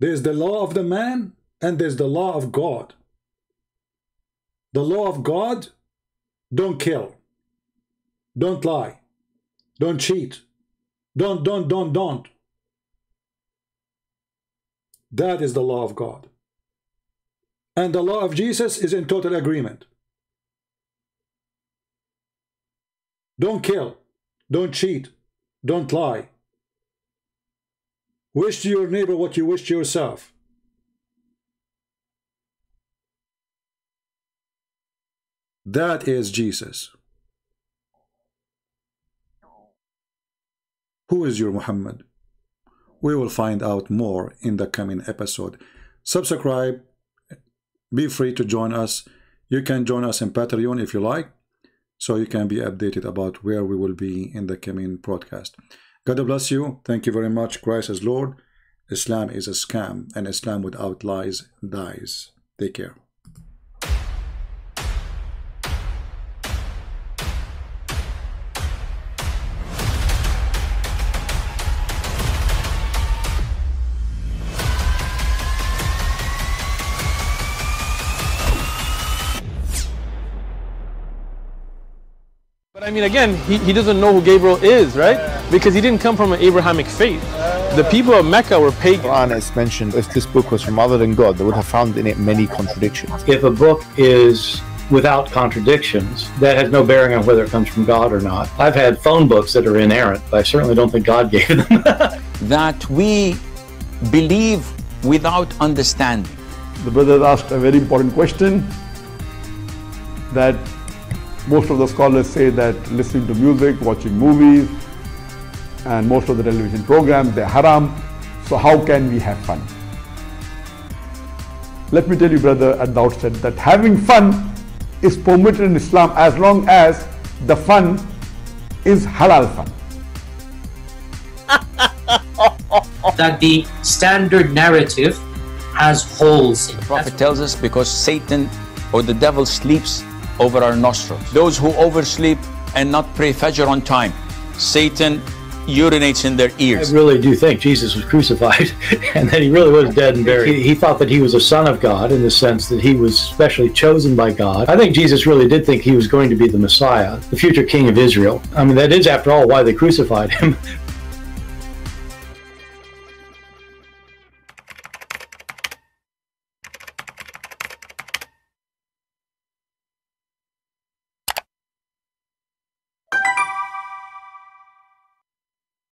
There's the law of the man and there's the law of God. The law of God, don't kill, don't lie, don't cheat, don't. That is the law of God. And the law of Jesus is in total agreement. Don't kill, don't cheat, don't lie. Wish to your neighbor what you wish to yourself. That is Jesus. Who is your Muhammad? We will find out more in the coming episode. Subscribe. Be free to join us. You can join us in Patreon if you like, so you can be updated about where we will be in the coming broadcast. God bless you. Thank you very much. Christ is Lord. Islam is a scam, and Islam without lies dies. Take care. But I mean, again, he doesn't know who Gabriel is, right? Because he didn't come from an Abrahamic faith. The people of Mecca were pagan. The Quran is mentioned, if this book was from other than God, they would have found in it many contradictions. If a book is without contradictions, that has no bearing on whether it comes from God or not. I've had phone books that are inerrant, but I certainly don't think God gave them. That we believe without understanding. The brother asked a very important question, that most of the scholars say that listening to music, watching movies, and most of the television programs, they're haram. So how can we have fun? Let me tell you, brother, at the outset, that having fun is permitted in Islam as long as the fun is halal fun. That the standard narrative has holes in it. The prophet tells us because Satan or the devil sleeps over our nostrils. Those who oversleep and not pray Fajr on time, Satan urinates in their ears. I really do think Jesus was crucified and that he really was dead and buried. He thought that he was a son of God in the sense that he was specially chosen by God. I think Jesus really did think he was going to be the Messiah, the future king of Israel. I mean, that is, after all, why they crucified him.